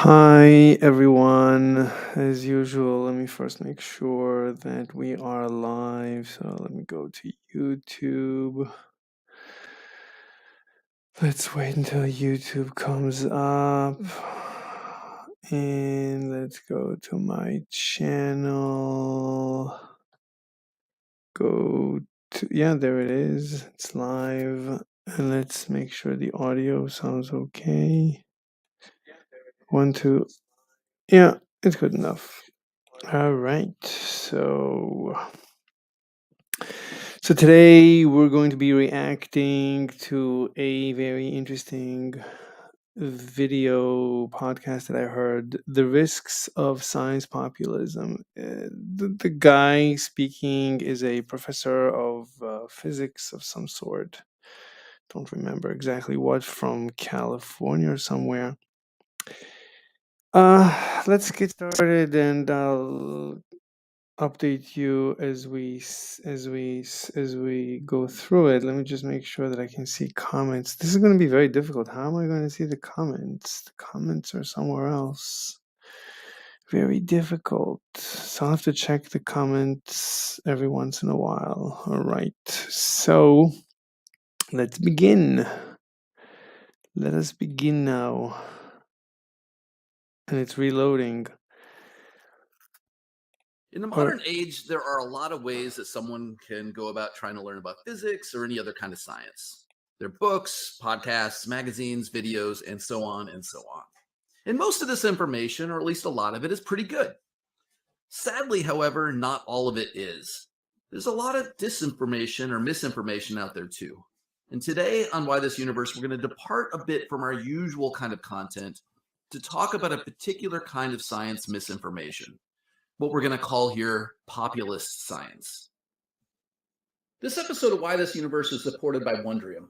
Hi everyone. As usual, let me first make sure that we are live. So let me go to YouTube. Let's wait until YouTube comes up. And let's go to my channel. Go to, yeah, there it is. It's live. And let's make sure the audio sounds okay. 1, 2. Yeah, it's good enough. All right. So today we're going to be reacting to a very interesting video podcast that I heard, The Risks of Science Populism. The guy speaking is a professor of physics of some sort. Don't remember exactly what, from California or somewhere. Let's get started, and I'll update you as we go through it. Let me just make sure that I can see comments. This is going to be very difficult. How am I going to see the comments? The comments are somewhere else. Very difficult. So I'll have to check the comments every once in a while. All right. So let's begin. Let us begin now. And it's reloading. In the modern age, there are a lot of ways that someone can go about trying to learn about physics or any other kind of science. There are books, podcasts, magazines, videos, and so on and so on. And most of this information, or at least a lot of it, is pretty good. Sadly, however, not all of it is. There's a lot of disinformation or misinformation out there too. And today on Why This Universe, we're going to depart a bit from our usual kind of content to talk about a particular kind of science misinformation, what we're going to call here populist science. This episode of Why This Universe is supported by Wondrium.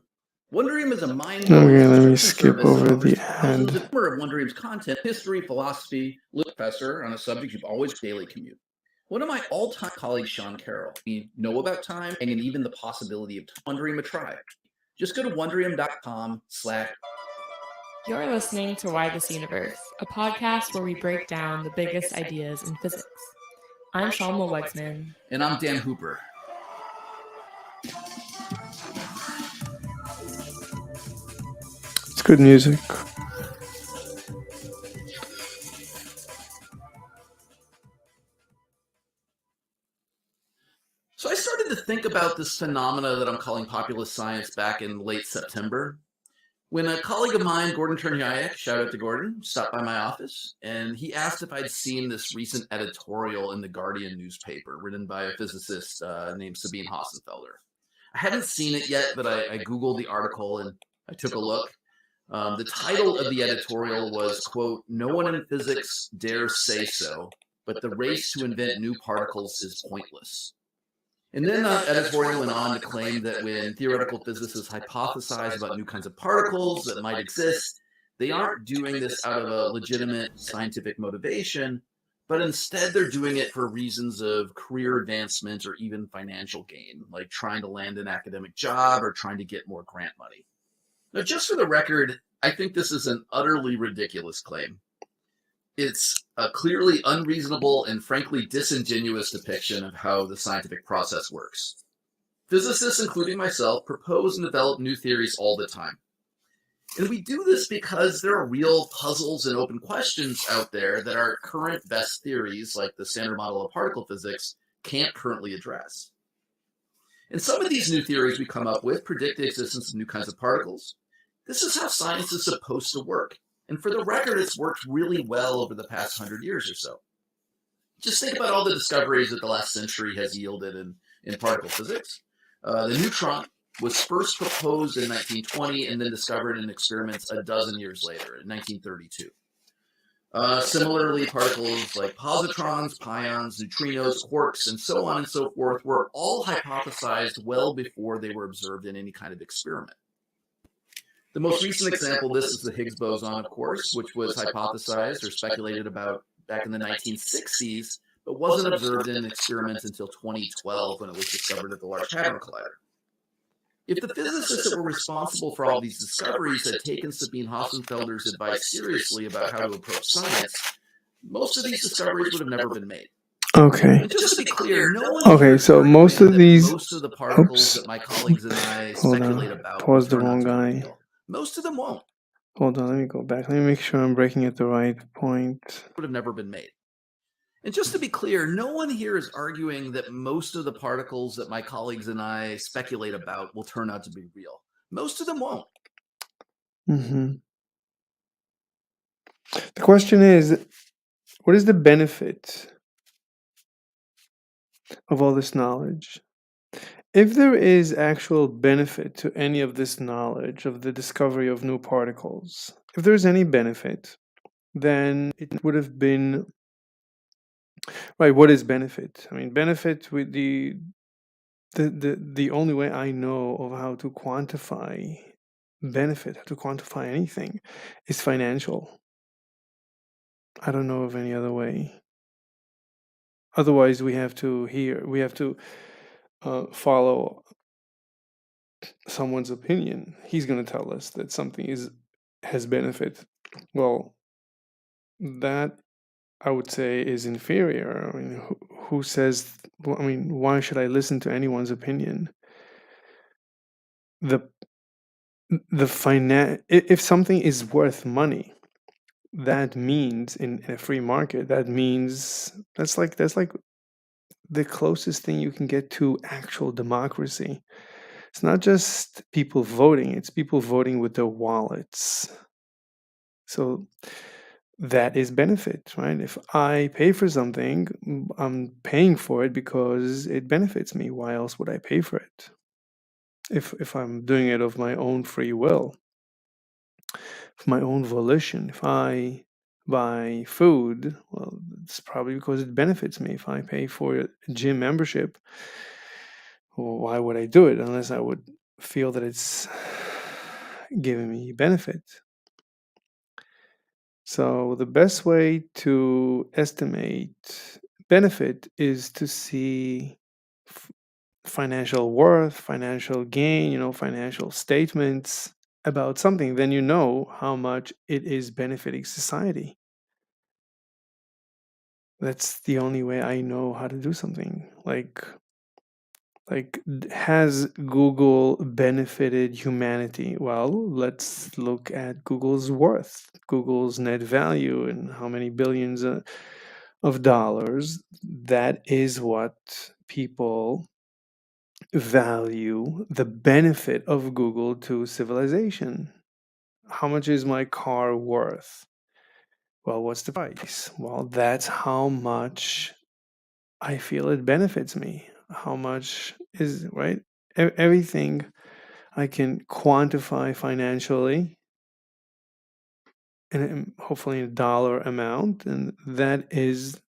Wondrium is a mind-blowing subscription service that offers thousands of Wondrium's content, history, philosophy, professor on a subject you've always daily commute. One of my all-time colleagues, Sean Carroll, we know about time and even the possibility of Wondrium a try. Just go to wondrium.com/. You're listening to Why This Universe, a podcast where we break down the biggest ideas in physics. I'm Shalma Wegsman. And I'm Dan Hooper. It's good music. So I started to think about this phenomena that I'm calling populist science back in late September, when a colleague of mine, Gordon Turnyayak, shout out to Gordon, stopped by my office, and he asked if I'd seen this recent editorial in the Guardian newspaper written by a physicist named Sabine Hossenfelder. I hadn't seen it yet, but I Googled the article and I took a look. The title of the editorial was, quote, "No one in physics dares say so, but the race to invent new particles is pointless." And then the editorial went on to claim that when theoretical physicists hypothesize about new kinds of particles that might exist, they aren't doing this out of a legitimate scientific motivation, but instead they're doing it for reasons of career advancement or even financial gain, like trying to land an academic job or trying to get more grant money. Now, just for the record, I think this is an utterly ridiculous claim. It's a clearly unreasonable and frankly disingenuous depiction of how the scientific process works. Physicists, including myself, propose and develop new theories all the time. And we do this because there are real puzzles and open questions out there that our current best theories, like the Standard Model of particle physics, can't currently address. And some of these new theories we come up with predict the existence of new kinds of particles. This is how science is supposed to work. And for the record, it's worked really well over the past 100 years or so. Just think about all the discoveries that the last century has yielded in particle physics. The neutron was first proposed in 1920 and then discovered in experiments a dozen years later, in 1932. Similarly, particles like positrons, pions, neutrinos, quarks, and so on and so forth were all hypothesized well before they were observed in any kind of experiment. The most recent example of this is the Higgs boson, of course, which was hypothesized or speculated about back in the 1960s, but wasn't observed in experiments until 2012 when it was discovered at the Large Hadron Collider. If the physicists that were responsible for all these discoveries had taken Sabine Hossenfelder's advice seriously about how to approach science, most of these discoveries would have never been made. Okay. And just to be clear, no one Okay, here is so most arguing of that these. most of the particles Oops. that my colleagues and I Hold speculate on. about will Pause the turn out wrong to be guy. real. Most of them won't. Hold on, let me go back. Let me make sure I'm breaking at the right point. Would have never been made. And just to be clear, no one here is arguing that most of the particles that my colleagues and I speculate about will turn out to be real. Most of them won't. Mm-hmm. The question is, what is the benefit of all this knowledge? If there is actual benefit to any of this knowledge of the discovery of new particles, if there's any benefit, then it would have been right. What is benefit? I mean, benefit with the only way I know of how to quantify benefit, how to quantify anything, is financial. I don't know of any other way. Otherwise, we have to follow someone's opinion. He's going to tell us that something has benefit. Well, that I would say is inferior. I mean, who says? Well, I mean, why should I listen to anyone's opinion? The if something is worth money, that means in a free market, that means that's like the closest thing you can get to actual democracy. It's not just people voting, it's people voting with their wallets. So that is benefit, right? If I pay for something, I'm paying for it because it benefits me. Why else would I pay for it? If I'm doing it of my own free will, of my own volition, if I buy food, well, it's probably because it benefits me. If I pay for a gym membership, well, why would I do it unless I would feel that it's giving me benefit? So the best way to estimate benefit is to see f- financial worth, financial gain, financial statements about something. Then you know how much it is benefiting society. That's the only way I know how to do something. Has Google benefited humanity? Well, let's look at Google's worth, Google's net value, and how many billions of dollars. That is what people value the benefit of Google to civilization. How much is my car worth? Well, what's the price? Well, that's how much I feel it benefits me. How much is right? Everything I can quantify financially and hopefully a dollar amount, and that is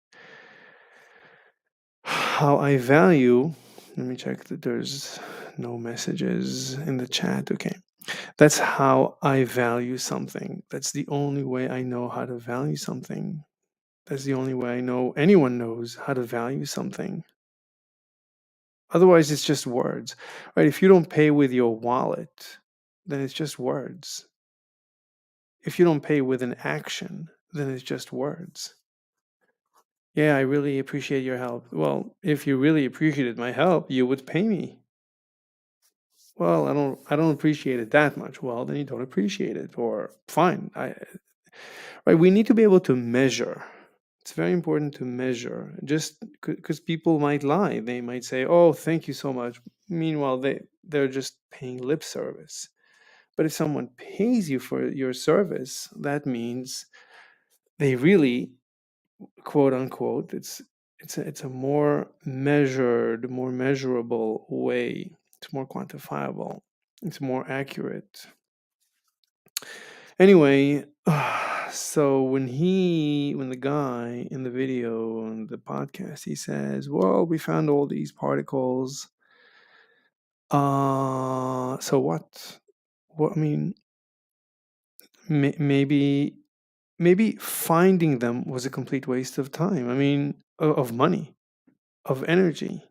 how I value. Let me check that there's no messages in the chat. Okay. That's how I value something. That's the only way I know how to value something. That's the only way I know anyone knows how to value something. Otherwise, it's just words, right? If you don't pay with your wallet, then it's just words. If you don't pay with an action, then it's just words. Yeah, I really appreciate your help. Well, if you really appreciated my help, you would pay me. Well, I don't appreciate it that much. Well, then you don't appreciate it, or fine. Right? We need to be able to measure. It's very important to measure. Just because people might lie, they might say, "Oh, thank you so much." Meanwhile, they're just paying lip service. But if someone pays you for your service, that means they really, quote unquote, it's a more measured, more measurable way. It's more quantifiable. It's more accurate. Anyway, so when the guy in the video on the podcast, he says, "Well, we found all these particles. So what? What I mean, maybe finding them was a complete waste of time. I mean, of money, of energy.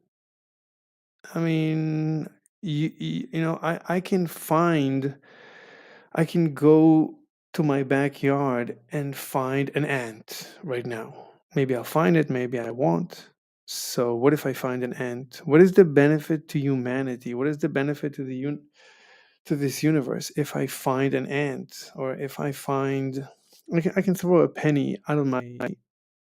I mean, I can go to my backyard and find an ant right now. Maybe I'll find it, maybe I won't. So what if I find an ant? What is the benefit to humanity? What is the benefit to to this universe if I find an ant, or if I can throw a penny out of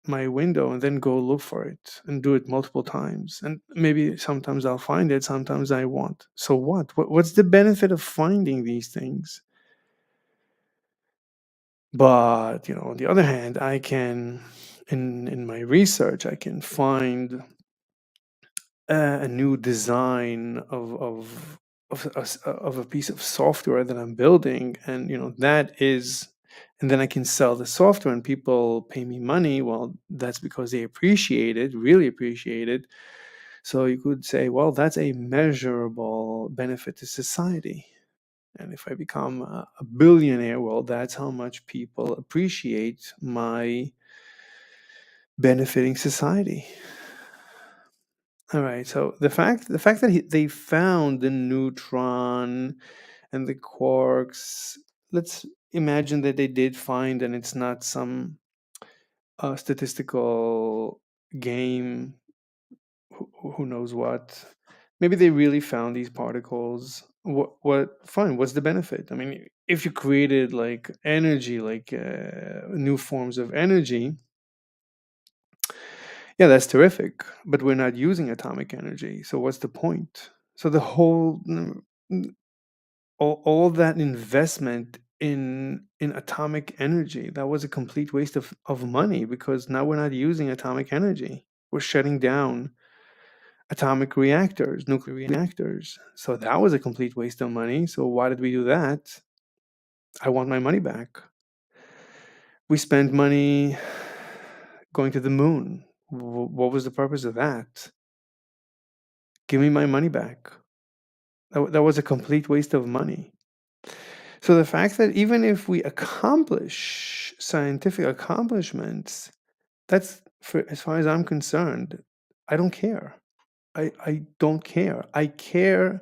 my window and then go look for it and do it multiple times, and maybe sometimes I'll find it, sometimes I won't. So what's the benefit of finding these things? But on the other hand, I can, in my research, I can find a new design of a piece of software that I'm building, and and then I can sell the software, and people pay me money. Well, that's because they appreciate it, really appreciate it. So you could say, well, that's a measurable benefit to society. And if I become a billionaire, well, that's how much people appreciate my benefiting society. All right. So the fact that they found the neutron and the quarks, let's imagine that they did find, and it's not some statistical game. Who knows what? Maybe they really found these particles. What? Fine. What's the benefit? I mean, if you created like energy, like new forms of energy, yeah, that's terrific. But we're not using atomic energy, so what's the point? So the whole all that investment in atomic energy, that was a complete waste of money, because now we're not using atomic energy. We're shutting down atomic reactors, nuclear reactors. So that was a complete waste of money. So why did we do that? I want my money back. We spent money going to the moon. What was the purpose of that? Give me my money back. That was a complete waste of money. So the fact that even if we accomplish scientific accomplishments, that's, for as far as I'm concerned, I don't care. I don't care. I care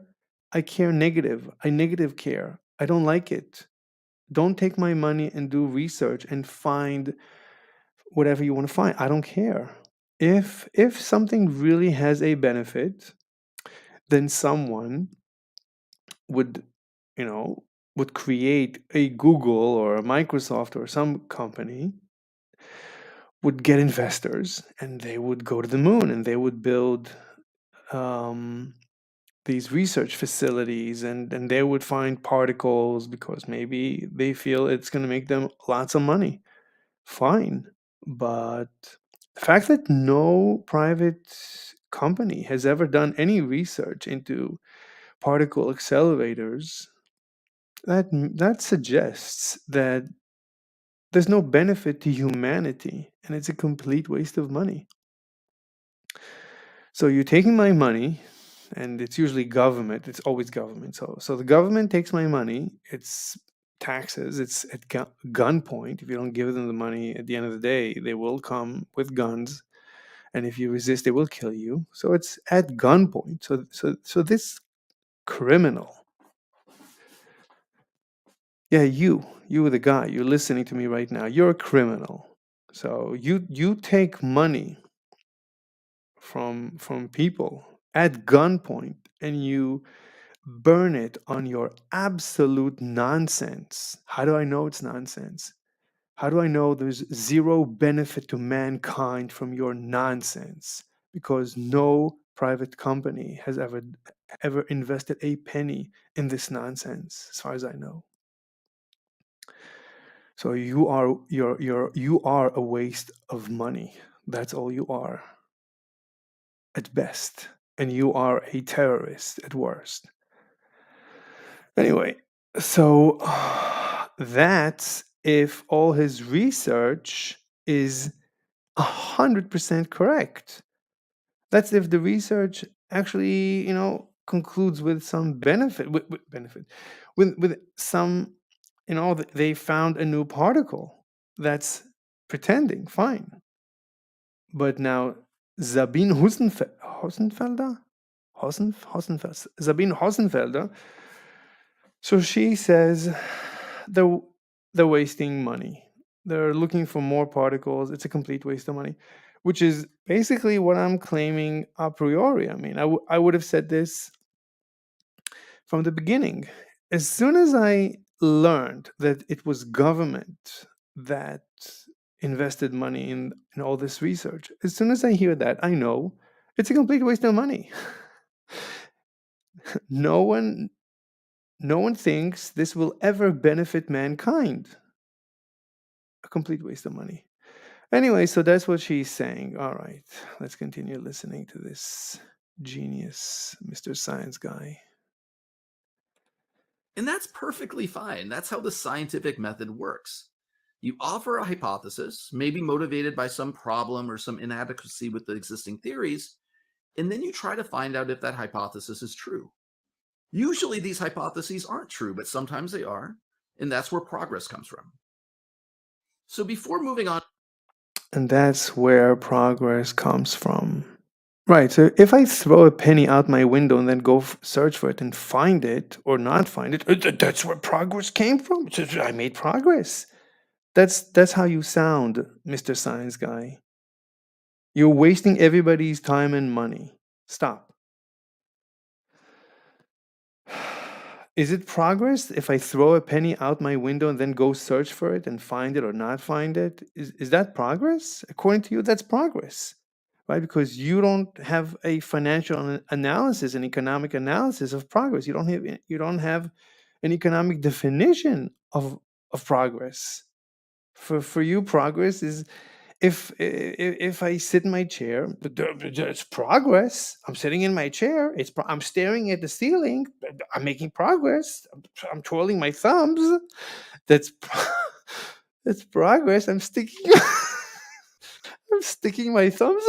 negative. I negative care. I don't like it. Don't take my money and do research and find whatever you want to find. I don't care. If something really has a benefit, then someone would, you know, would create a Google or a Microsoft or some company, would get investors, and they would go to the moon, and they would build um, these research facilities, and they would find particles because maybe they feel it's going to make them lots of money. Fine. But the fact that no private company has ever done any research into particle accelerators, that suggests that there's no benefit to humanity, and it's a complete waste of money. So you're taking my money, and it's usually government. It's always government. So the government takes my money. It's taxes. It's at gunpoint. If you don't give them the money, at the end of the day, they will come with guns, and if you resist, they will kill you. So it's at gunpoint. So this criminal, yeah, you the guy, you're listening to me right now. You're a criminal. So you take money from people at gunpoint, and you burn it on your absolute nonsense. How do I know it's nonsense? How do I know there's zero benefit to mankind from your nonsense? Because no private company has ever invested a penny in this nonsense, as far as I know. So you are a waste of money. That's all you are, at best, and you are a terrorist at worst. Anyway, so that's if all his research is 100% correct. That's if the research actually, concludes with some benefit, with some, they found a new particle that's pretending, fine. But now Sabine Hossenfelder, Sabine Hossenfelder. So she says they're, they're wasting money. They're looking for more particles. It's a complete waste of money, which is basically what I'm claiming a priori. I mean, I would have said this from the beginning. As soon as I learned that it was government that invested money in all this research, as soon as I hear that, I know it's a complete waste of money. no one no one thinks this will ever benefit mankind. A complete waste of money. Anyway, so that's what she's saying. All right, let's continue listening to this genius, Mr. Science guy. And that's perfectly fine. That's how the scientific method works. You offer a hypothesis, maybe motivated by some problem or some inadequacy with the existing theories, and then you try to find out if that hypothesis is true. Usually these hypotheses aren't true, but sometimes they are, and that's where progress comes from. So before moving on, And that's where progress comes from. Right, so if I throw a penny out my window and then go search for it and find it or not find it, that's where progress came from. I made progress. That's how you sound, Mr. Science guy. You're wasting everybody's time and money. Stop. Is it progress if I throw a penny out my window and then go search for it and find it or not find it? Is that progress? According to you, that's progress, right? Because you don't have a financial analysis, an economic analysis of progress. You don't have an economic definition of progress. For you, progress is if I sit in my chair, it's progress. I'm sitting in my chair. I'm staring at the ceiling. I'm making progress. I'm twirling my thumbs. That's that's progress. I'm sticking I'm sticking my thumbs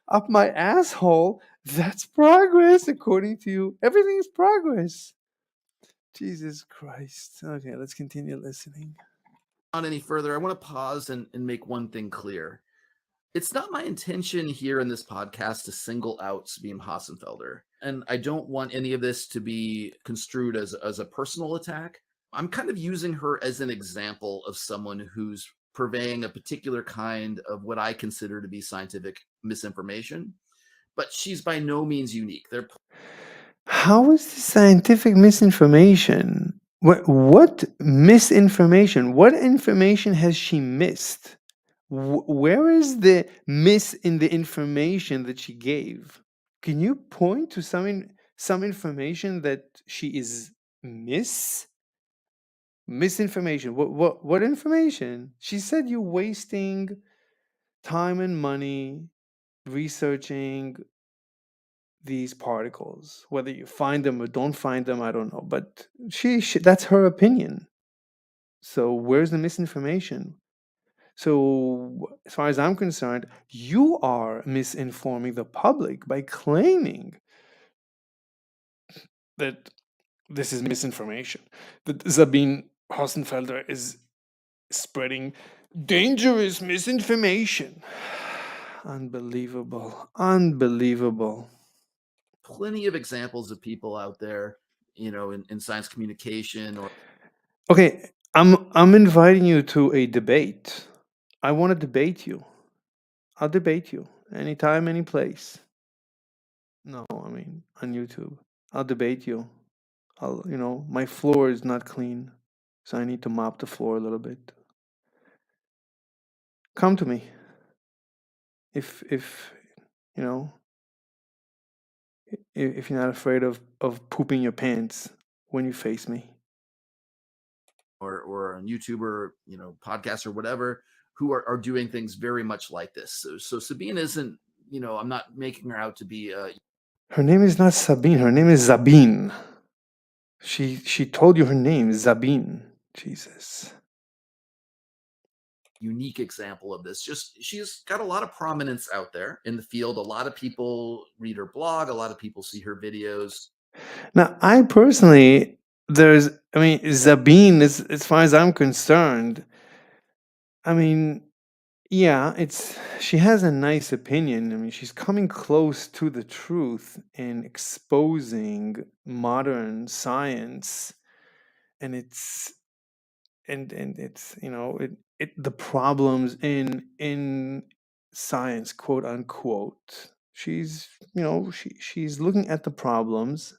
up my asshole. That's progress, according to you. Everything is progress. Jesus Christ. Okay, let's continue listening. on any further, I want to pause and make one thing clear. It's not my intention here in this podcast to single out Sabine Hassenfelder, and I don't want any of this to be construed as a personal attack. I'm kind of using her as an example of someone who's purveying a particular kind of what I consider to be scientific misinformation, but she's by no means unique. How is this scientific misinformation? What misinformation? What information has she missed? Where is the miss in the information that she gave? Can you point to some information that she is misinformation? What information? She said you're wasting time and money researching these particles. Whether you find them or don't find them, I don't know. But she that's her opinion. So where's the misinformation? So as far as I'm concerned, you are misinforming the public by claiming that this is misinformation. That Sabine Hossenfelder is spreading dangerous misinformation. Unbelievable. Unbelievable. Plenty of examples of people out there, in science communication or Okay, I'm inviting you to a debate. I want to debate you. I'll debate you anytime, any place. No, I mean on YouTube. I'll debate you. My floor is not clean, so I need to mop the floor a little bit. Come to me. If you know, if you're not afraid of pooping your pants when you face me. or on YouTube or podcasts or whatever, who are doing things very much like this. So Sabine isn't, I'm not making her out to be Her name is not Sabine. Her name is Sabine. She told you her name, Sabine. Jesus. unique example of this. Just she's got a lot of prominence out there in the field. A lot of people read her blog. A lot of people see her videos. Now, I personally, Sabine, as far as I'm concerned, I mean, Yeah, she has a nice opinion. I mean, she's coming close to the truth in exposing modern science, and it's the problems in science, quote unquote. She's looking at the problems.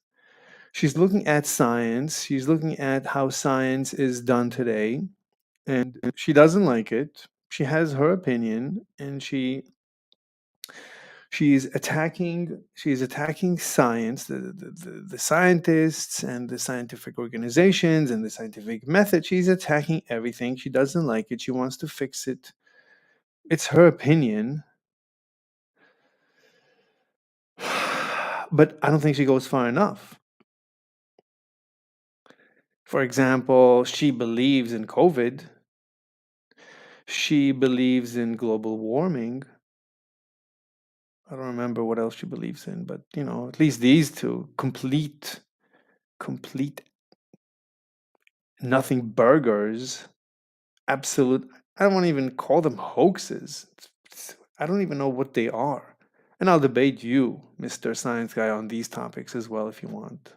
She's looking at science. She's looking at how science is done today, and she doesn't like it. She has her opinion, and she's attacking science, the scientists and the scientific organizations and the scientific method. She's attacking everything. She doesn't like it. She wants to fix it. It's her opinion. But I don't think she goes far enough. For example, she believes in COVID. She believes in global warming. I don't remember what else she believes in, but at least these two complete nothing burgers, absolute. I don't want to even call them hoaxes. I don't even know what they are. And I'll debate you, Mr. Science Guy, on these topics as well if you want.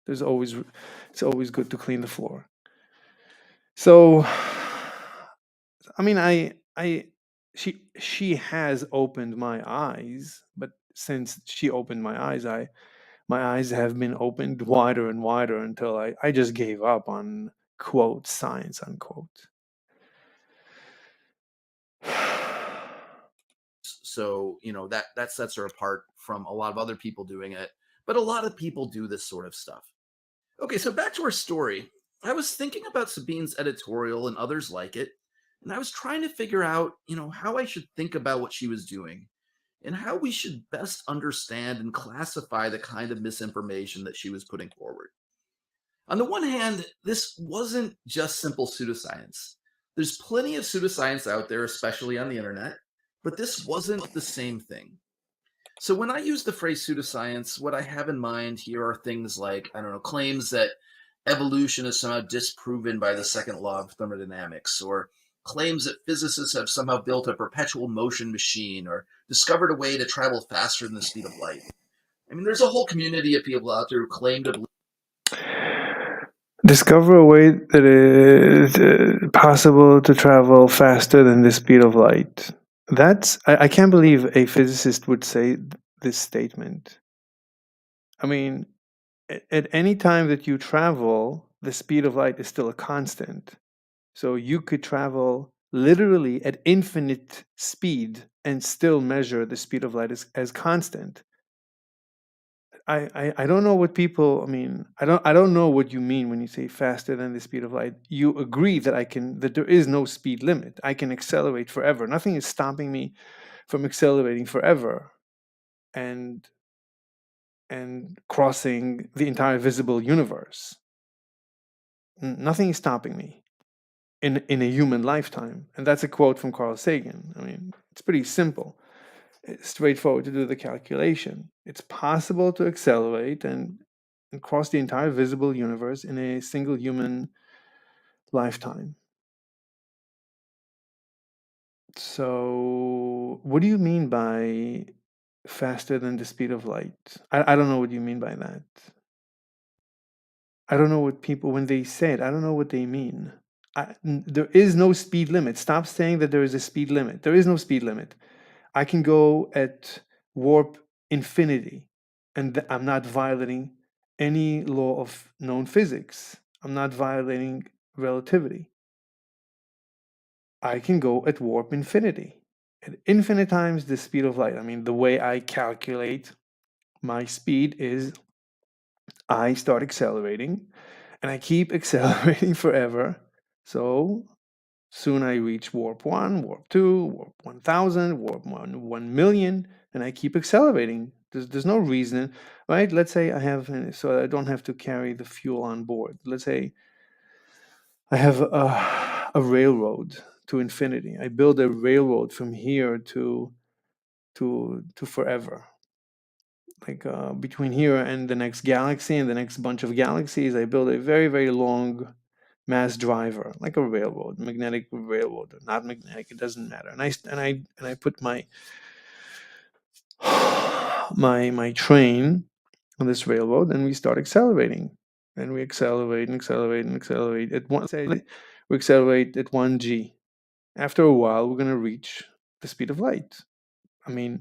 There's always it's always good to clean the floor. So, I mean, she has opened my eyes, but since she opened my eyes, my eyes have been opened wider and wider until I just gave up on quote science unquote. So, that sets her apart from a lot of other people doing it. But a lot of people do this sort of stuff. Okay, so back to our story. I was thinking about Sabine's editorial and others like it, and I was trying to figure out, how I should think about what she was doing and how we should best understand and classify the kind of misinformation that she was putting forward. On the one hand, this wasn't just simple pseudoscience. There's plenty of pseudoscience out there, especially on the internet, but this wasn't the same thing. So when I use the phrase pseudoscience, what I have in mind here are things like, I don't know, claims that evolution is somehow disproven by the second law of thermodynamics, or claims that physicists have somehow built a perpetual motion machine or discovered a way to travel faster than the speed of light. I mean, there's a whole community of people out there who claim to believe. Discover a way that is possible to travel faster than the speed of light. I can't believe a physicist would say this statement. I mean, at any time that you travel, the speed of light is still a constant. So you could travel literally at infinite speed and still measure the speed of light as constant. I don't know what people. I mean, I don't know what you mean when you say faster than the speed of light. You agree that there is no speed limit. I can accelerate forever. Nothing is stopping me from accelerating forever and crossing the entire visible universe. Nothing is stopping me in a human lifetime. And that's a quote from Carl Sagan. I mean, it's pretty simple. It's straightforward to do the calculation. It's possible to accelerate and cross the entire visible universe in a single human lifetime. So, what do you mean by faster than the speed of light? I don't know what you mean by that. I don't know what people, when they say it, I don't know what they mean. There is no speed limit. Stop saying that there is a speed limit. There is no speed limit. I can go at warp infinity, and I'm not violating any law of known physics. I'm not violating relativity. I can go at warp infinity, at infinite times the speed of light. I mean, the way I calculate my speed is I start accelerating, and I keep accelerating forever. So soon I reach warp 1, warp 2, warp 1000, warp 1 million, and I keep accelerating. There's no reason, right? Let's say I have, so I don't have to carry the fuel on board. Let's say I have a railroad to infinity. I build a railroad from here to forever. Like between here and the next galaxy and the next bunch of galaxies, I build a very, very long mass driver, like a railroad, magnetic railroad or not magnetic, it doesn't matter. And I put my my train on this railroad, and we start accelerating. And we accelerate and accelerate and accelerate. We accelerate at 1 g. After a while, we're going to reach the speed of light. We're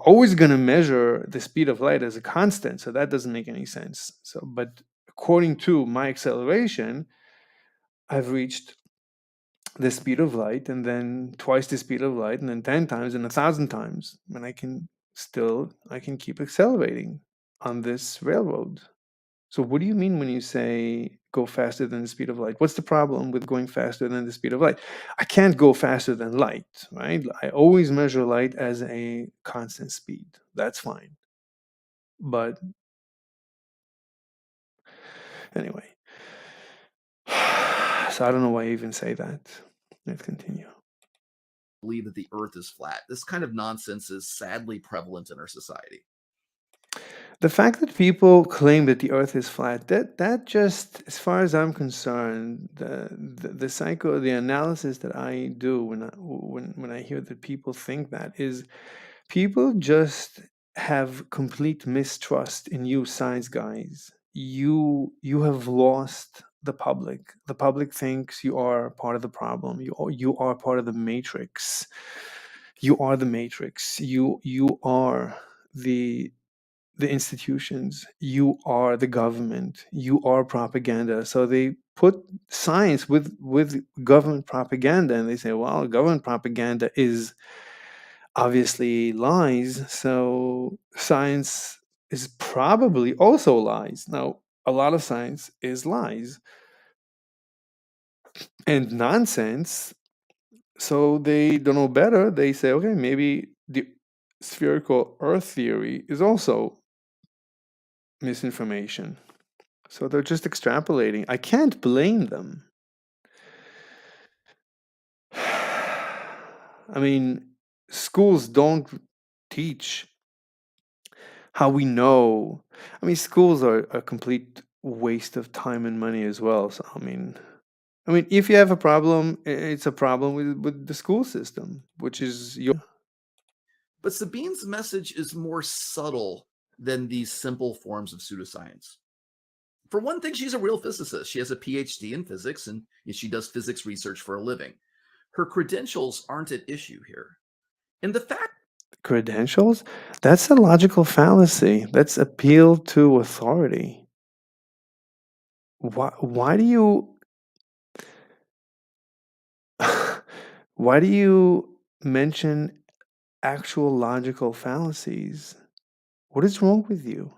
always going to measure the speed of light as a constant, so that doesn't make any sense. So, but according to my acceleration, I've reached the speed of light, and then twice the speed of light, and then 10 times and 1,000 times. And I can keep accelerating on this railroad. So what do you mean when you say go faster than the speed of light? What's the problem with going faster than the speed of light? I can't go faster than light, right? I always measure light as a constant speed. That's fine. But anyway, so I don't know why I even say that. Let's continue. Believe that the earth is flat. This kind of nonsense is sadly prevalent in our society. The fact that people claim that the earth is flat, that just, as far as I'm concerned, the analysis that I do when I hear that people think that is, people just have complete mistrust in you science guys. You have lost the public. The public thinks you are part of the problem. You are part of the matrix. You are the matrix. You are the institutions. You are the government. You are propaganda. So they put science with government propaganda, and they say, well, government propaganda is obviously lies, so science is probably also lies. Now, a lot of science is lies and nonsense. So they don't know better. They say, okay, maybe the spherical Earth theory is also misinformation. So they're just extrapolating. I can't blame them. I mean, schools don't teach how we know. I mean, schools are a complete waste of time and money as well. So if you have a problem, it's a problem with the school system, which is your. But Sabine's message is more subtle than these simple forms of pseudoscience. For one thing, she's a real physicist. She has a PhD in physics, and she does physics research for a living. Her credentials aren't at issue here. And the fact Credentials? That's a logical fallacy. That's appeal to authority. Why do you why do you mention actual logical fallacies? What is wrong with you?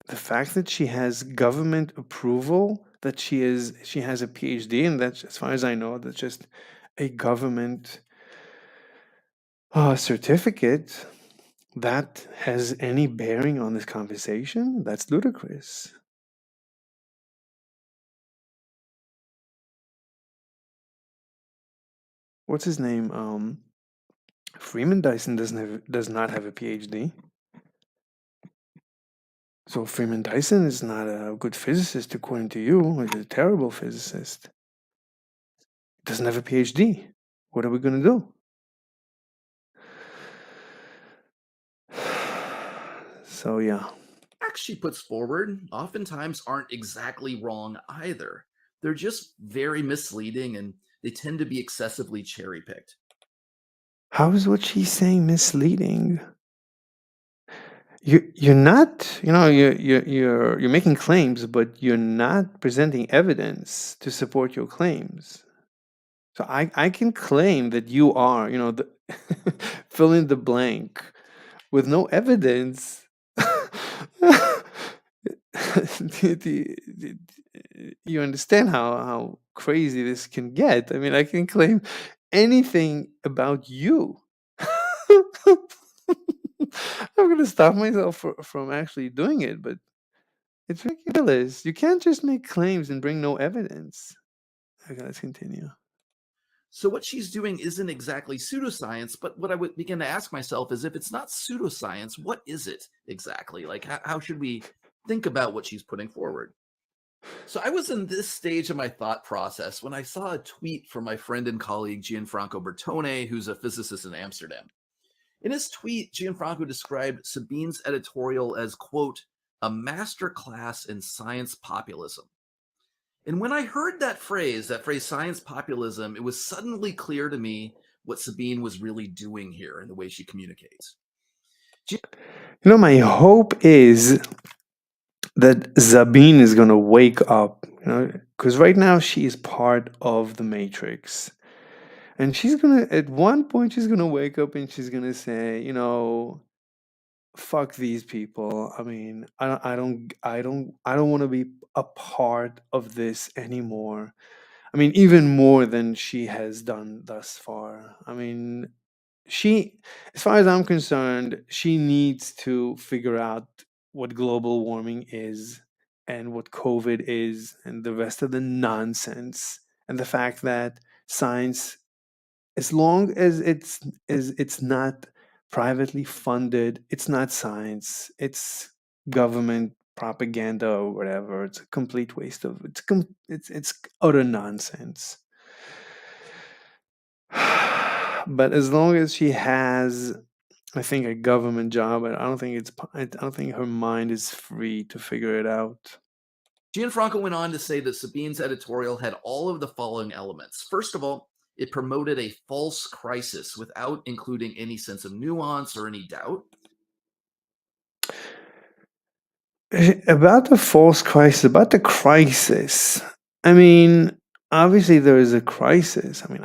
The fact that she has government approval, that she has a PhD, and that's, as far as I know, that's just a government certificate, that has any bearing on this conversation? That's ludicrous. What's his name? Freeman Dyson does not have a PhD. So Freeman Dyson is not a good physicist according to you. He's a terrible physicist. Doesn't have a PhD. What are we going to do? So yeah. facts she puts forward oftentimes aren't exactly wrong either. They're just very misleading and they tend to be excessively cherry picked. How is what she's saying misleading? You're not, you're making claims, but you're not presenting evidence to support your claims. So I can claim that you are, fill in the blank with no evidence. You understand how crazy this can get. I mean, I can claim anything about you. I'm going to stop myself from actually doing it, but it's ridiculous. You can't just make claims and bring no evidence. Okay, let's continue. So, what she's doing isn't exactly pseudoscience, but what I would begin to ask myself is if it's not pseudoscience, what is it exactly? Like, how should we think about what she's putting forward? So I was in this stage of my thought process when I saw a tweet from my friend and colleague Gianfranco Bertone, who's a physicist in Amsterdam. In his tweet, Gianfranco described Sabine's editorial as, quote, a master class in science populism. And when I heard that phrase science populism, it was suddenly clear to me what Sabine was really doing here in the way she communicates. My hope is that Sabine is going to wake up, because right now she is part of the Matrix. And she's going to, at one point, she's going to wake up and she's going to say, fuck these people. I mean, I don't want to be a part of this anymore. I mean, even more than she has done thus far. I mean, she, as far as I'm concerned, she needs to figure out what global warming is and what COVID is and the rest of the nonsense and the fact that science, as long as it's not privately funded, it's not science, it's government propaganda or whatever. It's a complete waste of it's utter nonsense. But as long as she has, I think, a government job, I don't think her mind is free to figure it out. Gianfranco went on to say that Sabine's editorial had all of the following elements. First of all, it promoted a false crisis without including any sense of nuance or any doubt. About the false crisis, about the crisis. I mean, obviously there is a crisis. I mean,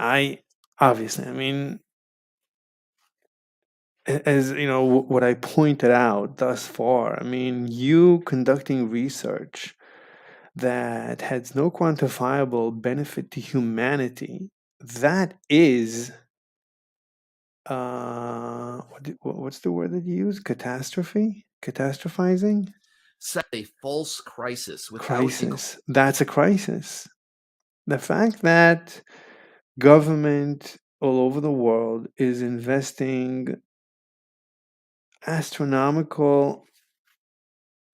as you know, what I pointed out thus far. I mean, you conducting research that has no quantifiable benefit to humanity. That is, what's the word that you use? Catastrophe, catastrophizing. Set a false crisis without Crisis. That's a crisis. The fact that government all over the world is investing astronomical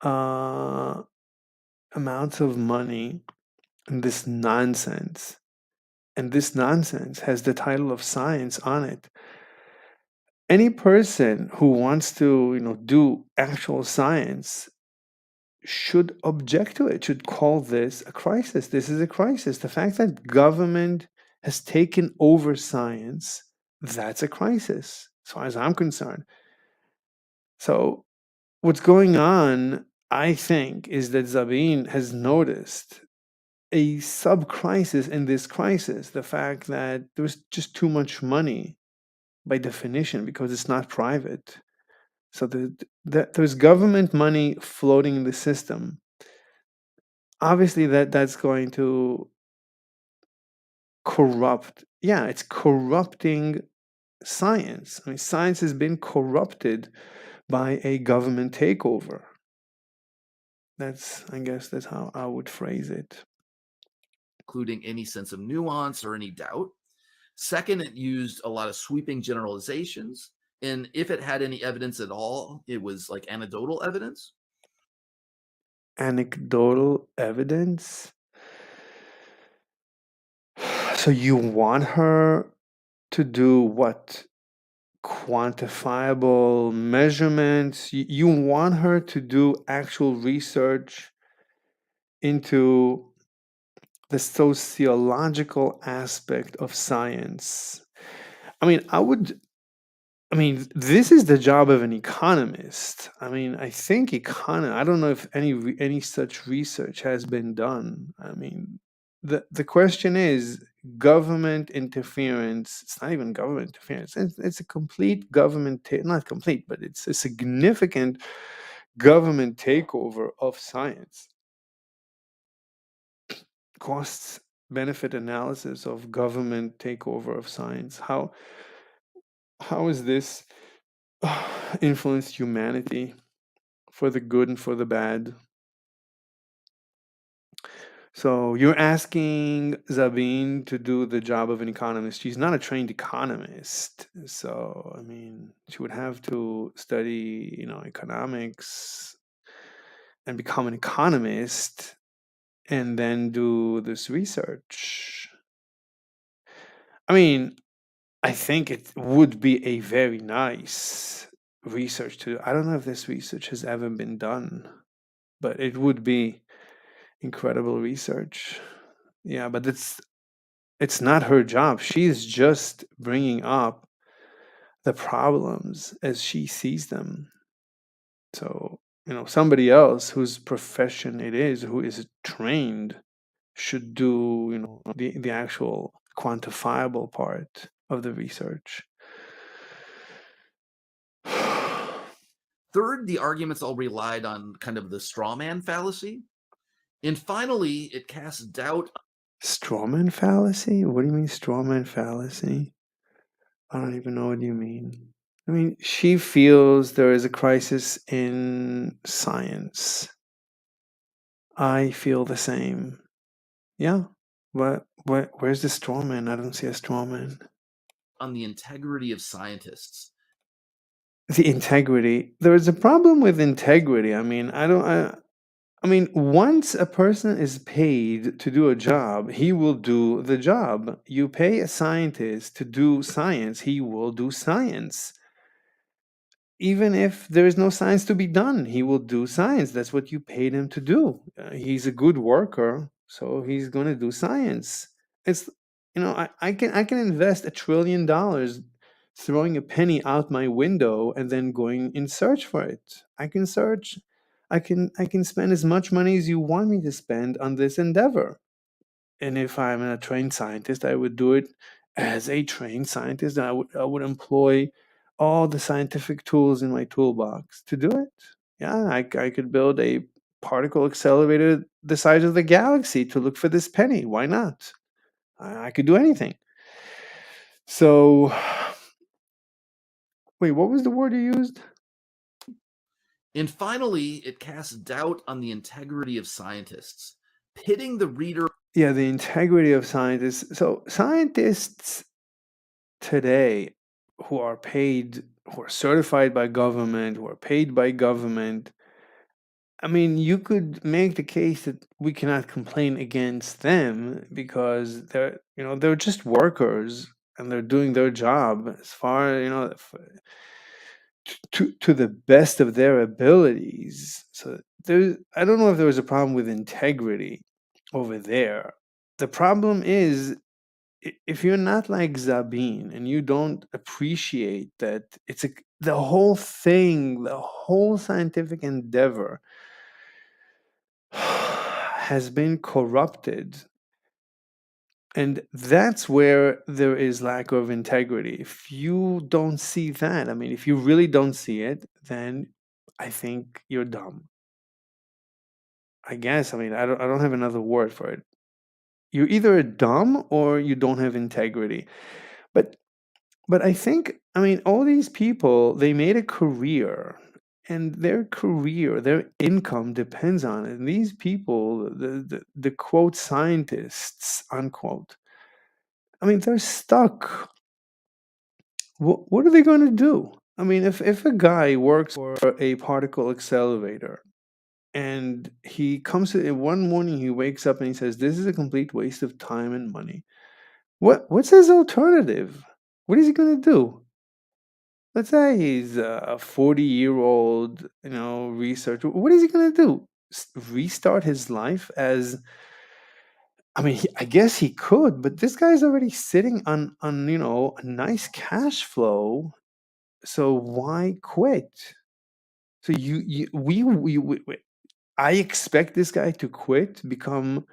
uh, amounts of money in this nonsense, and this nonsense has the title of science on it. Any person who wants to, do actual science should object to it, should call this a crisis. This is a crisis. The fact that government has taken over science, that's a crisis, as far as I'm concerned. So, what's going on, I think, is that Zabin has noticed a sub crisis in this crisis. The fact that there's just too much money by definition because it's not private. So, there's government money floating in the system. Obviously, that's going to corrupt. Yeah, it's corrupting science. I mean, science has been corrupted by a government takeover. I guess that's how I would phrase it. including any sense of nuance or any doubt. Second, it used a lot of sweeping generalizations. And if it had any evidence at all, it was like anecdotal evidence. Anecdotal evidence. So you want her to do what? Quantifiable measurements. You want her to do actual research into the sociological aspect of science. This is the job of an economist. I think I don't know if any such research has been done. The question is government interference. It's not even government interference. It's a complete not complete, but it's a significant government takeover of science. Costs benefit analysis of government takeover of science. How is this influenced humanity for the good and for the bad? So you're asking Zabine to do the job of an economist. She's not a trained economist. So, she would have to study, economics and become an economist. and then do this research. I mean, I think it would be a very nice research to do. I don't know if this research has ever been done, but it would be incredible research. Yeah, but it's not her job. She's just bringing up the problems as she sees them. So, somebody else whose profession it is, who is trained, should do, the actual quantifiable part of the research. Third, the arguments all relied on kind of the straw man fallacy. And finally, it casts doubt. Strawman fallacy? What do you mean, strawman fallacy? I don't even know what you mean. I mean, she feels there is a crisis in science. I feel the same. Yeah. Where's the strawman? I don't see a strawman. On the integrity of scientists. The integrity. There is a problem with integrity. I mean, I mean, once a person is paid to do a job, he will do the job. You pay a scientist to do science, he will do science. Even if there is no science to be done, he will do science. That's what you paid him to do. He's a good worker, so he's going to do science. It's I can invest $1 trillion throwing a penny out my window and then going in search for it. I can search. I can spend as much money as you want me to spend on this endeavor. And if I'm a trained scientist, I would do it as a trained scientist. And I would employ all the scientific tools in my toolbox to do it. Yeah, I could build a particle accelerator the size of the galaxy to look for this penny. Why not? I could do anything. So, wait, what was the word you used? And finally, it casts doubt on the integrity of scientists, pitting the reader. Yeah, the integrity of scientists. So, scientists today who are paid, who are certified by government, who are paid by government, I mean, you could make the case that we cannot complain against them because they're just workers and they're doing their job as far, to the best of their abilities. So I don't know if there was a problem with integrity over there. The problem is if you're not like Zabin and you don't appreciate that the whole thing, the whole scientific endeavor has been corrupted. And that's where there is lack of integrity. If you don't see that, I mean, if you really don't see it, then I think you're dumb. I guess. I mean, I don't have another word for it. You're either dumb or you don't have integrity. But I think, I mean, all these people, they made a career, and their career, their income depends on it. And these people, the quote scientists, unquote, I mean, they're stuck. What are they going to do? I mean, if a guy works for a particle accelerator and he comes to one morning, he wakes up and he says, "This is a complete waste of time and money." What's his alternative? What is he going to do? Let's say he's a 40-year-old, researcher. What is he going to do? Restart his life as I mean, I guess he could, but this guy's already sitting on a nice cash flow. So why quit? So I expect this guy to quit, become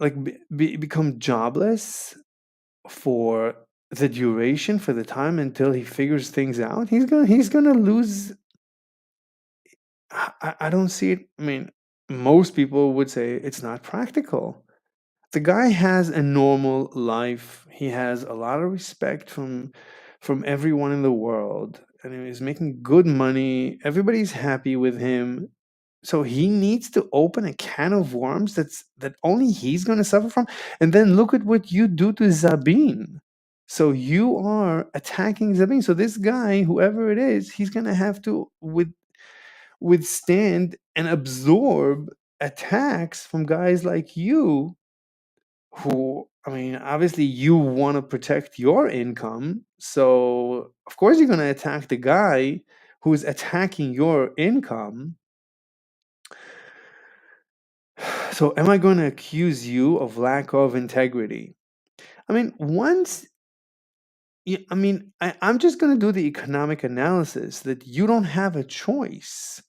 like become jobless for the duration, for the time until he figures things out. He's gonna lose. I don't see it. I mean, most people would say it's not practical. The guy has a normal life. He has a lot of respect from everyone in the world, and he's making good money. Everybody's happy with him. So he needs to open a can of worms that only he's going to suffer from. And then look at what you do to Zabin. So you are attacking Zabin. So this guy, whoever it is, he's going to have to withstand and absorb attacks from guys like you who, I mean, obviously you want to protect your income. So, of course, you're going to attack the guy who's attacking your income. So, am I going to accuse you of lack of integrity? I mean, I'm just going to do the economic analysis that you don't have a choice.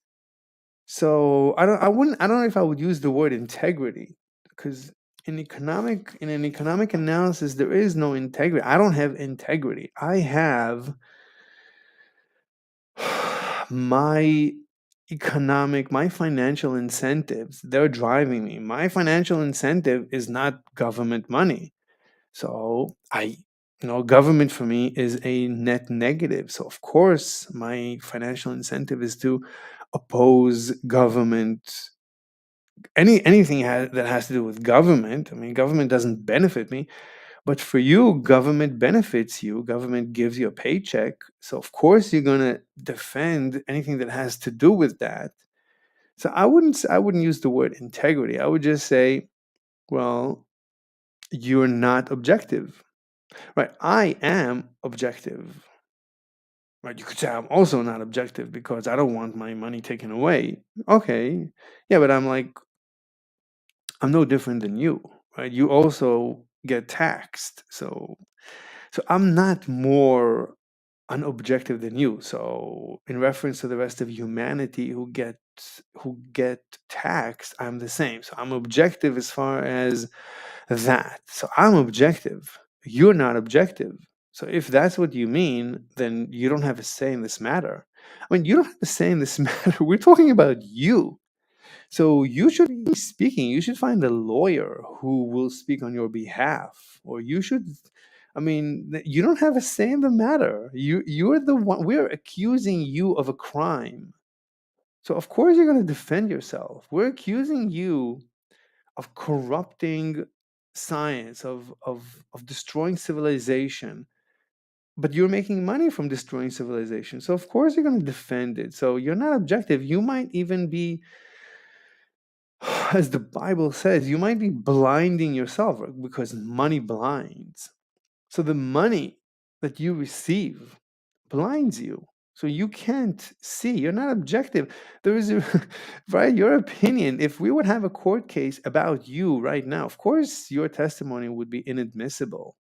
So I don't know if I would use the word integrity, because in an economic analysis there is no integrity. I don't have integrity. I have my my financial incentives. They're driving me. My financial incentive is not government money. So government for me is a net negative. So of course, my financial incentive is to oppose government. Anything that has to do with government. I mean, government doesn't benefit me, but for you, government benefits you. Government gives you a paycheck. So of course, you're gonna defend anything that has to do with that. So I wouldn't use the word integrity. I would just say, well, you're not objective. Right. I am objective. Right. You could say I'm also not objective because I don't want my money taken away. Okay. Yeah, but I'm no different than you. Right. You also get taxed. So I'm not more unobjective than you. So in reference to the rest of humanity who get taxed, I'm the same. So I'm objective as far as that. So I'm objective. You're not objective. So if that's what you mean, then you don't have a say in this matter. I mean, you don't have a say in this matter. We're talking about you. So you should be speaking. You should find a lawyer who will speak on your behalf, or you should. I mean, you don't have a say in the matter. You're the one. We're accusing you of a crime. So of course you're going to defend yourself. We're accusing you of corrupting science, of destroying civilization. But you're making money from destroying civilization. So of course you're going to defend it. So you're not objective. You might even be, as the Bible says, you might be blinding yourself, right? Because money blinds. So the money that you receive blinds you. So you can't see. You're not objective. There is right, your opinion. If we would have a court case about you right now, of course your testimony would be inadmissible.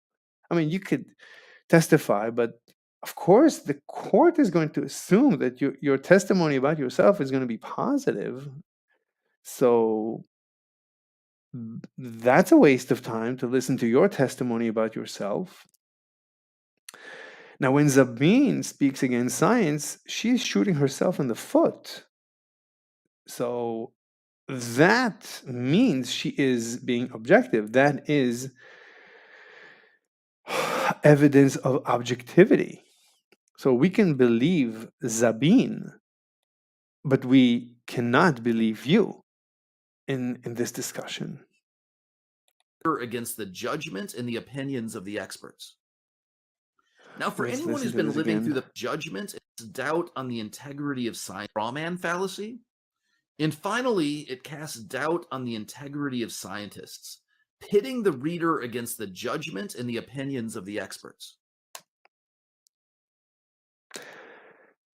I mean, you could testify, but of course the court is going to assume that your testimony about yourself is going to be positive. So that's a waste of time to listen to your testimony about yourself. Now, when Zabine speaks against science, she's shooting herself in the foot. So that means she is being objective. That is evidence of objectivity. So we can believe Zabine, but we cannot believe you in this discussion. Against the judgment and the opinions of the experts. Now, for Let's anyone listen who's to been this living again. through the judgment, it's doubt on the integrity of science, strawman fallacy, and finally, it casts doubt on the integrity of scientists, pitting the reader against the judgment and the opinions of the experts.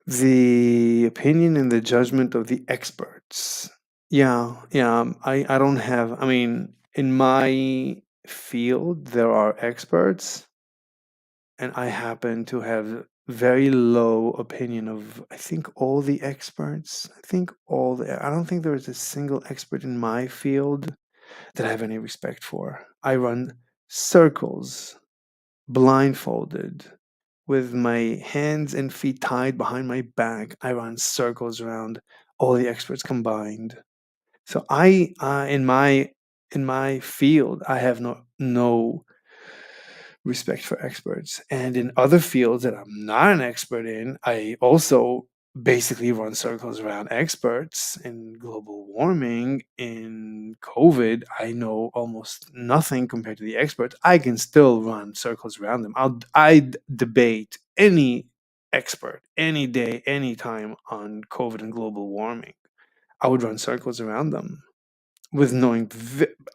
The opinion and the judgment of the experts. Yeah, I don't have, I mean, in my field, there are experts, and I happen to have very low opinion of, I think, all the experts. I don't think there is a single expert in my field that I have any respect for. I run circles, blindfolded, with my hands and feet tied behind my back. I run circles around all the experts combined. So in my field, I have no respect for experts. And in other fields that I'm not an expert in, I also basically run circles around experts. In global warming, in COVID, I know almost nothing compared to the experts. I can still run circles around them. I'd debate any expert any day, anytime on COVID and global warming. I would run circles around them. with knowing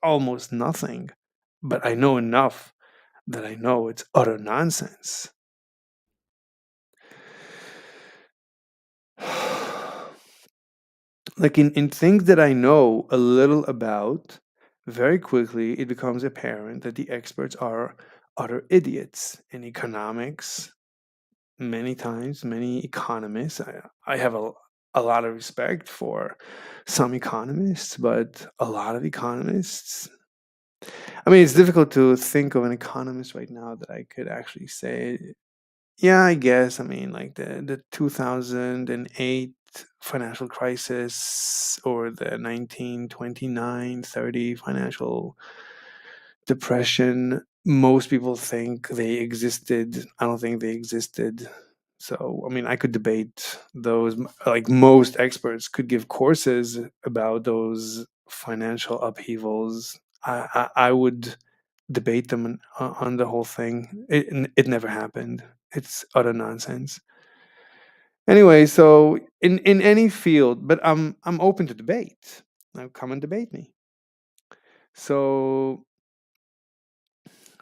almost nothing, but I know enough that I know it's utter nonsense. Like in things that I know a little about, very quickly it becomes apparent that the experts are utter idiots. In economics, many times, many economists, I have a lot of respect for some economists, but a lot of economists, I mean, it's difficult to think of an economist right now that I could actually say, yeah, I guess. I mean, like the 2008 financial crisis or the 1929-30 financial depression, most people think they existed. I don't think they existed. So, I mean, I could debate those, like most experts could give courses about those financial upheavals. I would debate them on the whole thing. It never happened. It's utter nonsense. Anyway, so in any field, but I'm open to debate. Now come and debate me. So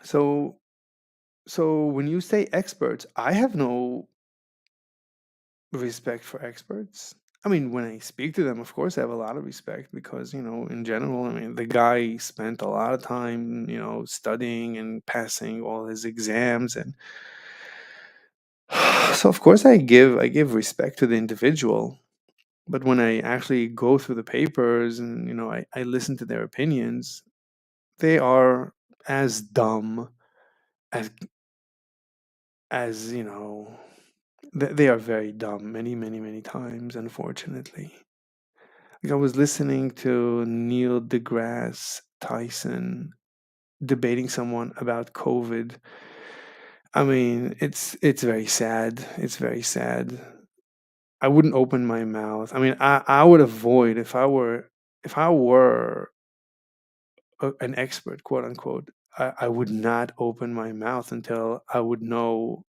so so when you say experts, I have no respect for experts. I mean, when I speak to them, of course, I have a lot of respect because, in general, I mean, the guy spent a lot of time, studying and passing all his exams, and so of course I give respect to the individual. But when I actually go through the papers and I listen to their opinions, they are as dumb as they are very dumb many, many, many times, unfortunately. Like I was listening to Neil deGrasse Tyson debating someone about COVID. I mean, it's very sad. It's very sad. I wouldn't open my mouth. I mean, I would avoid if I were an expert, quote unquote. I would not open my mouth until I would know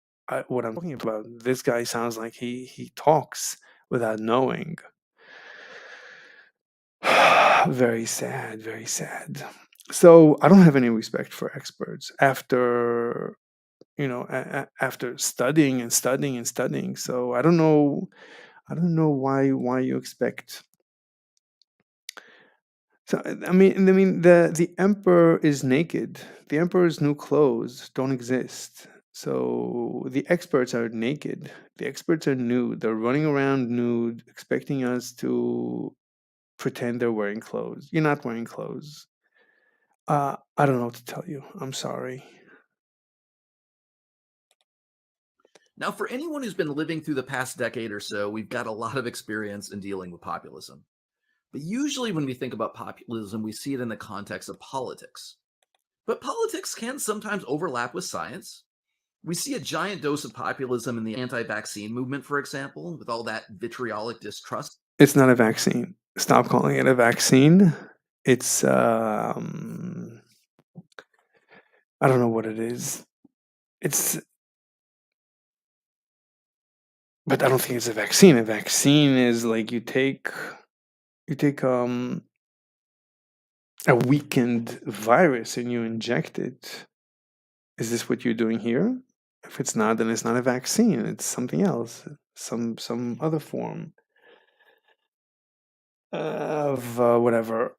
what I'm talking about. This guy sounds like he talks without knowing. Very sad, very sad. So I don't have any respect for experts after after studying and studying and studying. So I don't know why you expect. So I mean the emperor is naked. The emperor's new clothes don't exist. So the experts are naked. The experts are nude. They're running around nude, expecting us to pretend they're wearing clothes. You're not wearing clothes. I don't know what to tell you. I'm sorry. Now, for anyone who's been living through the past decade or so, we've got a lot of experience in dealing with populism. But usually, when we think about populism, we see it in the context of politics. But politics can sometimes overlap with science. We see a giant dose of populism in the anti vaccine movement, for example, with all that vitriolic distrust. It's not a vaccine. Stop calling it a vaccine. It's I don't know what it is. But I don't think it's a vaccine. A vaccine is like you take a weakened virus and you inject it. Is this what you're doing here? If it's not, then it's not a vaccine. It's something else. Some other form of whatever.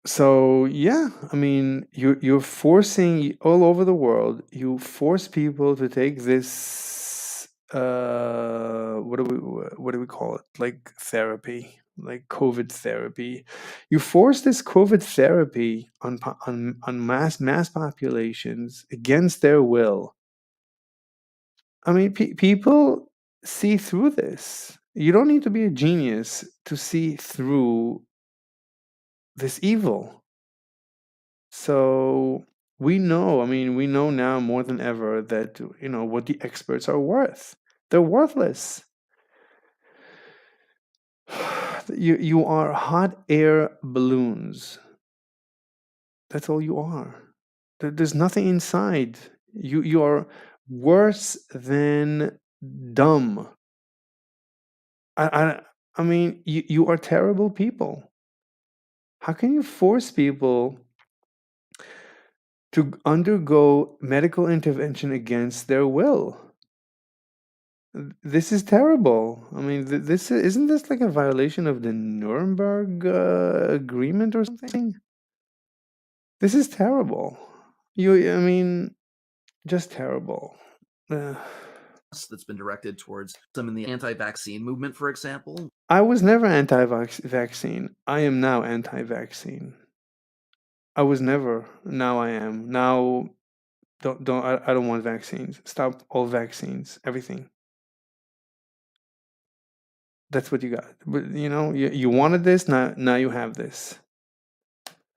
So yeah, I mean, you're forcing all over the world. You force people to take this. What do we call it? Like therapy, like COVID therapy. You force this COVID therapy on mass populations against their will. I mean, people see through this. You don't need to be a genius to see through this evil. So we know now more than ever that what the experts are worth. They're worthless. You are hot air balloons. That's all you are. There's nothing inside. You are worse than dumb. I I mean, you are terrible people. How can you force people to undergo medical intervention against their will? This is terrible. I mean, isn't this like a violation of the Nuremberg Agreement or something? This is terrible. I mean, just terrible. That's been directed towards some in the anti-vaccine movement, for example. I was never anti-vaccine. I am now anti-vaccine. I was never. Now I am. Now, I don't want vaccines. Stop all vaccines. Everything. That's what you got. But you wanted this. Now you have this.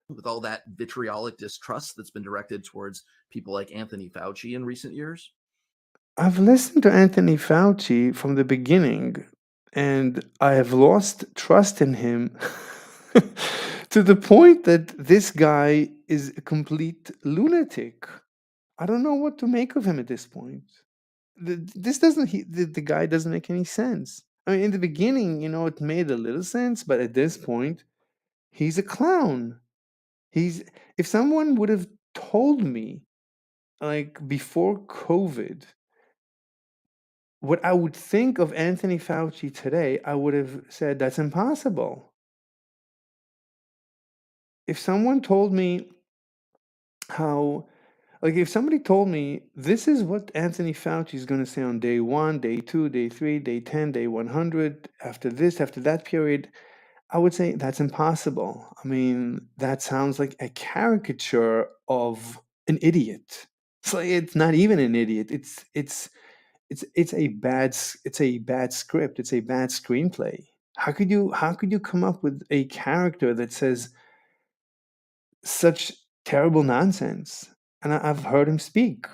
With all that vitriolic distrust that's been directed towards people like Anthony Fauci in recent years. I've listened to Anthony Fauci from the beginning, and I have lost trust in him to the point that this guy is a complete lunatic. I don't know what to make of him at this point. The guy doesn't make any sense. I mean, in the beginning, it made a little sense, but at this point, he's a clown. If someone would have told me, like before COVID, what I would think of Anthony Fauci today, I would have said that's impossible. If someone told me if somebody told me this is what Anthony Fauci is going to say on day 1, day 2, day 3, day 10, day 100, after this, after that period, I would say that's impossible. I mean, that sounds like a caricature of an idiot. It's not even an idiot. It's a bad script. It's a bad screenplay. How could you come up with a character that says such terrible nonsense? And I've heard him speak.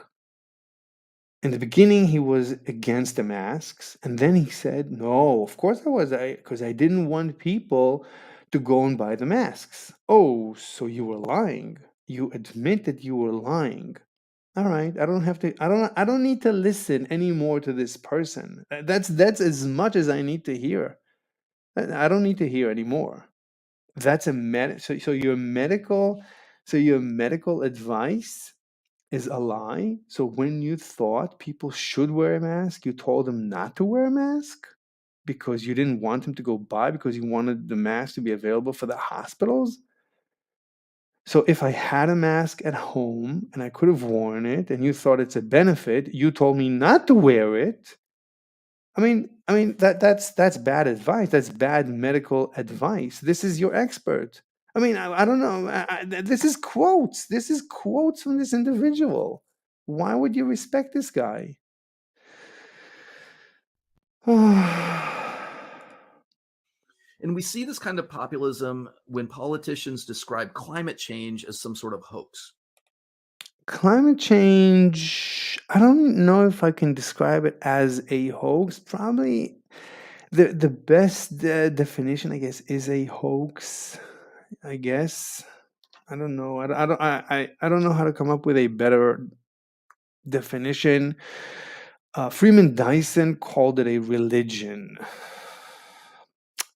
In the beginning, he was against the masks, and then he said, "No, of course I was, because I didn't want people to go and buy the masks." Oh, so you were lying. You admit that you were lying. All right, I don't have to. I don't need to listen anymore to this person. That's as much as I need to hear. I don't need to hear anymore. That's a so your medical advice is a lie. So when you thought people should wear a mask, you told them not to wear a mask because you didn't want them to go buy, because you wanted the mask to be available for the hospitals. So if I had a mask at home and I could have worn it and you thought it's a benefit, you told me not to wear it. That's bad advice. That's bad medical advice. This is your expert. I don't know. This is quotes. This is quotes from this individual. Why would you respect this guy? And we see this kind of populism when politicians describe climate change as some sort of hoax. Climate change, I don't know if I can describe it as a hoax. Probably the best definition, I guess, is a hoax. I guess. I don't know. I don't know how to come up with a better definition. Freeman Dyson called it a religion.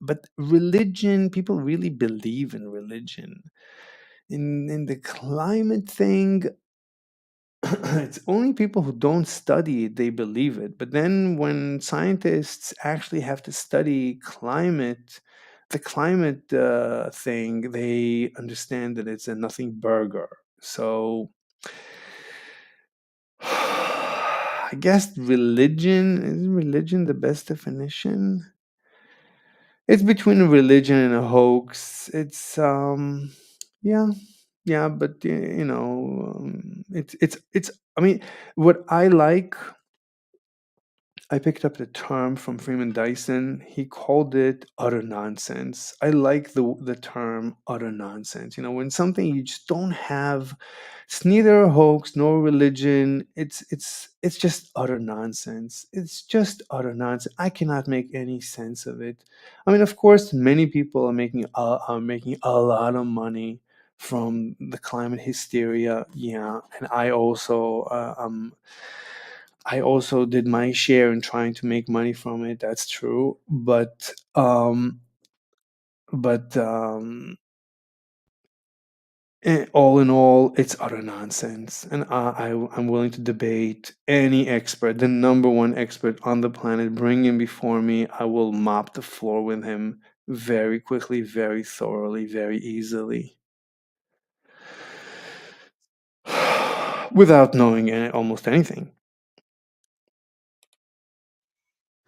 But religion, people really believe in religion. In the climate thing, it's only people who don't study it, they believe it. But then when scientists actually have to study the climate thing, they understand that it's a nothing burger. So I guess is religion the best definition? It's between a religion and a hoax. It's yeah, yeah, but it's. I mean, what I picked up the term from Freeman Dyson. He called it utter nonsense. I like the term utter nonsense. When something you just don't have, it's neither a hoax nor religion. It's just utter nonsense. It's just utter nonsense. I cannot make any sense of it. I mean, of course, many people are making a lot of money from the climate hysteria. Yeah, and I also I also did my share in trying to make money from it. That's true, but all in all, it's utter nonsense. And I'm willing to debate any expert, the number one expert on the planet. Bring him before me. I will mop the floor with him very quickly, very thoroughly, very easily, without knowing almost anything.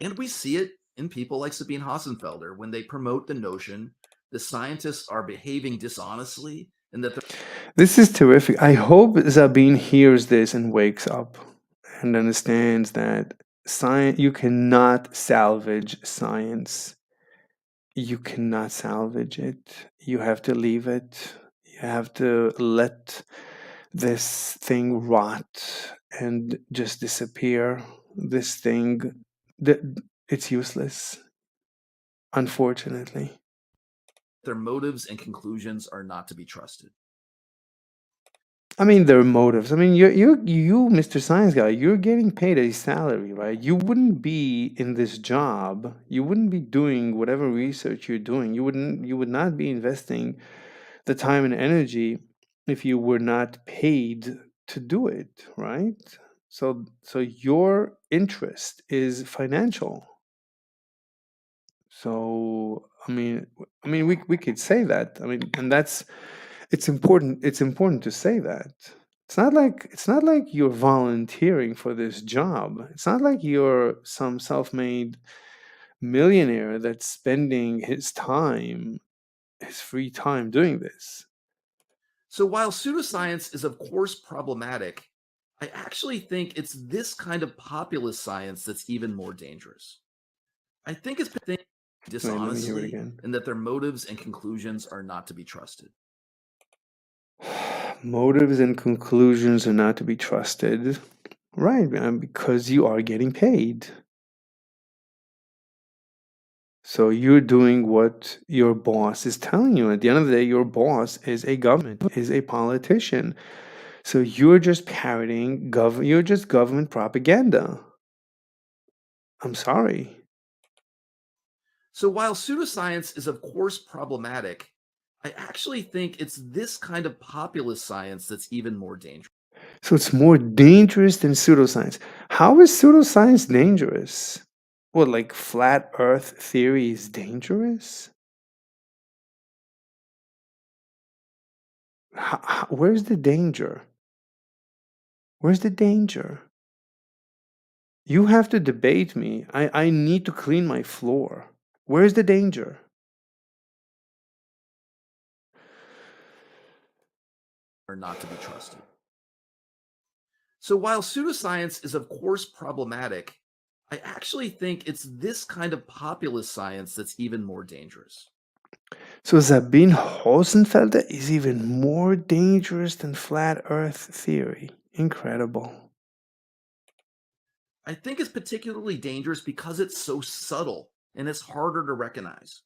And we see it in people like Sabine Hossenfelder when they promote the notion that scientists are behaving dishonestly and that This is terrific. I hope Sabine hears this and wakes up and understands that science, you cannot salvage science. You cannot salvage it. You have to leave it. You have to let this thing rot and just disappear. This thing, it's useless, unfortunately. their motives and conclusions are not to be trusted. I mean, their motives. I mean, you, Mr. Science Guy, you're getting paid a salary, right? You wouldn't be in this job. You wouldn't be doing whatever research you're doing. You would not be investing the time and energy if you were not paid to do it, right? So your interest is financial. So we could say that. I mean, and that's it's important to say that. It's not like you're volunteering for this job. It's not like you're some self-made millionaire that's spending his time, his free time doing this. So while pseudoscience is, of course, problematic, I actually think it's this kind of populist science that's even more dangerous. I think it's Wait, let me hear it dishonestly again. and that their motives and conclusions are not to be trusted. Motives and conclusions are not to be trusted. Right, because you are getting paid. So you're doing what your boss is telling you. At the end of the day, your boss is a government, is a politician. So you're just parroting you're just government propaganda. I'm sorry. So while pseudoscience is, of course, problematic, I actually think it's this kind of populist science that's even more dangerous. So it's more dangerous than pseudoscience. How is pseudoscience dangerous? What, like flat earth theory is dangerous? Where's the danger? Where's the danger? You have to debate me. I need to clean my floor. Where's the danger? Are not to be trusted. So while pseudoscience is, of course, problematic, I actually think it's this kind of populist science that's even more dangerous. So Sabine Hosenfelder is even more dangerous than flat earth theory. Incredible. I think it's particularly dangerous because it's so subtle and it's harder to recognize.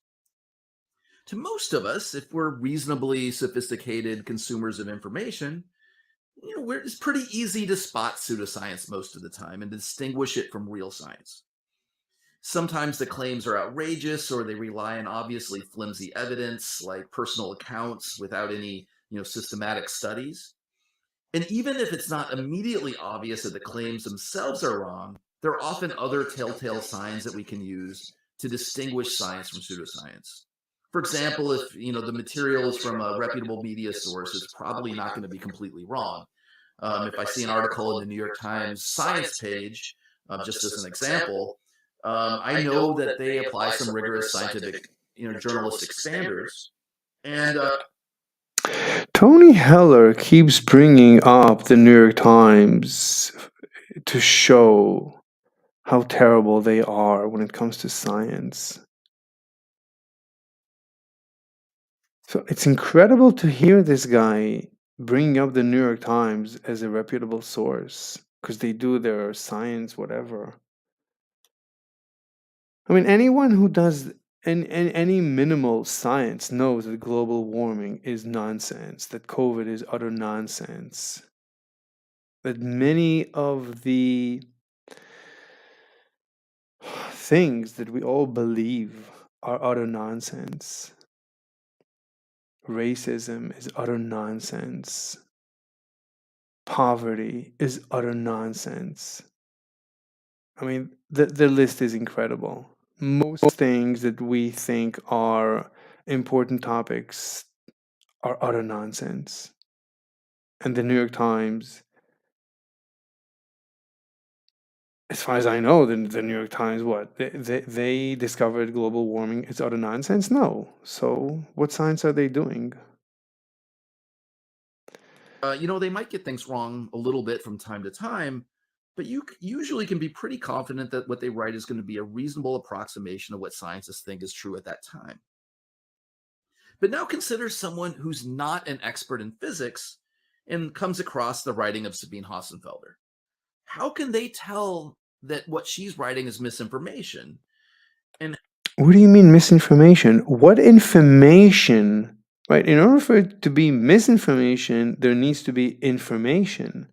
To most of us, if we're reasonably sophisticated consumers of information, it's pretty easy to spot pseudoscience most of the time and distinguish it from real science. Sometimes the claims are outrageous or they rely on obviously flimsy evidence like personal accounts without any, systematic studies. And even if it's not immediately obvious that the claims themselves are wrong, there are often other telltale signs that we can use to distinguish science from pseudoscience. For example, if the material is from a reputable media source, it's probably not going to be completely wrong. If I see an article in the New York Times science page, just as an example, I know that they apply some rigorous scientific, journalistic standards, and Tony Heller keeps bringing up the New York Times to show how terrible they are when it comes to science. So it's incredible to hear this guy bringing up the New York Times as a reputable source because they do their science, whatever. I mean, anyone who does any minimal science knows that global warming is nonsense, that COVID is utter nonsense, that many of the things that we all believe are utter nonsense. Racism is utter nonsense. Poverty is utter nonsense. I mean, the list is incredible. Most things that we think are important topics are utter nonsense. And the New York Times, as far as I know, the New York Times, what? They discovered global warming is utter nonsense? No. So what science are they doing? They might get things wrong a little bit from time to time, but you usually can be pretty confident that what they write is going to be a reasonable approximation of what scientists think is true at that time. But now consider someone who's not an expert in physics and comes across the writing of Sabine Hossenfelder. How can they tell that what she's writing is misinformation? And What do you mean misinformation? What information? Right? In order for it to be misinformation, there needs to be information.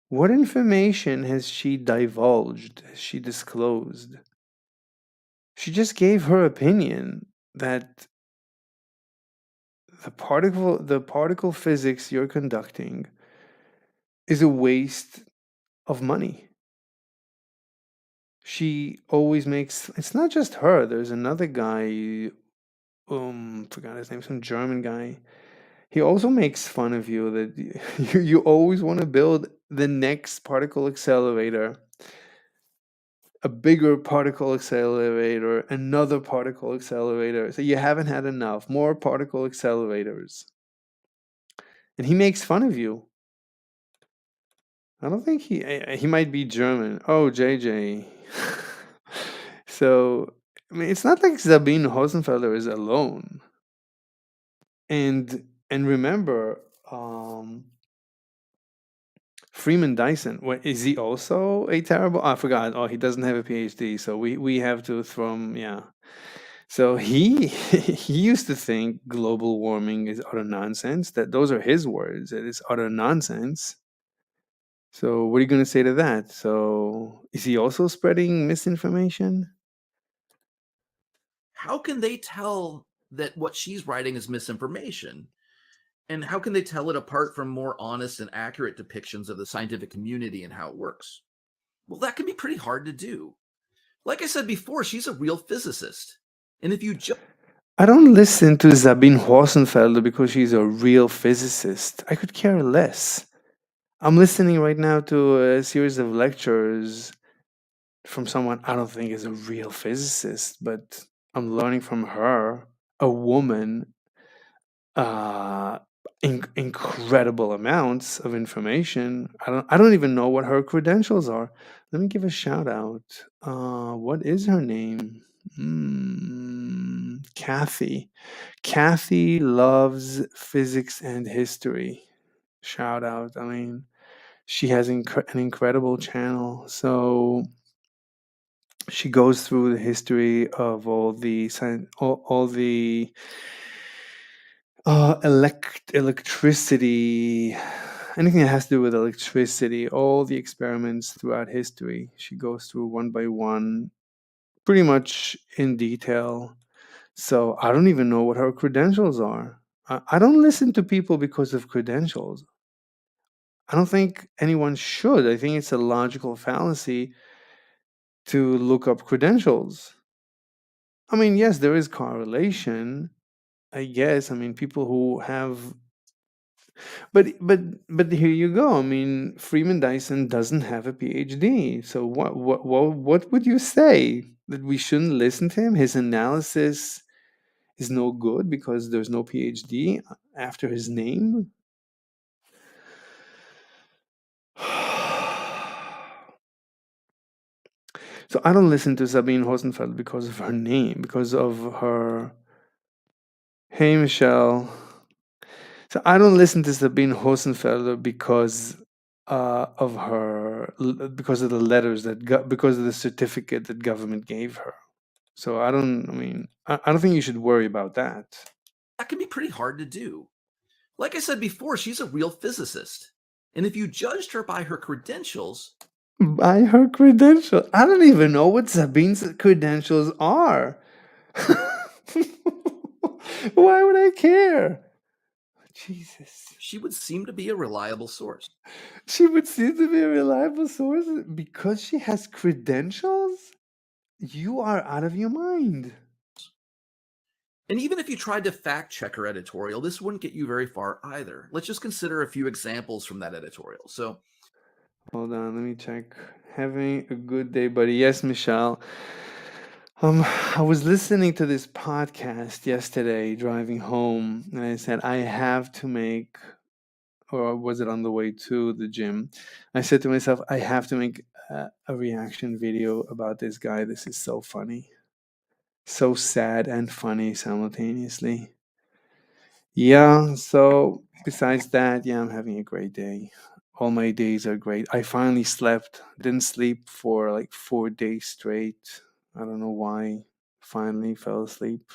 What information has she divulged? Has she disclosed? She just gave her opinion that the particle physics you're conducting is a waste of money. She always makes, it's not just her, there's another guy, forgot his name, some German guy. He also makes fun of you that you always want to build the next particle accelerator, a bigger particle accelerator, another particle accelerator. So you haven't had enough, more particle accelerators. And he makes fun of you. I don't think he might be German. Oh, JJ. So, I mean, it's not like Sabine Hosenfelder is alone. And remember, Freeman Dyson, what is he also a terrible? I forgot. Oh, he doesn't have a PhD, so we have to throw him. Yeah. So he he used to think global warming is utter nonsense. That those are his words. That it's utter nonsense. So what are you going to say to that? So is he also spreading misinformation? how can they tell that what she's writing is misinformation? And how can they tell it apart from more honest and accurate depictions of the scientific community and how it works? Well, that can be pretty hard to do. Like I said before, she's a real physicist. And if you I don't listen to Sabine Hosenfelder because she's a real physicist. I could care less. I'm listening right now to a series of lectures from someone I don't think is a real physicist, but I'm learning from her, a woman, uh, incredible amounts of information. I don't even know what her credentials are. Let me give a shout out. What is her name? Kathy. Kathy loves physics and history. Shout out. I mean, she has an incredible channel. So she goes through the history of all the electricity, anything that has to do with electricity, all the experiments throughout history. She goes through one by one, pretty much in detail. So I don't even know what her credentials are. I don't listen to people because of credentials. I don't think anyone should. I think it's a logical fallacy to look up credentials. I mean, yes, there is correlation. I guess. I mean, people who have, but here you go. I mean, Freeman Dyson doesn't have a PhD. So what would you say, that we shouldn't listen to him? His analysis is no good because there's no PhD after his name. So I don't listen to Sabine Hosenfeld because of her name, because of her. Hey, Michelle. So I don't listen to Sabine Hosenfelder because of because of the letters because of the certificate that government gave her. So I don't. I mean, I don't think you should worry about that. that can be pretty hard to do. Like I said before, she's a real physicist. And if you judged her by her credentials, by her credentials. I don't even know what Sabine's credentials are. Why would I care? Jesus. She would seem to be a reliable source. She would seem to be a reliable source because she has credentials? You are out of your mind. And even if you tried to fact check her editorial, this wouldn't get you very far either. Let's just consider a few examples from that editorial. So, Hold on, let me check. Having a good day, buddy. Yes, Michelle. I was listening to this podcast yesterday driving home, and I said, I have to make, or was it on the way to the gym? I said to myself, I have to make a reaction video about this guy. This is so funny. So sad and funny simultaneously. Yeah, so besides that, yeah, I'm having a great day. All my days are great. I finally slept. Didn't sleep for like 4 days straight. I don't know why. Finally fell asleep.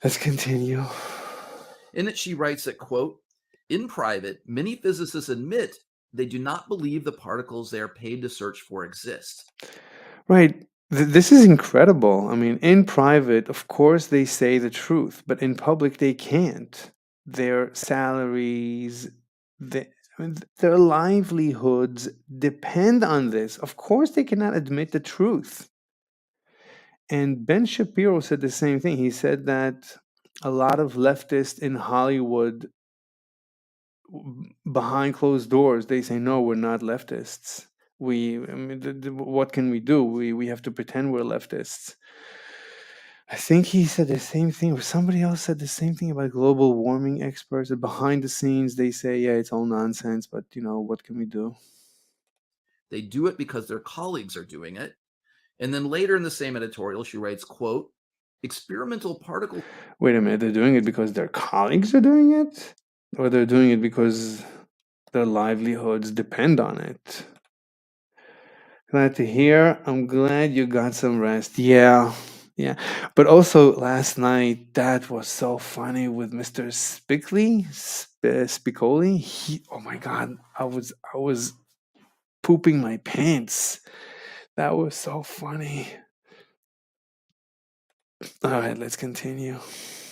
Let's continue. in it, she writes that, quote, in private, many physicists admit they do not believe the particles they are paid to search for exist. Right. This is incredible. I mean, in private, of course, they say the truth, but in public, they can't. Their salaries, I mean, their livelihoods depend on this. Of course, they cannot admit the truth. And Ben Shapiro said the same thing. He said that a lot of leftists in Hollywood, behind closed doors, they say, no, we're not leftists. I mean, what can we do? We have to pretend we're leftists. I think he said the same thing, or somebody else said the same thing about global warming experts. That behind the scenes, they say, yeah, it's all nonsense, but what can we do? They do it because their colleagues are doing it. And then later in the same editorial, she writes, quote, experimental particle. Wait a minute, they're doing it because their colleagues are doing it? Or they're doing it because their livelihoods depend on it? Glad to hear. I'm glad you got some rest. Yeah. Yeah. But also last night, that was so funny with Mr. Spicoli. Oh my God. I was pooping my pants. That was so funny. All right, let's continue.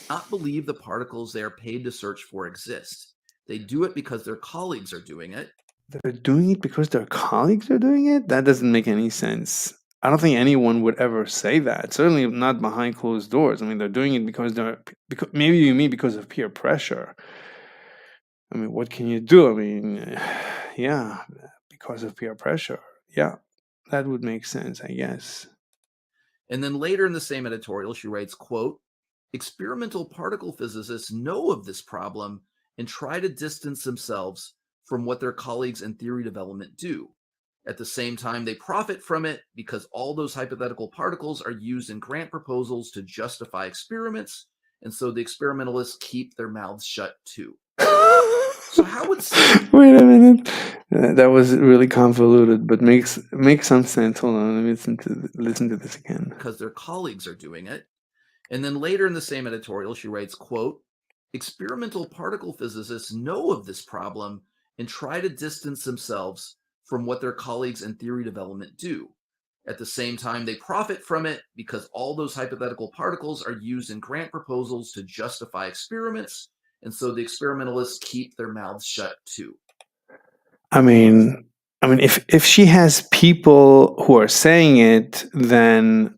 Not believe the particles they are paid to search for exist. They do it because their colleagues are doing it. They're doing it because their colleagues are doing it? That doesn't make any sense. I don't think anyone would ever say that. Certainly not behind closed doors. I mean, they're doing it because maybe you mean because of peer pressure. I mean, what can you do? I mean, yeah, because of peer pressure. Yeah, that would make sense, I guess. And then later in the same editorial, she writes, quote, experimental particle physicists know of this problem and try to distance themselves from what their colleagues in theory development do. At the same time, they profit from it because all those hypothetical particles are used in grant proposals to justify experiments, and so the experimentalists keep their mouths shut too. So how would Wait a minute. That was really convoluted, but makes some sense. Hold on, let me listen to this again. because their colleagues are doing it. And then later in the same editorial, she writes, quote, experimental particle physicists know of this problem and try to distance themselves from what their colleagues in theory development do. At the same time, they profit from it because all those hypothetical particles are used in grant proposals to justify experiments, and so the experimentalists keep their mouths shut too. I mean, if she has people who are saying it, then,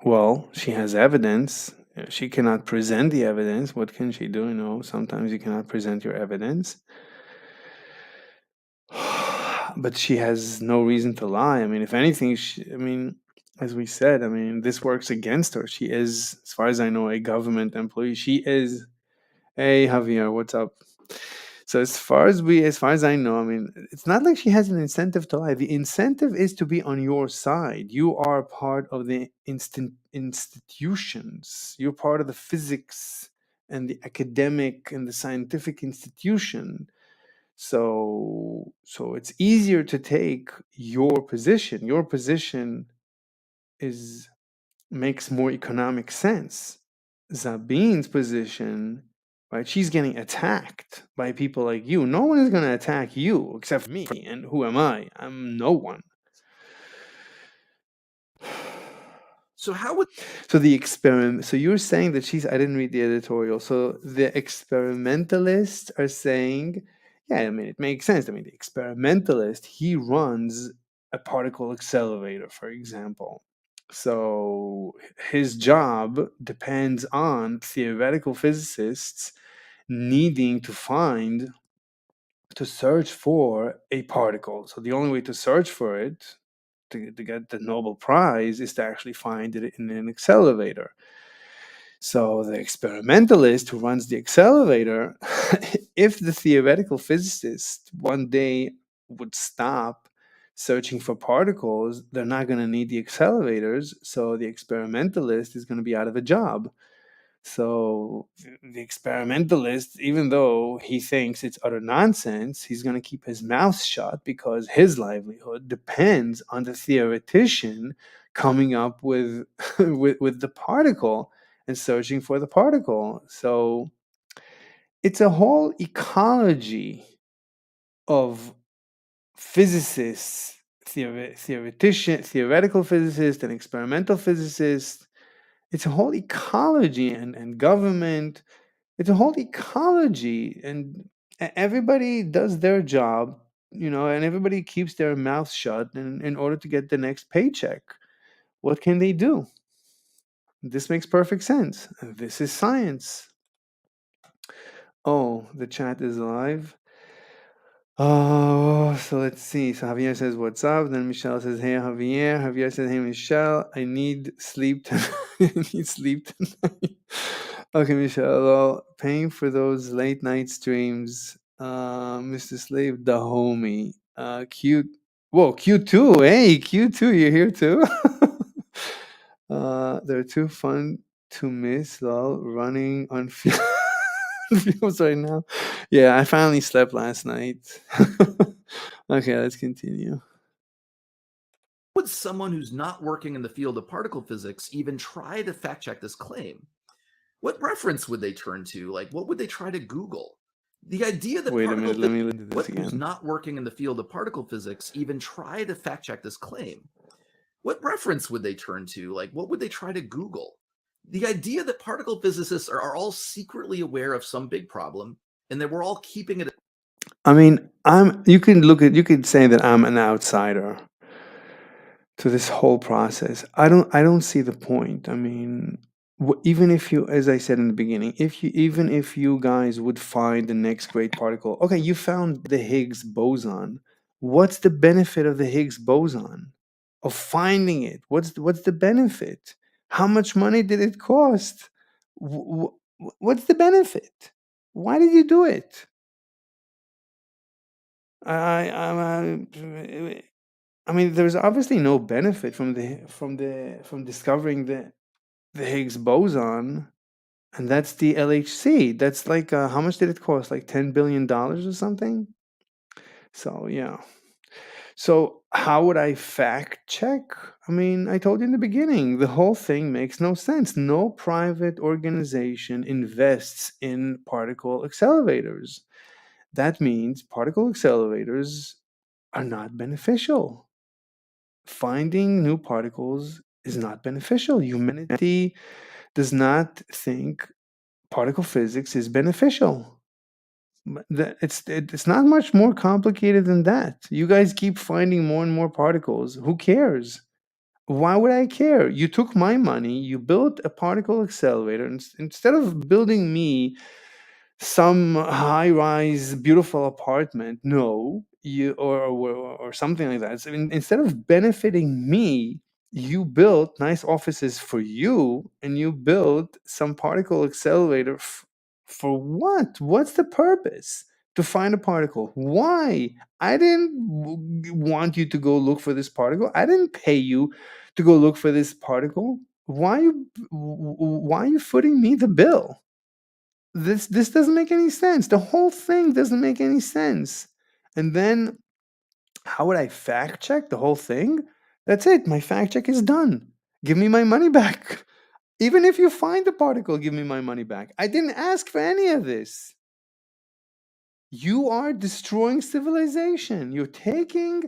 well, she has evidence. She cannot present the evidence. What can she do? Sometimes you cannot present your evidence. But she has no reason to lie. I mean, if anything, as we said, this works against her. She is, as far as I know, a government employee. She is. Hey, Javier, what's up? So as far as I know, it's not like she has an incentive to lie. The incentive is to be on your side. You are part of the institutions. You're part of the physics and the academic and the scientific institution. So it's easier to take your position. Your position makes more economic sense. Zabine's position, right? She's getting attacked by people like you. No one is going to attack you except me. And who am I? I'm no one. So how would So the experiment. So you're saying that she's. I didn't read the editorial. So the experimentalists are saying, yeah, I mean, it makes sense. I mean, the experimentalist, he runs a particle accelerator, for example. So his job depends on theoretical physicists needing to search for a particle. So the only way to search for it to get the Nobel Prize is to actually find it in an accelerator. So the experimentalist who runs the accelerator, if the theoretical physicist one day would stop searching for particles, they're not going to need the accelerators. So the experimentalist is going to be out of a job. So the experimentalist, even though he thinks it's utter nonsense, he's going to keep his mouth shut because his livelihood depends on the theoretician coming up with with the particle and searching for the particle. So it's a whole ecology of physicists, theoretical physicists, and experimental physicists. It's a whole ecology and government. It's a whole ecology, and everybody does their job, and everybody keeps their mouth shut in order to get the next paycheck. What can they do? This makes perfect sense. This is science. Oh, the chat is live. Oh, so let's see. So Javier says, "What's up?" Then Michelle says, "Hey, Javier." Javier says, "Hey, Michelle. I need sleep. I need sleep tonight." Okay, Michelle. Well, paying for those late night streams. Mr. Slave, the homie. Cute. Whoa, Q2. Hey, Q2, you're here too. They're too fun to miss. Lol, running on fumes right now. Yeah, I finally slept last night. Okay, let's continue. would someone who's not working in the field of particle physics even try to fact check this claim? What reference would they turn to? Like, what would they try to Google? The idea that Wait a minute, let me listen to this who's again. not working in the field of particle physics even try to fact check this claim? What reference would they turn to? Like, what would they try to Google? The idea that particle physicists are all secretly aware of some big problem and that we're all keeping it. I mean, you could say that I'm an outsider to this whole process. I don't see the point. I mean, even if you, as I said in the beginning, even if you guys would find the next great particle, okay, you found the Higgs boson. What's the benefit of the Higgs boson? Of finding it? What's the benefit? How much money did it cost? What's the benefit? Why did you do it? I mean, there's obviously no benefit from discovering the Higgs boson, and that's the LHC. That's like how much did it cost? Like $10 billion or something. So yeah. So how would I fact check? I mean, I told you in the beginning, the whole thing makes no sense. No private organization invests in particle accelerators. That means particle accelerators are not beneficial. Finding new particles is not beneficial. Humanity does not think particle physics is beneficial. It's not much more complicated than that. You guys keep finding more and more particles. Who cares? Why would I care? You took my money, you built a particle accelerator, and instead of building me some high-rise, beautiful apartment, no, you or something like that. So instead of benefiting me, you built nice offices for you, and you built some particle accelerator for what? What's the purpose? To find a particle. Why? I didn't want you to go look for this particle. I didn't pay you to go look for this particle. Why are you footing me the bill? This doesn't make any sense. The whole thing doesn't make any sense. And then how would I fact check the whole thing? That's it. My fact check is done. Give me my money back. Even if you find the particle, give me my money back. I didn't ask for any of this. You are destroying civilization. You're taking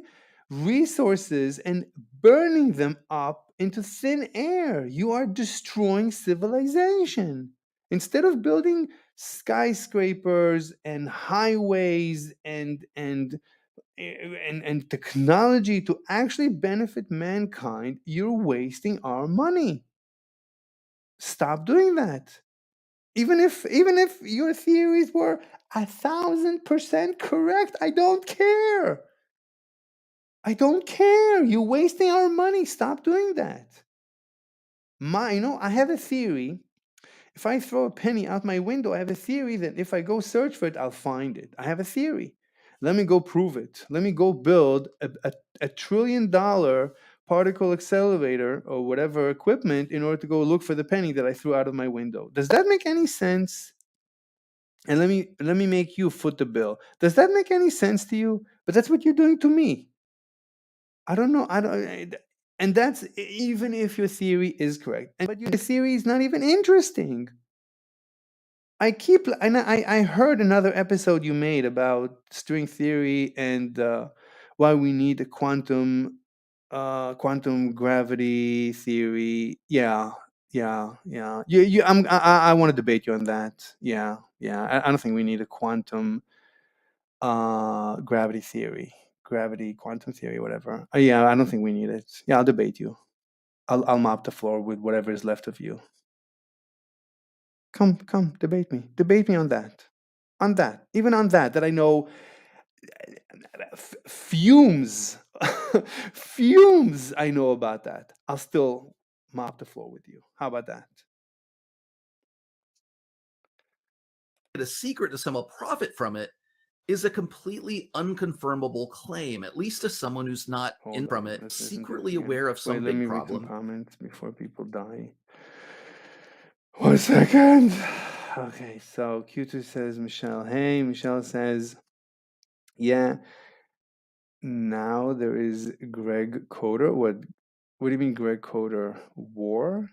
resources and burning them up into thin air. You are destroying civilization. Instead of building skyscrapers and highways and technology to actually benefit mankind, you're wasting our money. Stop doing that. Even if your theories were 1,000% correct, I don't care. I don't care. You're wasting our money. Stop doing that. I have a theory. If I throw a penny out my window, I have a theory that if I go search for it, I'll find it. I have a theory. Let me go prove it. Let me go build a $1 trillion particle accelerator or whatever equipment in order to go look for the penny that I threw out of my window. Does that make any sense? And let me make you foot the bill. Does that make any sense to you? But that's what you're doing to me. I don't know. And that's even if your theory is correct. But your theory is not even interesting. I heard another episode you made about string theory and why we need a quantum gravity theory. Yeah, yeah. I want to debate you on that. Yeah. I don't think we need a quantum gravity theory, quantum theory, whatever. Yeah, I don't think we need it. Yeah, I'll debate you. I'll mop the floor with whatever is left of you. Come, debate me on that. Even on that I know fumes, fumes. I know about that. I'll still mop the floor with you. How about that? The secret to somehow profit from it is a completely unconfirmable claim, at least to someone who's not Hold from on, it, let's listen to secretly it again. aware of some Wait, let big me read some problem. comments before people die. 1 second. Okay, so Q2 says Michelle. Hey, Michelle says, yeah. Now there is Greg Coder. What do you mean, Greg Coder? War?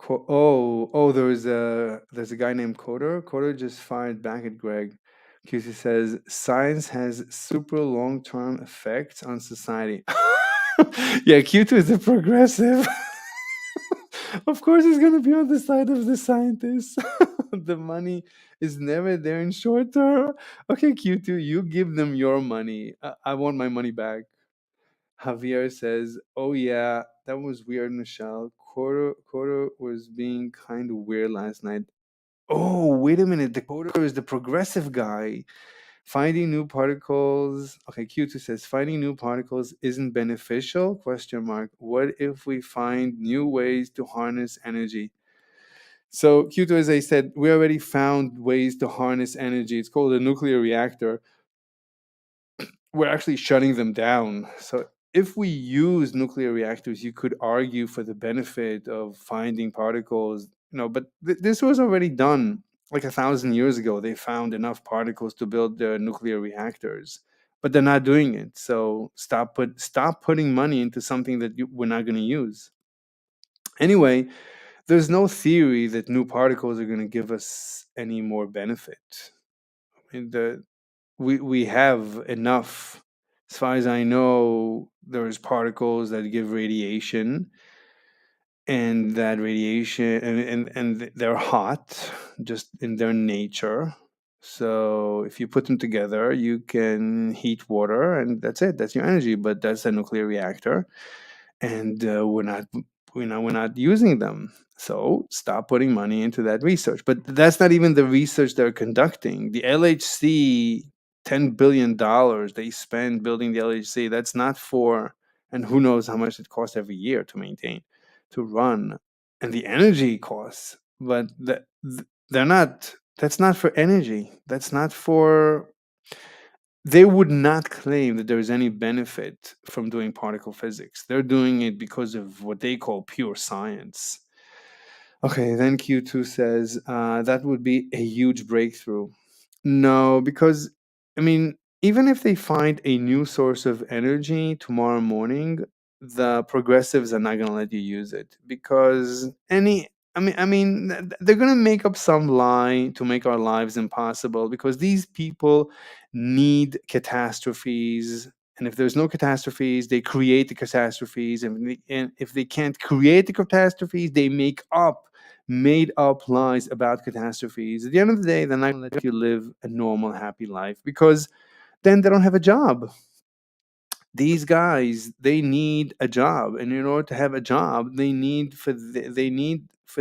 There's a guy named Coder. Coder just fired back at Greg. QC says science has super long-term effects on society. Yeah, Q2 is a progressive. Of course, he's gonna be on the side of the scientists. The money is never there in short term. Okay, Q2, you give them your money. I want my money back. Javier says, "Oh yeah, that was weird, Michelle. Quarter was being kind of weird last night." Oh, wait a minute. The Quarter is the progressive guy. Finding new particles. Okay, Q2 says finding new particles isn't beneficial? Question mark. What if we find new ways to harness energy? So Q2, as I said, we already found ways to harness energy. It's called a nuclear reactor. We're actually shutting them down. So if we use nuclear reactors, you could argue for the benefit of finding particles, but this was already done like 1,000 years ago. They found enough particles to build their nuclear reactors, but they're not doing it. So stop putting money into something that we're not going to use. Anyway, there's no theory that new particles are going to give us any more benefit. I mean, we have enough. As far as I know, there's particles that give radiation, and that radiation and they're hot just in their nature. So if you put them together, you can heat water, and that's it. That's your energy. But that's a nuclear reactor, and we're not using them. So stop putting money into that research. But that's not even the research they're conducting. The LHC, $10 billion they spend building the LHC. That's not for, and who knows how much it costs every year to maintain, to run, and the energy costs. But they're not. That's not for energy. That's not for. They would not claim that there is any benefit from doing particle physics. They're doing it because of what they call pure science. Okay, then Q2 says that would be a huge breakthrough. No, because, I mean, even if they find a new source of energy tomorrow morning, the progressives are not going to let you use it, because they're going to make up some lie to make our lives impossible, because these people need catastrophes. And if there's no catastrophes, they create the catastrophes. And if they can't create the catastrophes, they make up made up lies about catastrophes. At the end of the day, they're not going to let you live a normal, happy life, because then they don't have a job. These guys, they need a job, and in order to have a job, they need for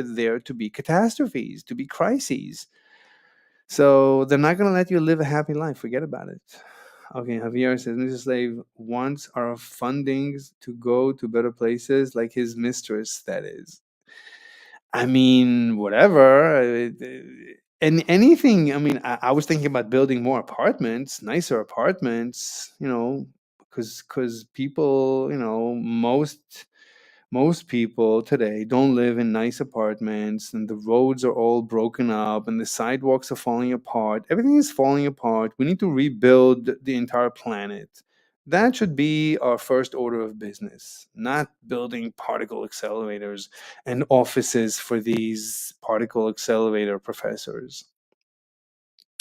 there to be catastrophes, to be crises. So they're not going to let you live a happy life. Forget about it. Okay, Javier says Mr. Slave wants our fundings to go to better places, like his mistress, that is. I mean, whatever. And anything. I mean, I was thinking about building more apartments, nicer apartments, because people, most people today don't live in nice apartments, and the roads are all broken up, and the sidewalks are falling apart. Everything is falling apart. We need to rebuild the entire planet. That should be our first order of business, not building particle accelerators and offices for these particle accelerator professors.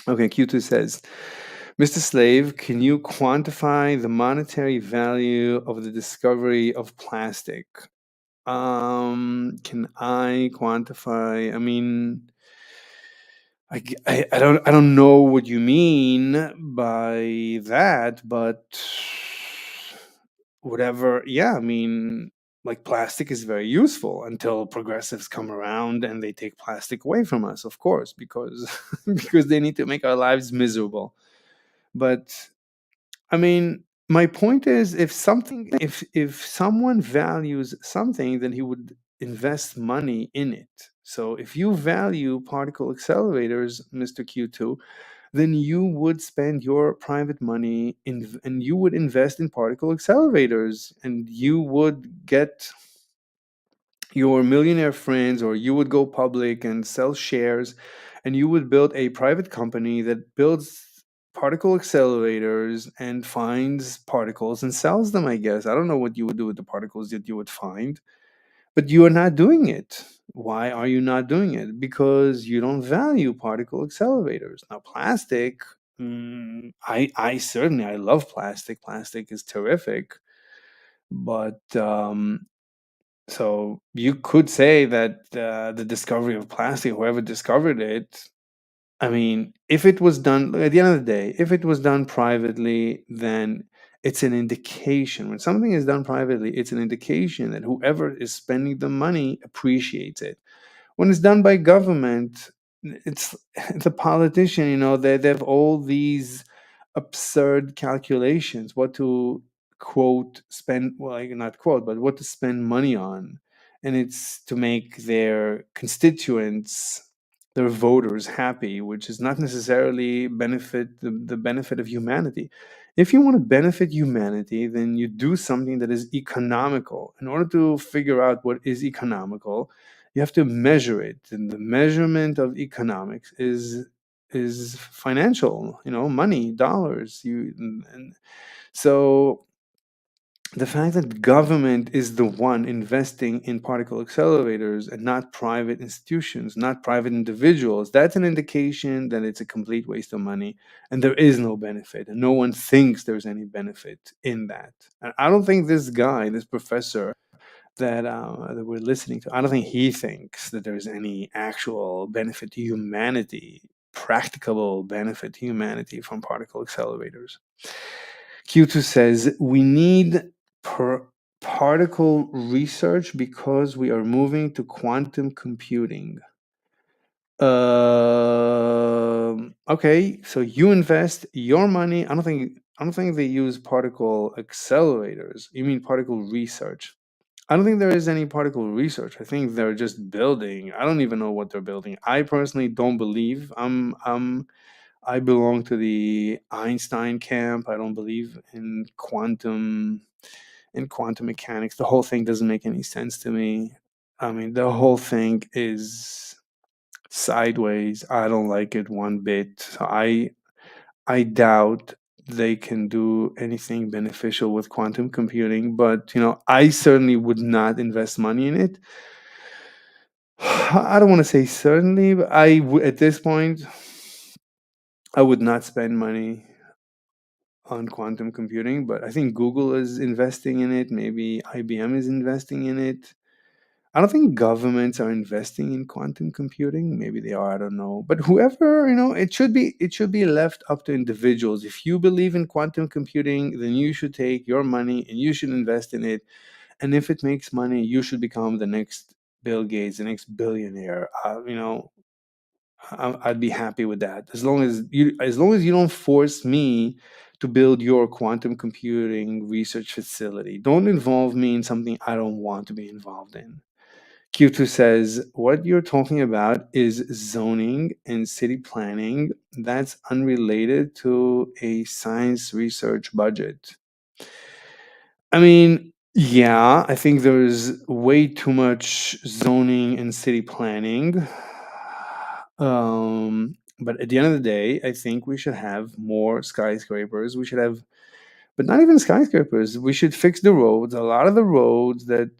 Okay, Q2 says, Mr. Slave, can you quantify the monetary value of the discovery of plastic? Can I quantify? I mean, I don't know what you mean by that, but whatever. Yeah, I mean, like, plastic is very useful until progressives come around and they take plastic away from us, of course, because because they need to make our lives miserable. But I mean, my point is, if someone values something, then he would invest money in it. So if you value particle accelerators, Mr. Q2, then you would spend your private money and you would invest in particle accelerators, and you would get your millionaire friends, or you would go public and sell shares, and you would build a private company that builds particle accelerators and finds particles and sells them. I guess I don't know what you would do with the particles that you would find, but you are not doing it. Why are you not doing it? Because you don't value particle accelerators. Now, plastic, I certainly, I love plastic. Plastic is terrific, but so you could say that the discovery of plastic, whoever discovered it, I mean, if it was done at the end of the day, if it was done privately, then it's an indication. When something is done privately, it's an indication that whoever is spending the money appreciates it. When it's done by government, it's it's a politician. They have all these absurd calculations, what to quote spend, well, like, not quote, but what to spend money on, and it's to make their constituents, their voters, happy, which is not necessarily benefit the benefit of humanity. If you want to benefit humanity, then you do something that is economical. In order to figure out what is economical, you have to measure it, and the measurement of economics is financial, money, dollars. And so the fact that government is the one investing in particle accelerators and not private institutions, not private individuals, that's an indication that it's a complete waste of money, and there is no benefit, and no one thinks there's any benefit in that. And I don't think this guy, this professor that we're listening to, I don't think he thinks that there's any actual benefit to humanity, practicable benefit to humanity from particle accelerators. Q2 says we need particle research because we are moving to quantum computing. Okay, so you invest your money. I don't think they use particle accelerators. You mean particle research? I don't think there is any particle research. I think they're just building. I don't even know what they're building. I personally don't believe. I belong to the Einstein camp. I don't believe in quantum mechanics. The whole thing doesn't make any sense to me. I mean, the whole thing is sideways. I don't like it one bit. So I doubt they can do anything beneficial with quantum computing, but I certainly would not invest money in it. I don't want to say certainly, but at this point, I would not spend money on quantum computing. But I think Google is investing in it. Maybe IBM is investing in it. I don't think governments are investing in quantum computing. Maybe they are, I don't know. But whoever, it should be left up to individuals. If you believe in quantum computing, then you should take your money and you should invest in it. And if it makes money, you should become the next Bill Gates, the next billionaire. I'd be happy with that. As long as you don't force me to build your quantum computing research facility. Don't involve me in something I don't want to be involved in. Q2 says, what you're talking about is zoning and city planning. That's unrelated to a science research budget. I mean, yeah, I think there's way too much zoning and city planning. But at the end of the day, I think we should have more skyscrapers. We should have, but not even skyscrapers. We should fix the roads. A lot of the roads that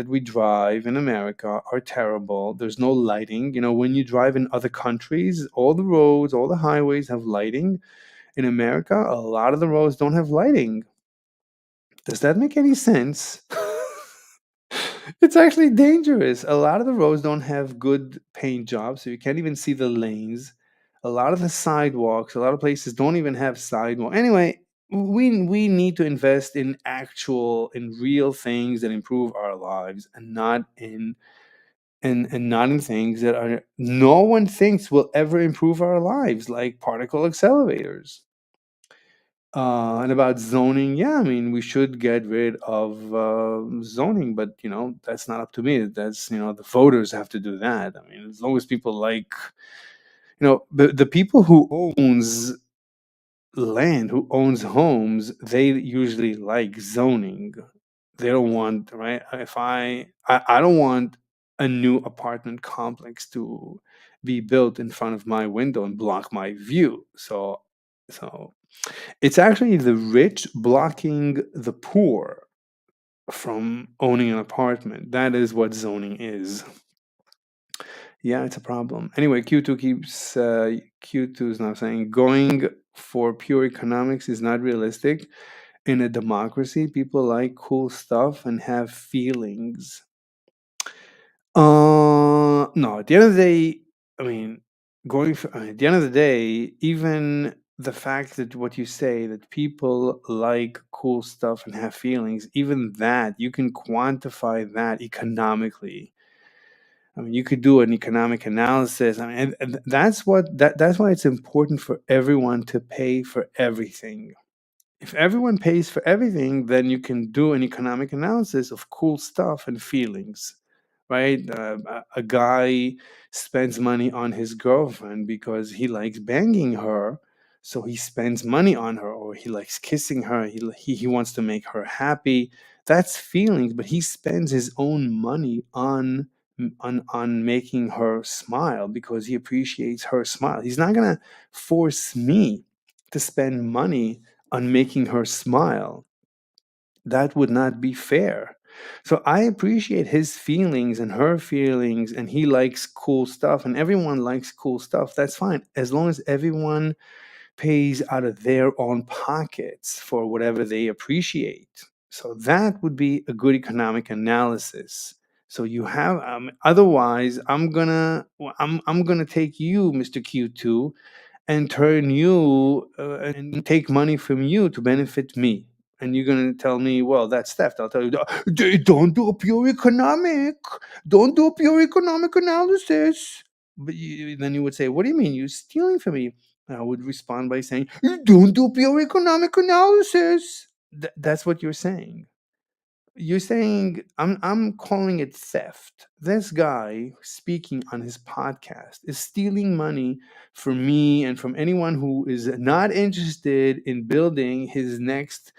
we drive in America are terrible. There's no lighting. When you drive in other countries, all the roads, all the highways have lighting. In America, a lot of the roads don't have lighting. Does that make any sense? It's actually dangerous. A lot of the roads don't have good paint jobs, so you can't even see the lanes. A lot of the sidewalks, a lot of places don't even have sidewalk. Anyway, we need to invest in real things that improve our lives, and not in and not in things that are no one thinks will ever improve our lives, like particle accelerators. And about zoning, yeah, I mean, we should get rid of zoning, but that's not up to me. That's the voters have to do that. I mean, as long as people like, the people who owns land, who owns homes, they usually like zoning. They don't want, right? If I don't want a new apartment complex to be built in front of my window and block my view. So it's actually the rich blocking the poor from owning an apartment. That is what zoning is. Yeah, it's a problem. Anyway, Q2 is now saying going for pure economics is not realistic. In a democracy, people like cool stuff and have feelings. No, at the end of the day, I mean, at the end of the day, even the fact that what you say that people like cool stuff and have feelings, even that you can quantify that economically. I mean, you could do an economic analysis. I mean, and that's why it's important for everyone to pay for everything. If everyone pays for everything, then you can do an economic analysis of cool stuff and feelings, right? A guy spends money on his girlfriend because he likes banging her, so he spends money on her, or he likes kissing her. He wants to make her happy. That's feelings, but he spends his own money on making her smile because he appreciates her smile. He's not gonna force me to spend money on making her smile. That would not be fair. So I appreciate his feelings and her feelings, and he likes cool stuff, and everyone likes cool stuff. That's fine, as long as everyone pays out of their own pockets for whatever they appreciate. So that would be a good economic analysis. So you have otherwise I'm gonna take you, Mr. Q2, and turn you and take money from you to benefit me. And you're gonna tell me, well, that's theft. I'll tell you, don't do a pure economic, don't do a pure economic analysis. But then you would say, what do you mean? You're stealing from me. And I would respond by saying, don't do pure economic analysis. That's what you're saying. You're saying I'm calling it theft. This guy speaking on his podcast is stealing money from me and from anyone who is not interested in building his next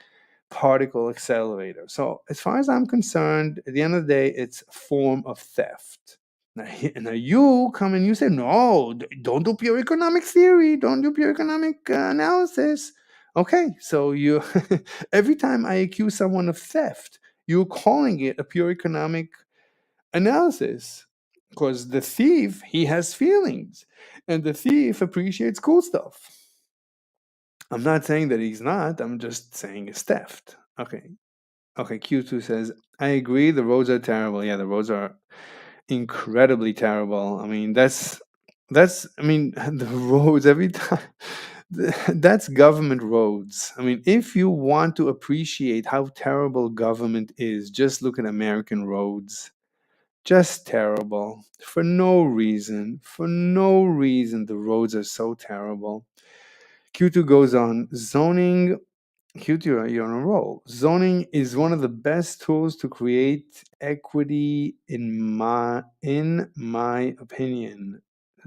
particle accelerator. So as far as I'm concerned, at the end of the day, it's a form of theft. Now you come and you say, no, don't do pure economic theory, don't do pure economic analysis. Okay, so you every time I accuse someone of theft, you're calling it a pure economic analysis, because the thief, he has feelings, and the thief appreciates cool stuff. I'm not saying that he's not, I'm just saying it's theft. Okay, Q2 says, I agree, the roads are terrible. Yeah, the roads are incredibly terrible. I mean, I mean, the roads every time. That's government roads. I mean, if you want to appreciate how terrible government is, just look at American roads. Just terrible. For no reason. For no reason, the roads are so terrible. Q2 goes on, zoning. Q2, you're on a roll. Zoning is one of the best tools to create equity in my opinion.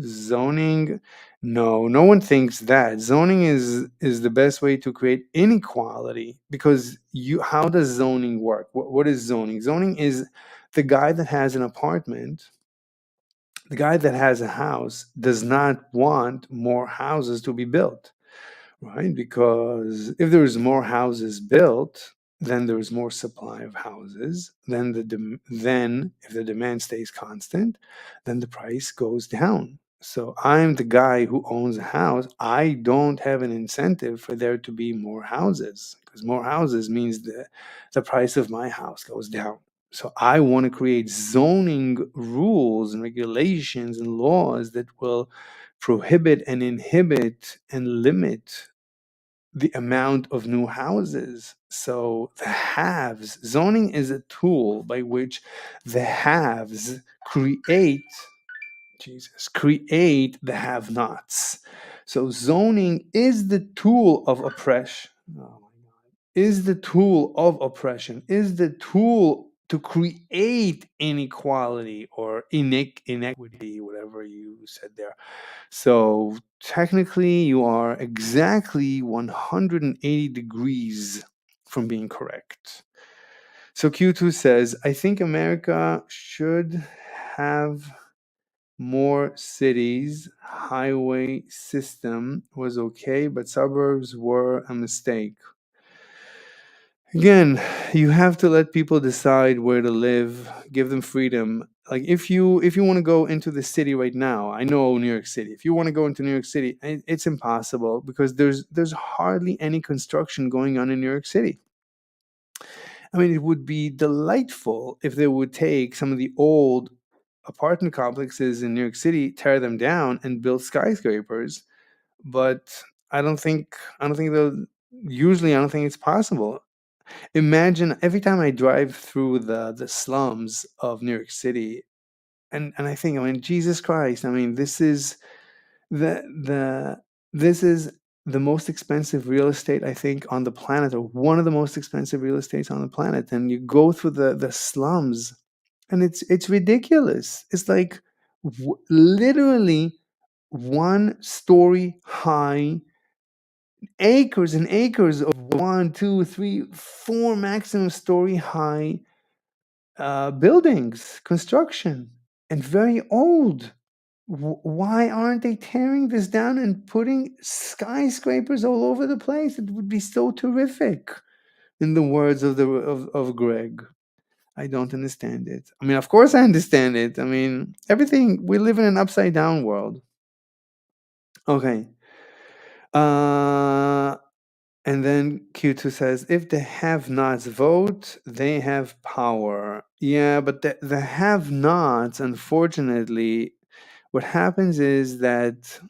Zoning, no one thinks that. Zoning is the best way to create inequality, because how does zoning work? What is zoning? Zoning is the guy that has an apartment, the guy that has a house does not want more houses to be built, right? Because if there's more houses built, then there's more supply of houses. Then if the demand stays constant, then the price goes down. So I'm the guy who owns a house. I don't have an incentive for there to be more houses, because more houses means the price of my house goes down. So I want to create zoning rules and regulations and laws that will prohibit and inhibit and limit the amount of new houses. So the haves, zoning is a tool by which the haves create the have-nots. So zoning is the tool of oppression. Oh my God. Is the tool of oppression, is the tool to create inequality or inequity, whatever you said there. So technically, you are exactly 180 degrees from being correct. So Q2 says, I think America should have more cities. Highway system was okay, but suburbs were a mistake. Again, you have to let people decide where to live, give them freedom. Like if you want to go into the city right now, I know New York City. If you want to go into New York City, it's impossible, because there's hardly any construction going on in New York City. I mean, it would be delightful if they would take some of the old apartment complexes in New York City, tear them down, and build skyscrapers. But I don't think they'll. Usually, I don't think it's possible. Imagine every time I drive through the slums of New York City, and I think, I mean, Jesus Christ, I mean, the this is the most expensive real estate, I think, on the planet, or one of the most expensive real estates on the planet. And you go through the slums, and it's ridiculous. It's like literally 1 story high, acres and acres of 1, 2, 3, 4 maximum story high buildings, construction, and very old. Why aren't they tearing this down and putting skyscrapers all over the place? It would be so terrific. In the words of Greg, I don't understand it. I mean, of course I understand it. I mean, everything, we live in an upside down world. Okay. And then Q2 says, if the have-nots vote, they have power. Yeah, but the have-nots, unfortunately, what happens is that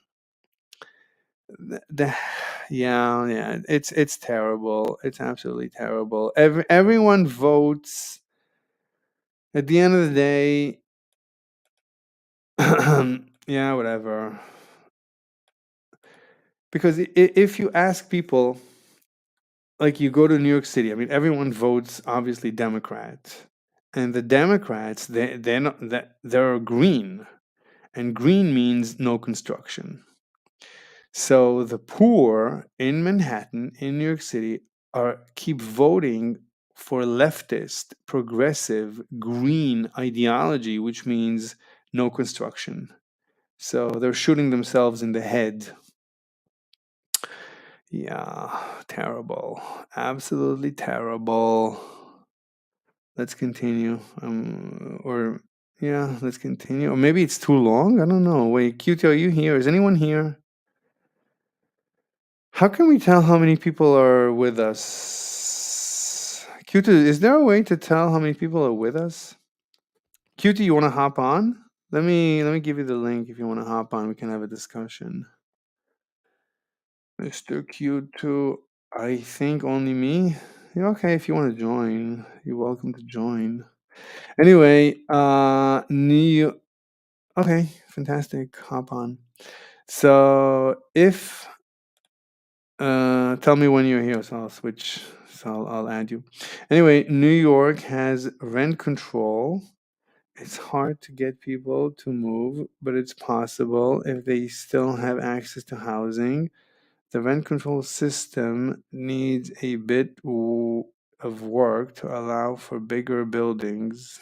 the yeah, it's terrible. It's absolutely terrible. Everyone votes. At the end of the day, yeah, whatever. Because if you ask people, like you go to New York City, I mean, everyone votes obviously Democrat, and the Democrats, they're not, they're green, and green means no construction. So the poor in Manhattan, in New York City, keep voting for leftist, progressive, green ideology, which means no construction. So they're shooting themselves in the head. Yeah, terrible. Absolutely terrible. Let's continue. Or yeah, let's continue. Or maybe it's too long. I don't know. Wait, QT, are you here? Is anyone here? How can we tell how many people are with us? QT, is there a way to tell how many people are with us? QT, you want to hop on? Let me give you the link if you want to hop on. We can have a discussion. Mr. Q2, I think only me. Yeah, okay, if you want to join, you're welcome to join. Anyway, okay, fantastic. Hop on. So if tell me when you're here, so I'll switch. So I'll add you. Anyway, New York has rent control. It's hard to get people to move, but it's possible if they still have access to housing. The rent control system needs a bit of work to allow for bigger buildings.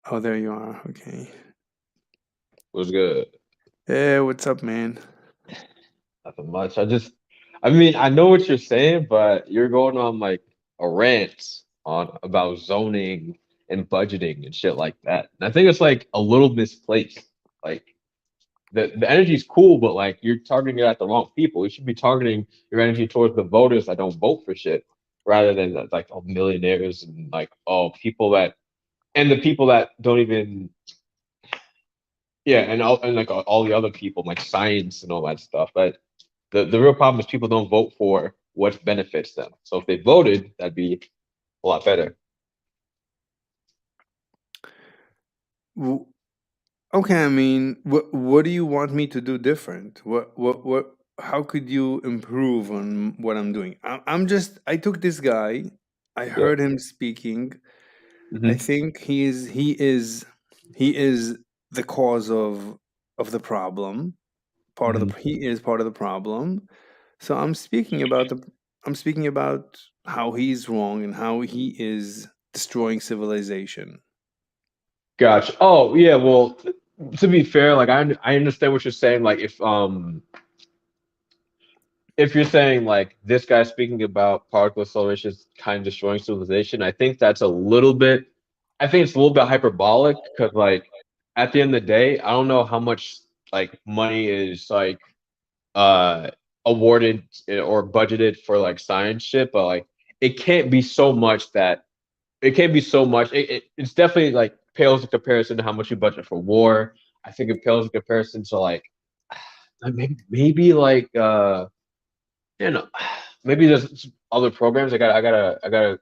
Oh, there you are. Okay. Was good. Hey, what's up, man? Nothing much. I mean, I know what you're saying, but you're going on like a rant on about zoning and budgeting and shit like that. And I think it's like a little misplaced. Like the energy is cool, but like you're targeting it at the wrong people. You should be targeting your energy towards the voters that don't vote for shit, rather than like oh, millionaires and like oh people that and the people that don't even yeah, and like all the other people like science and all that stuff. But the real problem is people don't vote for what benefits them. So if they voted, that'd be a lot better. W- Okay, I mean, what do you want me to do different? What? How could you improve on what I'm doing? I took this guy. I Yeah. heard him speaking. I Hmm. think he is the cause of the problem. Hmm. He is part of the problem. So I'm speaking about how he's wrong and how he is destroying civilization. Gotcha. Oh yeah. Well, to be fair, like I understand what you're saying. Like if you're saying like this guy speaking about particle acceleration is kind of destroying civilization, I think that's a little bit. I think it's a little bit hyperbolic because like at the end of the day, I don't know how much like money is like uh awarded or budgeted for like science shit, but like it can't be so much that it can't be so much. It's definitely like pales in comparison to how much you budget for war. I think it pales in comparison to like maybe like you know maybe there's other programs. I gotta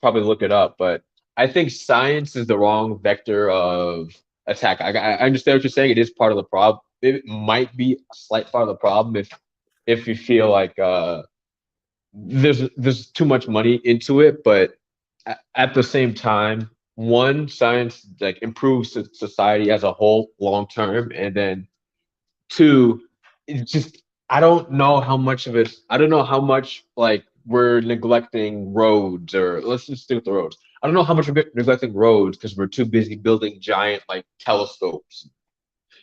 probably look it up, but I think science is the wrong vector of attack. I understand what you're saying. It is part of the problem. It might be a slight part of the problem if you feel like there's too much money into it, but at the same time, one science like improves society as a whole long term, and then two, it's just I don't know how much of it. I don't know how much like we're neglecting roads, or let's just stick with the roads. I don't know how much we're neglecting roads because we're too busy building giant like telescopes,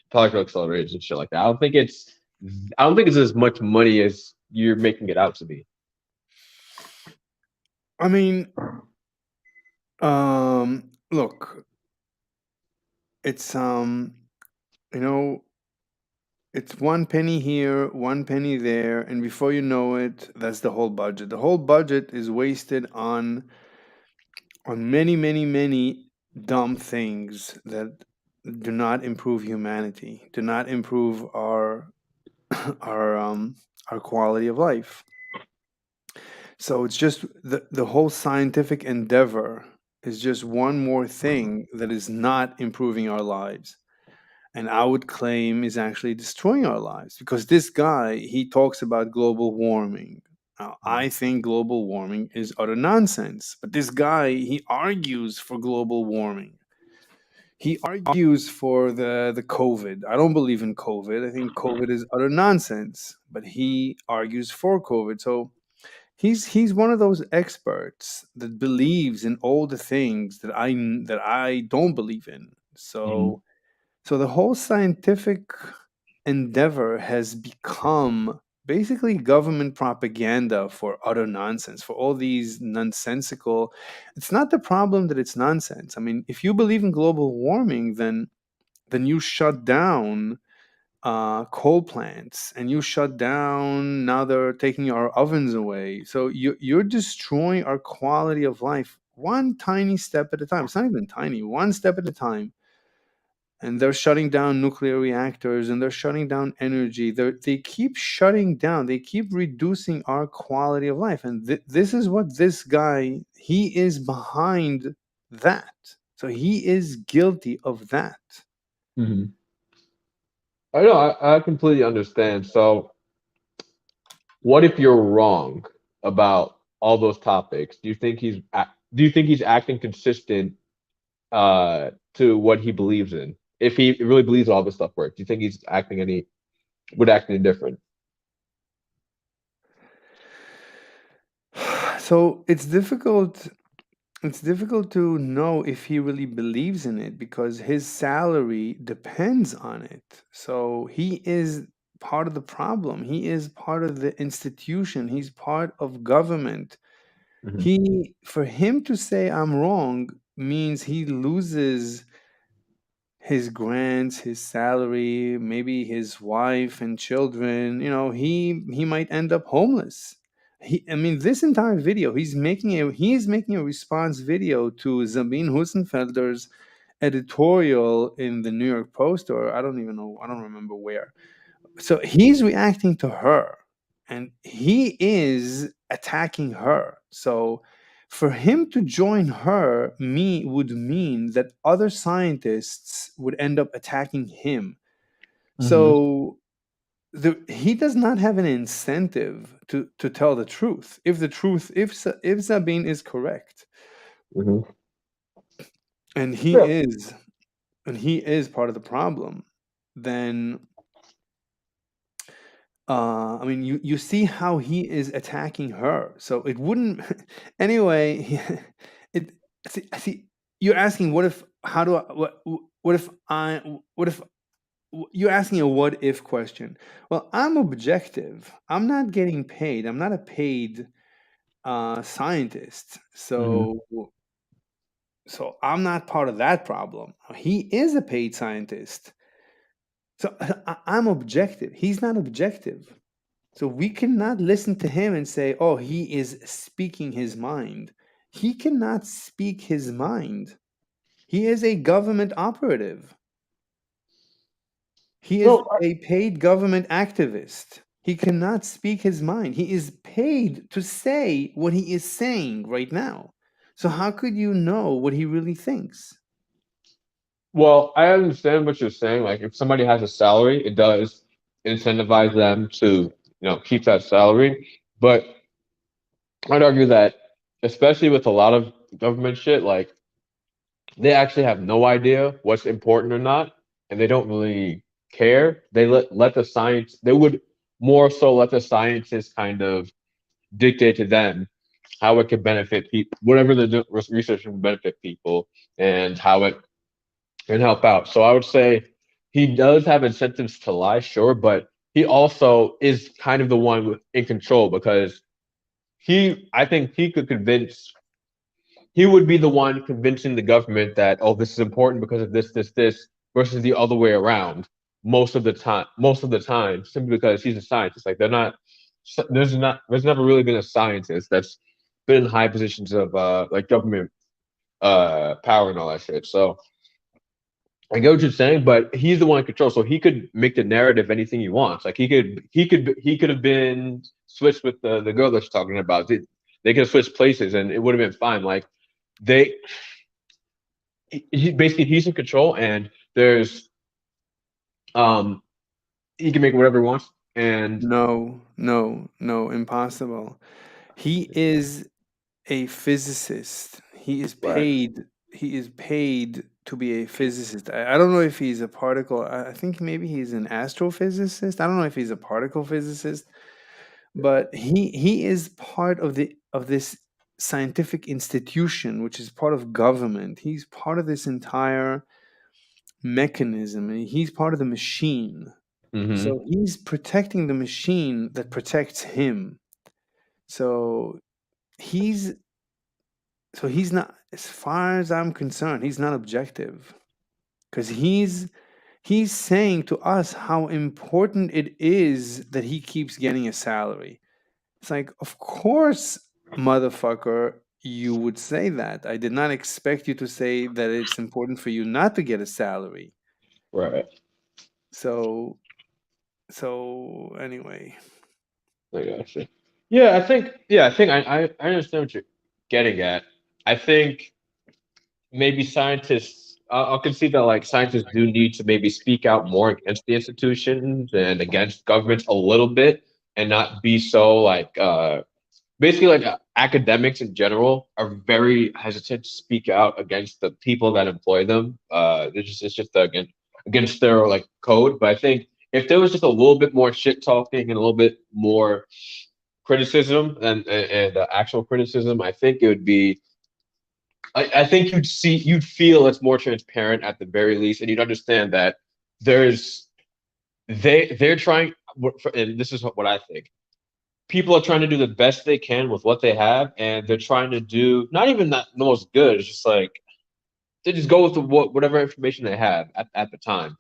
particle accelerators, and shit like that. I don't think it's as much money as you're making it out to be. I mean, look, it's you know, it's one penny here, one penny there, and before you know it, that's the whole budget. The whole budget is wasted on many, many, many dumb things that do not improve humanity, do not improve our our quality of life. So it's just the whole scientific endeavor is just one more thing that is not improving our lives. And I would claim is actually destroying our lives because this guy, he talks about global warming. Now, I think global warming is utter nonsense, but this guy, he argues for global warming. He argues for the COVID. I don't believe in COVID. I think COVID is utter nonsense, but he argues for COVID. So he's one of those experts that believes in all the things that I don't believe in. Mhm. So the whole scientific endeavor has become basically government propaganda for utter nonsense, for all these nonsensical. It's not the problem that it's nonsense. I mean, if you believe in global warming, then you shut down coal plants, and you shut down. Now they're taking our ovens away. So you're destroying our quality of life one tiny step at a time. It's not even tiny, one step at a time. And they're shutting down nuclear reactors, and they're shutting down energy. They keep shutting down. They keep reducing our quality of life. And this is what this guy, he is behind that. So he is guilty of that. Mhm. I know, I completely understand. So, what if you're wrong about all those topics? Do you think he's acting consistent to what he believes in? If he really believes all this stuff works, do you think he's acting any would act any different? So it's difficult to know if he really believes in it, because his salary depends on it. So he is part of the problem. He is part of the institution. He's part of government. Hmm. For him to say I'm wrong means he loses his grants, his salary, maybe his wife and children. He might end up homeless. I mean, this entire video, he is making a response video to Sabine Hussenfelder's editorial in the New York Post, or I don't even know, I don't remember where. So he's reacting to her, and he is attacking her. So for him to join her would mean that other scientists would end up attacking him. Hmm. So he does not have an incentive to tell the truth. If Sabine is correct, Hmm. and he Yeah. is and he is part of the problem, then I mean, you see how he is attacking her. So it wouldn't anyway. It see, you're asking what if, how do I, what if I what if you're asking a what if question. Well, I'm objective. I'm not getting paid. I'm not a paid scientist. Hmm. So I'm not part of that problem. He is a paid scientist. So I'm objective. He's not objective. So we cannot listen to him and say, oh, he is speaking his mind. He cannot speak his mind. He is a government operative. He is No, a paid government activist. He cannot speak his mind. He is paid to say what he is saying right now. So how could you know what he really thinks? well, I understand what you're saying. Like, if somebody has a salary, it does incentivize them to, keep that salary. But I'd argue that, especially with a lot of government shit, like they actually have no idea what's important or not, and they don't really care. They let the science. They would more so let the scientists kind of dictate to them how it could benefit people, whatever research can benefit people, and how it can help out. So I would say he does have incentives to lie, sure, but he also is kind of the one in control because I think he could convince he would be the one convincing the government that, oh, this is important because of this, versus the other way around most of the time, simply because he's a scientist. Like they're not there's never really been a scientist that's been in high positions of like government power and all that shit. So I get what you're saying, but he's the one in control, so he could make the narrative anything he wants. Like he could have been switched with the girl that you're talking about. They could have switched places and it would have been fine. Like they basically he's in control, and there's um he can make whatever he wants. And No, no, no, impossible. He is a physicist. right. He is paid to be a physicist. I don't know if he's a particle. I think maybe he's an astrophysicist. I don't know if he's a particle physicist, but he is part of this scientific institution, which is part of government. He's part of this entire mechanism, and he's part of the machine. Mm-hmm. So he's protecting the machine that protects him. So he's he's not, as far as I'm concerned, he's not objective, because he's saying to us how important it is that he keeps getting a salary. It's like, of course, motherfucker, you would say that. I did not expect you to say that it's important for you not to get a salary. Right. So anyway. I gotcha. Yeah, I think I understand what you're getting at. I think maybe scientists, I'll concede that like scientists do need to maybe speak out more against the institutions and against governments a little bit, and not be so like basically like academics in general are very hesitant to speak out against the people that employ them. It's just against their like code. But I think if there was just a little bit more shit talking and a little bit more criticism and actual criticism, I think it would be. I think you'd feel it's more transparent at the very least, and you'd understand that there's they're trying, and this is what I think. People are trying to do the best they can with what they have, and they're trying to do not even that the most good. It's just like they just go with whatever information they have at the time.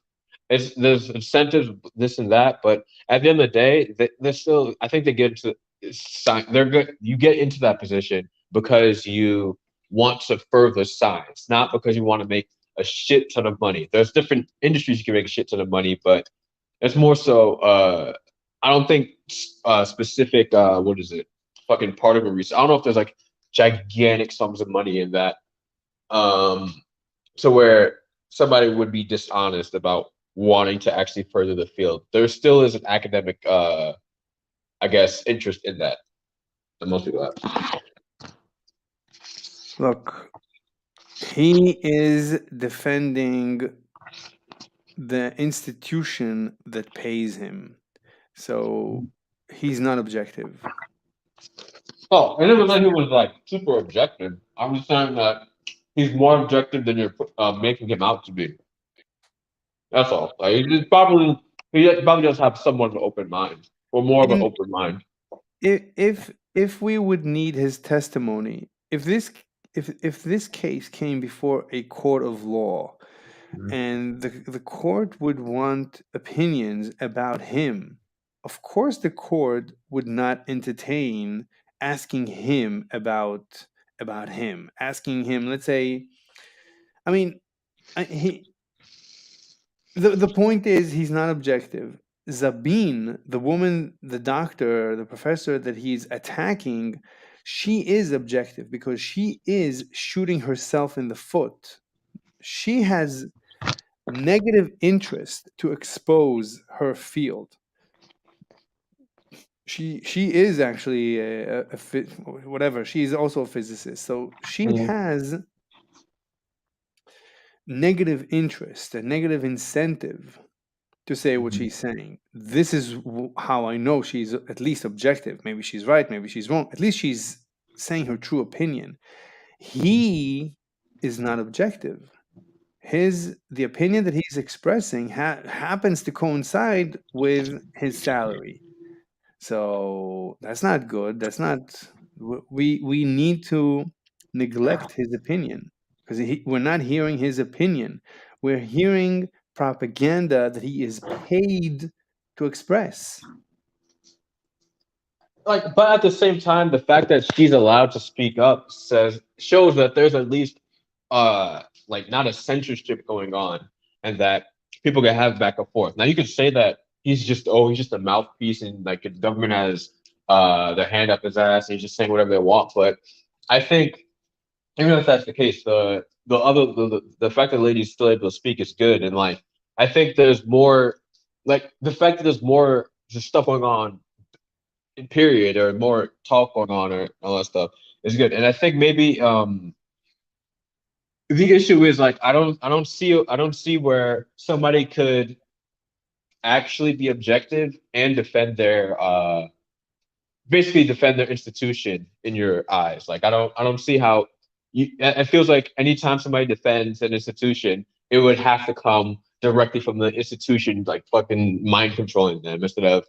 There's incentives, this and that, but at the end of the day, they're still. I think they get into they're good. You get into that position because you want to further science, not because you want to make a shit ton of money. There's different industries you can make a shit ton of money, but it's more so. I don't think specific. What is it? Fucking particle research. I don't know if there's like gigantic sums of money in that. Um, so where somebody would be dishonest about wanting to actually further the field. There still is an academic, I guess, interest in that. And most people have. Look, he is defending the institution that pays him. So he's not objective. Oh, and it was like he was like super objective. I'm just saying that he's more objective than you're making him out to be. That's all. Like he probably does have somewhat of an open mind, or more of an In open mind. if we would need his testimony, if this case came before a court of law, and the court would want opinions about him, of course the court would not entertain asking him about him, asking him, let's say, I mean, he the point is he's not objective. Zabine, the woman, the doctor, the professor that he's attacking, she is objective because she is shooting herself in the foot. She has negative interest to expose her field. She is actually whatever. She's also a physicist, so she Mhm. has negative interest, a negative incentive to say what she's saying. This is how I know she's at least objective. Maybe she's right, maybe she's wrong. At least she's saying her true opinion. He is not objective. The opinion that he's expressing happens to coincide with his salary. So that's not good. That's not. We need to neglect his opinion because we're not hearing his opinion. We're hearing propaganda that he is paid to express. Like, but at the same time, the fact that she's allowed to speak up shows that there's at least like not a censorship going on, and that people can have back and forth. Now you could say that he's just a mouthpiece, and like the government has their hand up his ass and he's just saying whatever they want. But I think even if that's the case, the fact that the lady's still able to speak is good. And like I think there's more, like the fact that there's more just stuff going on in period, or more talk going on, or all that stuff is good. And I think maybe the issue is like I don't see where somebody could actually be objective and basically defend their institution in your eyes. Like I don't see how it feels like anytime somebody defends an institution, it would have to come directly from the institution, like fucking mind controlling them instead of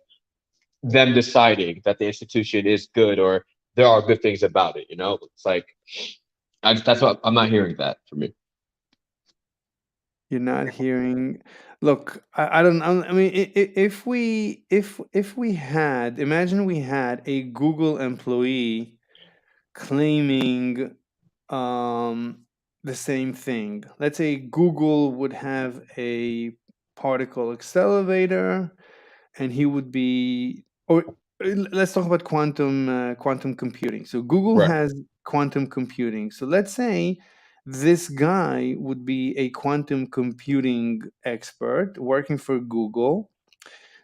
them deciding that the institution is good or there are good things about it. You know, it's like that's what I'm not hearing that from you. You're not hearing. Look, I don't. I mean, if we had, imagine we had a Google employee claiming the same thing. Let's say Google would have a particle accelerator, and he would be, or let's talk about quantum computing. So Google Right. has quantum computing. So let's say this guy would be a quantum computing expert working for Google.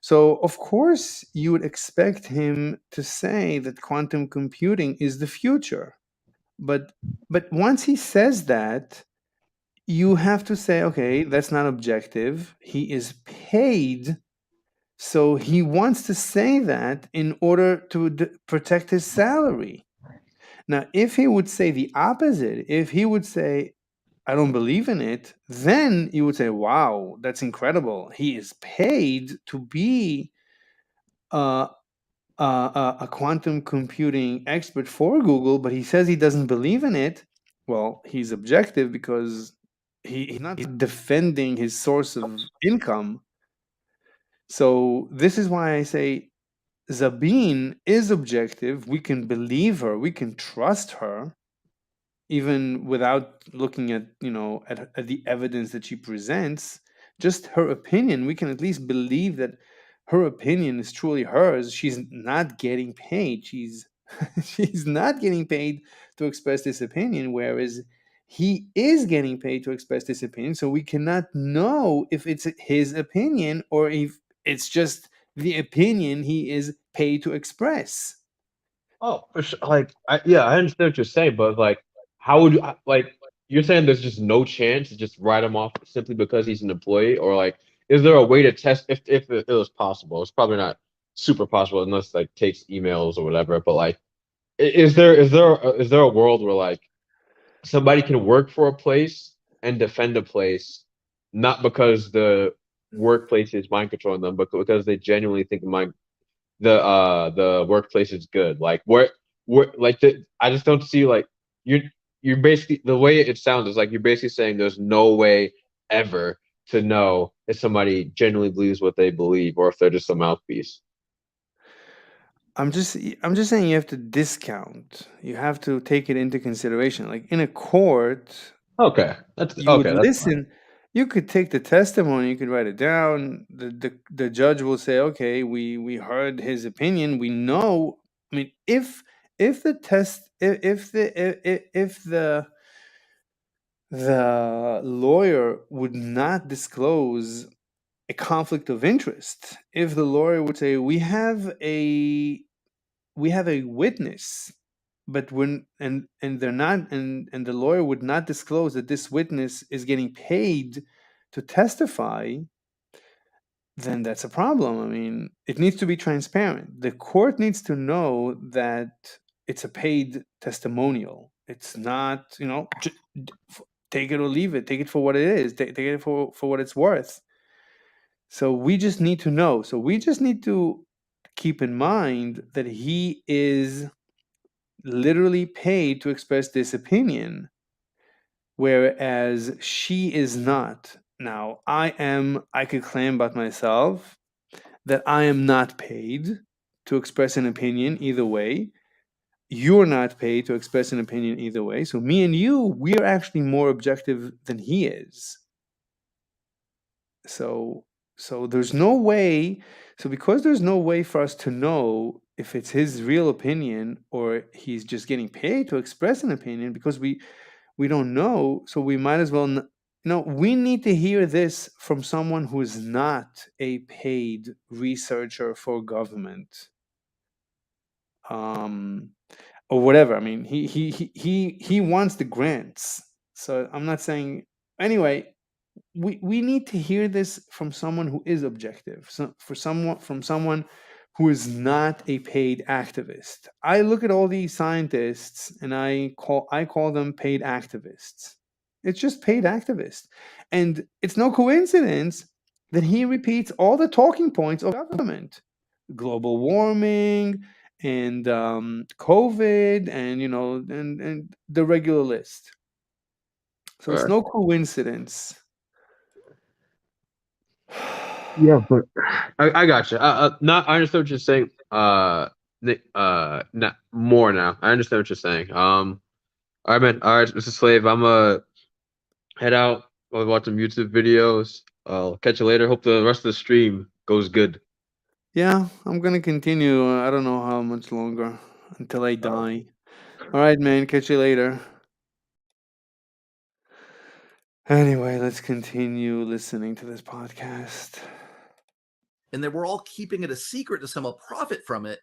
So of course you would expect him to say that quantum computing is the future. But once he says that, you have to say, okay, that's not objective. He is paid, so he wants to say that in order to protect his salary. Now, if he would say the opposite, if he would say, I don't believe in it, then you would say, wow, that's incredible. He is paid to be uh, a quantum computing expert for Google, but he says he doesn't believe in it. Well, he's objective because he's not defending his source of income. So this is why I say Zabine is objective. We can believe her. We can trust her, even without looking at at the evidence that she presents. Just her opinion, we can at least believe that her opinion is truly hers. She's not getting paid. She's not getting paid to express this opinion, whereas he is getting paid to express this opinion. So we cannot know if it's his opinion or if it's just the opinion he is paid to express. Oh, for sure. Like, yeah, I understand what you're saying, but like, how would you like? You're saying there's just no chance to just write him off simply because he's an employee, or like, is there a way to test if it was possible? It's probably not super possible unless like takes emails or whatever. But like, is there a world where like somebody can work for a place and defend a place, not because the workplace is mind controlling them, but because they genuinely think the workplace is good. Like where like I just don't see like you're you're basically the way it sounds is like you're basically saying there's no way ever to know if somebody genuinely believes what they believe or if they're just a mouthpiece. I'm just saying you have to discount. You have to take it into consideration. Like in a court, Okay, that's you would okay. That's fine. listen. You could take the testimony. You could write it down. The judge will say, "Okay, we heard his opinion. We know." I mean, if the test if the lawyer would not disclose a conflict of interest, if the lawyer would say, we have a witness, but when and they're not, and the lawyer would not disclose that this witness is getting paid to testify, then that's a problem. I mean, it needs to be transparent. The court needs to know that it's a paid testimonial. It's not, take it or leave it. Take it for what it is. Take it for what it's worth. So we just need to know. So we just need to keep in mind that he is literally paid to express this opinion, whereas she is not. Now, I could claim about myself that I am not paid to express an opinion either way. You're not paid to express an opinion either way. So me and you, we're actually more objective than he is. So there's no way. So because there's no way for us to know if it's his real opinion or he's just getting paid to express an opinion, because we don't know, so we might as well we need to hear this from someone who is not a paid researcher for government, um or whatever. I mean, he wants the grants, so I'm not saying. Anyway, we need to hear this from someone who is objective, from someone who is not a paid activist. I look at all these scientists and I call them paid activists. It's just paid activist. And it's no coincidence that he repeats all the talking points of government: global warming and COVID, and and the regular list. So it's Right. no coincidence. Yeah, but I got you. Not I understand what you're saying. Not more now. I understand what you're saying. All right, man. All right, Mr. Slave. I'm head out. I'll watch some YouTube videos. I'll catch you later. Hope the rest of the stream goes good. Yeah, I'm gonna continue. I don't know how much longer until I Uh, die. All right, man. Catch you later. Anyway, let's continue listening to this podcast. And that we're all keeping it a secret to somehow profit from it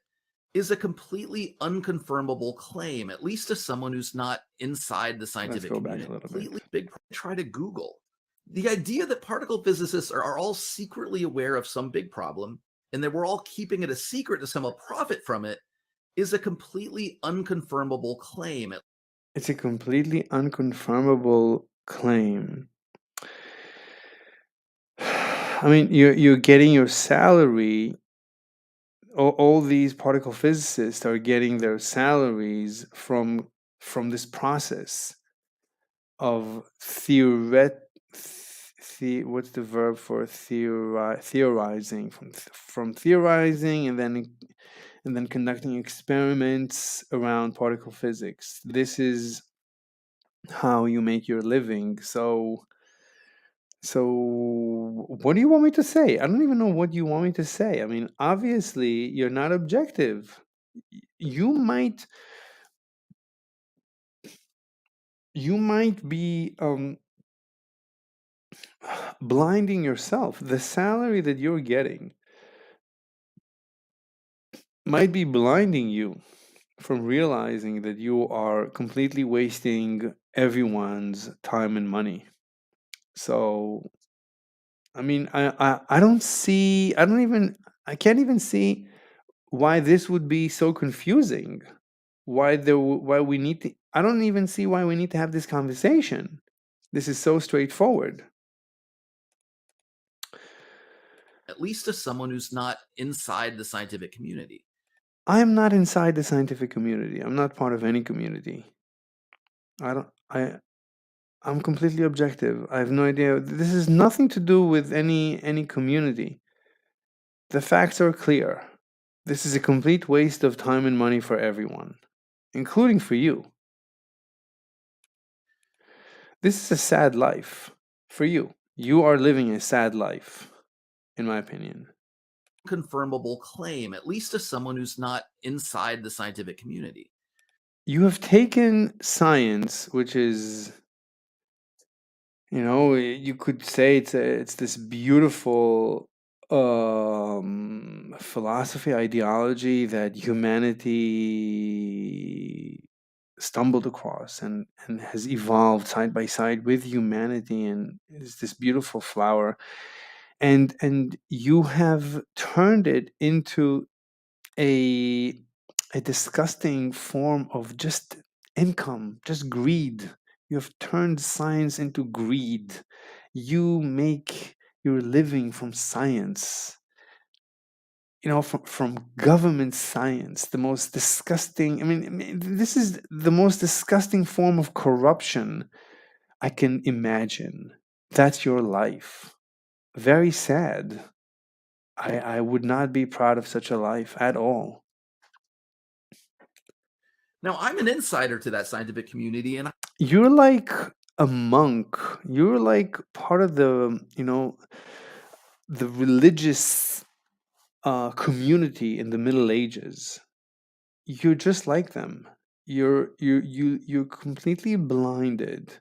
is a completely unconfirmable claim, at least to someone who's not inside the Let's scientific go back community. a little bit. Completely big. Try to Google. The idea that particle physicists are all secretly aware of some big problem and that we're all keeping it a secret to somehow profit from it is a completely unconfirmable claim. It's a completely unconfirmable claim. I mean, you're getting your salary. All these particle physicists are getting their salaries from this process of what's the verb for theorizing, from theorizing and then conducting experiments around particle physics. This is how you make your living. So what do you want me to say? I don't even know what you want me to say. I mean, obviously you're not objective. You might be blinding yourself. The salary that you're getting might be blinding you from realizing that you are completely wasting everyone's time and money. So I mean, I don't see, I can't even see why this would be so confusing. Why we need to, I don't even see why we need to have this conversation. This is so straightforward. At least to someone who's not inside the scientific community. I'm not inside the scientific community. I'm not part of any community. I don't I I'm completely objective. I have no idea. This has nothing to do with any community. The facts are clear. This is a complete waste of time and money for everyone, including for you. This is a sad life for you. You are living a sad life, in my opinion. Confirmable claim, at least to someone who's not inside the scientific community. You have taken science, which is, you could say it's this beautiful philosophy, ideology that humanity stumbled across and has evolved side by side with humanity, and is this beautiful flower, and you have turned it into a disgusting form of just income, just greed. You have turned science into greed. You make your living from science, from government science, the most disgusting. I mean, this is the most disgusting form of corruption I can imagine. That's your life. Very sad. I would not be proud of such a life at all. Now, I'm an insider to that scientific community, and You're like a monk. You're like part of the religious community in the Middle Ages. You're just like them. You're completely blinded.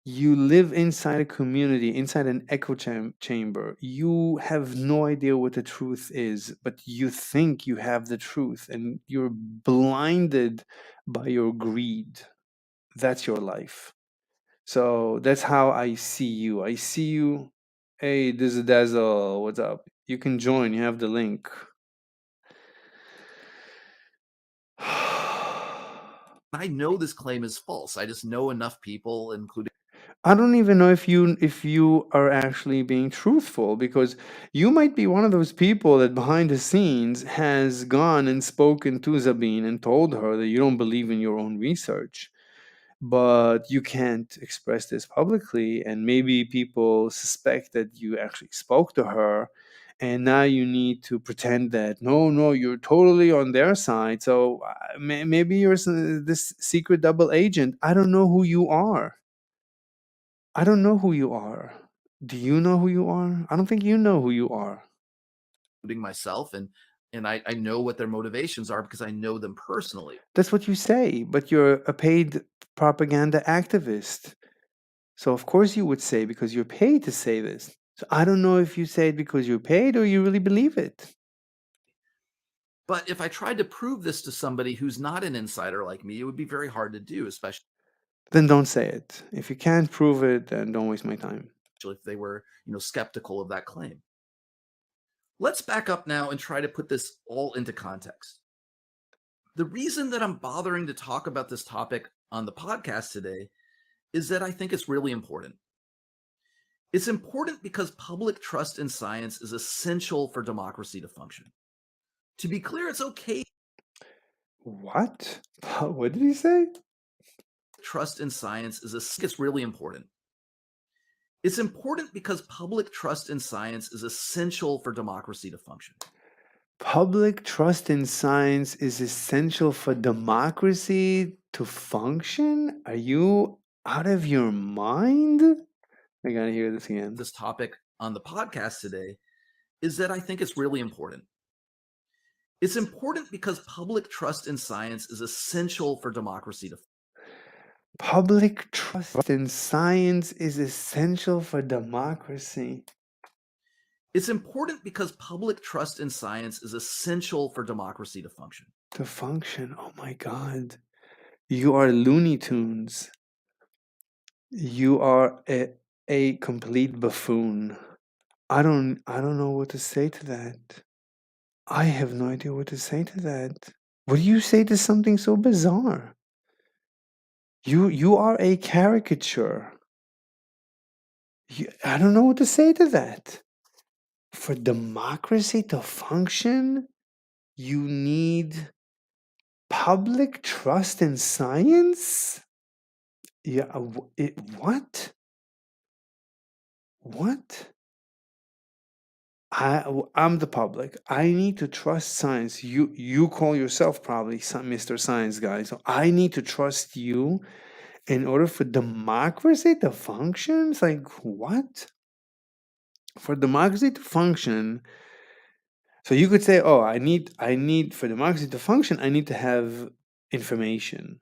You live inside a community, inside an echo chamber. You have no idea what the truth is, but you think you have the truth, and you're blinded by your greed. That's your life. So that's how I see you. I see you. Hey, this is Dazzle. What's up? You can join. You have the link. I know this claim is false. I just know enough people, including I don't even know if you are actually being truthful, because you might be one of those people that behind the scenes has gone and spoken to Zabine and told her that you don't believe in your own research, but you can't express this publicly, and maybe people suspect that you actually spoke to her, and now you need to pretend that no, you're totally on their side. So maybe you're this secret double agent. I don't know who you are. I don't know who you are. Do you know who you are? I don't think you know who you are. including myself, and I know what their motivations are because I know them personally. That's what you say, but you're a paid propaganda activist. So of course you would say, because you're paid to say this. So I don't know if you say it because you're paid or you really believe it. But if I tried to prove this to somebody who's not an insider like me, it would be very hard to do, especially Then don't say it. If you can't prove it, then don't waste my time. if they were, skeptical of that claim. Let's back up now and try to put this all into context. The reason that I'm bothering to talk about this topic on the podcast today is that I think it's really important. It's important because public trust in science is essential for democracy to function. To be clear, it's okay. What? What did he say? Trust in science it's really important. It's important because public trust in science is essential for democracy to function. Public trust in science is essential for democracy to function? Are you out of your mind? I gotta hear this again. This topic on the podcast today is that I think it's really important. It's important because public trust in science is essential for democracy to Public trust in science is essential for democracy. It's important because public trust in science is essential for democracy to function. To function. Oh my God. You are Looney Tunes. You are a complete buffoon. I don't know what to say to that. I have no idea what to say to that. What do you say to something so bizarre? You are a caricature. I don't know what to say to that. For democracy to function, you need public trust in science? Yeah, what? What? I'm the public. I need to trust science. You call yourself probably some Mr. Science guy. So I need to trust you in order for democracy to function? It's like, what? For democracy to function, so you could say, oh, I need for democracy to function, I need to have information.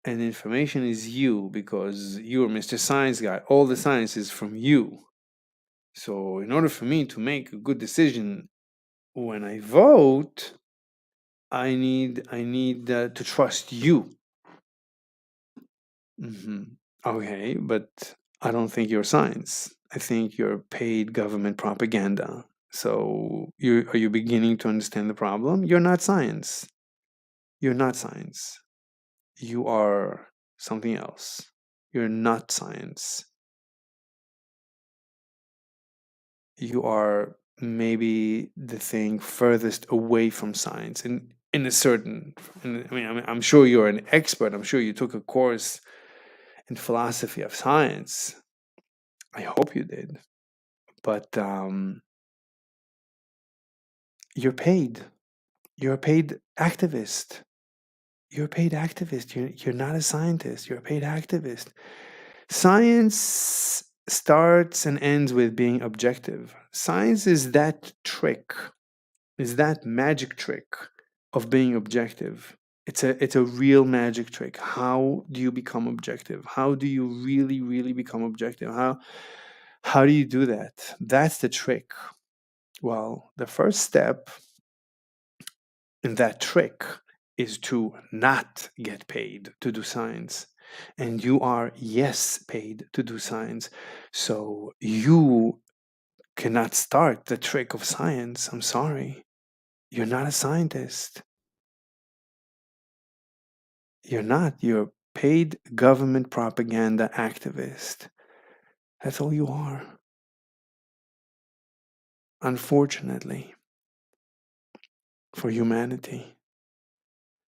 And information is you, because you're Mr. Science guy. All the science is from you. So in order for me to make a good decision when I vote, I need to trust you. Okay, but I don't think you're science. I think you're paid government propaganda. So are you beginning to understand the problem? You're not science. You're not science. You are something else. You're not science. You are maybe the thing furthest away from science in a certain, I'm sure you're an expert. I'm sure you took a course in philosophy of science. I hope you did. But you're paid. You're a paid activist. You're a paid activist. You're not a scientist. You're a paid activist. Science starts and ends with being objective. Science is that trick, is that magic trick of being objective. It's a real magic trick. How do you become objective? How do you really become objective? How do you do that? That's the trick. Well, the first step in that trick is to not get paid to do science. And you are, yes, paid to do science. So you cannot start the trick of science. I'm sorry. You're not a scientist. You're not. You're paid government propaganda activist. That's all you are. Unfortunately, for humanity.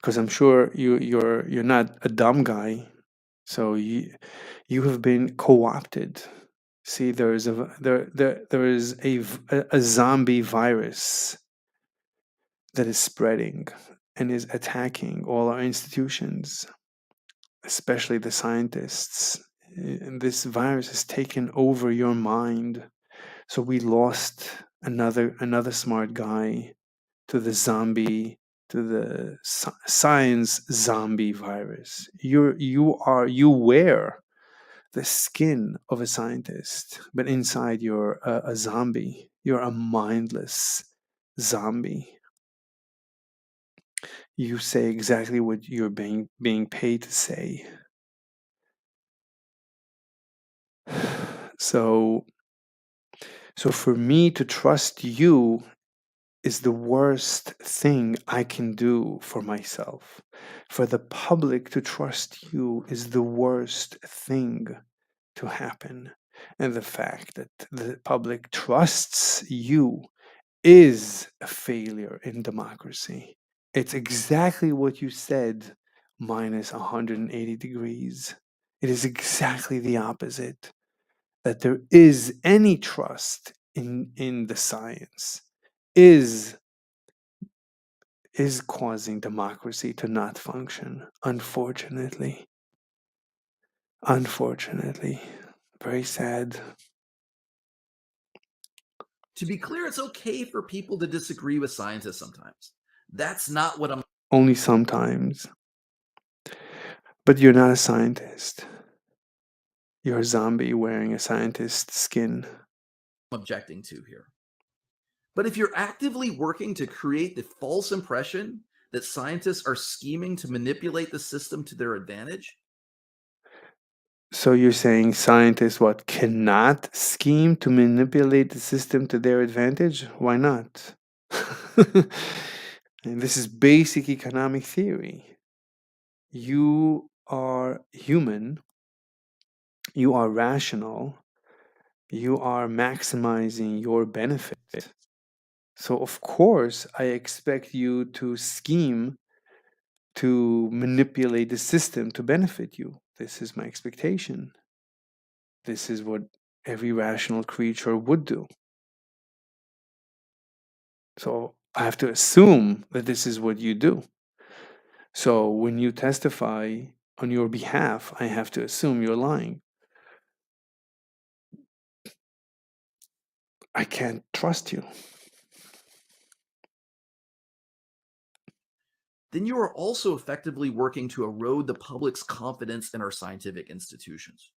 Because I'm sure you're not a dumb guy, so you have been co-opted. See, there is a zombie virus that is spreading and is attacking all our institutions, especially the scientists. And this virus has taken over your mind. So we lost another smart guy to the zombie, to the science zombie virus. You wear the skin of a scientist, but inside you're a zombie. You're a mindless zombie. You say exactly what you're being paid to say. So for me to trust you is the worst thing I can do for myself. For the public to trust you is the worst thing to happen. And the fact that the public trusts you is a failure in democracy. It's exactly what you said, minus 180 degrees. It is exactly the opposite. That there is any trust in the science is causing democracy to not function, unfortunately. Unfortunately. Very sad. To be clear, it's okay for people to disagree with scientists sometimes. That's not what I'm Only sometimes. But you're not a scientist. You're a zombie wearing a scientist's skin. objecting to here. But if you're actively working to create the false impression that scientists are scheming to manipulate the system to their advantage, So you're saying scientists cannot scheme to manipulate the system to their advantage? Why not? And this is basic economic theory. You are human, you are rational, you are maximizing your benefit. So of course I expect you to scheme to manipulate the system to benefit you. This is my expectation. This is what every rational creature would do. So I have to assume that this is what you do. So when you testify on your behalf, I have to assume you're lying. I can't trust you. then you are also effectively working to erode the public's confidence in our scientific institutions.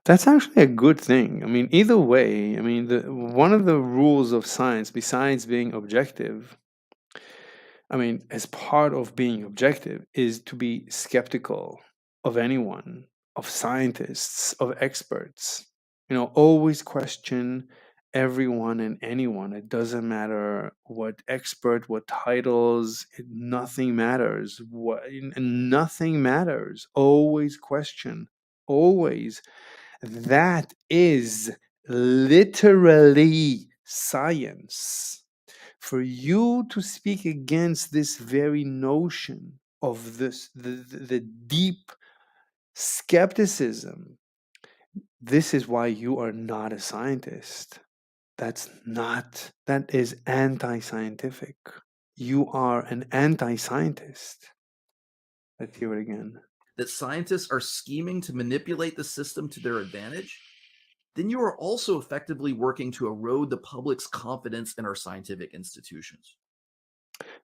That's actually a good thing. I mean, either way, I mean, one of the rules of science, besides being objective, I mean, as part of being objective, is to be skeptical of anyone, of scientists, of experts. Always question everyone and anyone. It doesn't matter what expert, what titles, nothing matters. Nothing matters. Always question. Always. That is literally science. For you to speak against this very notion of the deep skepticism, this is why you are not a scientist. That is anti-scientific. You are an anti-scientist. Let's hear it again. That scientists are scheming to manipulate the system to their advantage, then you are also effectively working to erode the public's confidence in our scientific institutions.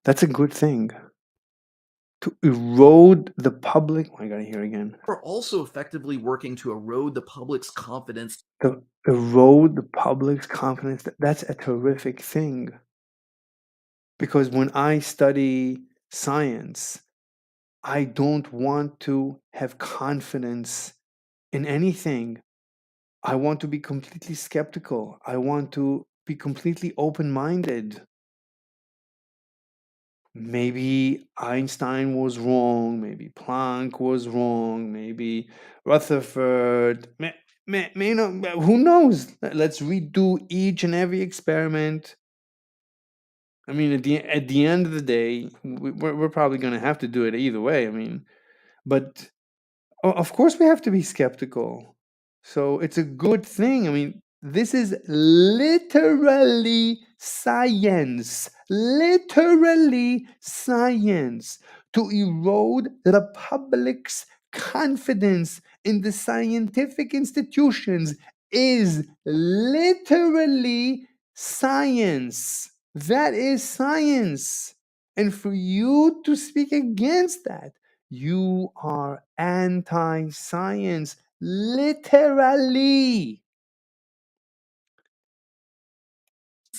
That's a good thing. To erode the public. I gotta hear again. You are also effectively working to erode the public's confidence. To erode the public's confidence. That's a terrific thing. Because when I study science, I don't want to have confidence in anything. I want to be completely skeptical. I want to be completely open minded. maybe Einstein was wrong, maybe Planck was wrong, maybe Rutherford, who knows? Let's redo each and every experiment. I mean, at the end of the day, we're probably going to have to do it either way. I mean, but of course we have to be skeptical. So it's a good thing. I mean, this is literally science. Literally science. To erode the public's confidence in the scientific institutions is literally science. That is science. And for you to speak against that, you are anti-science, literally.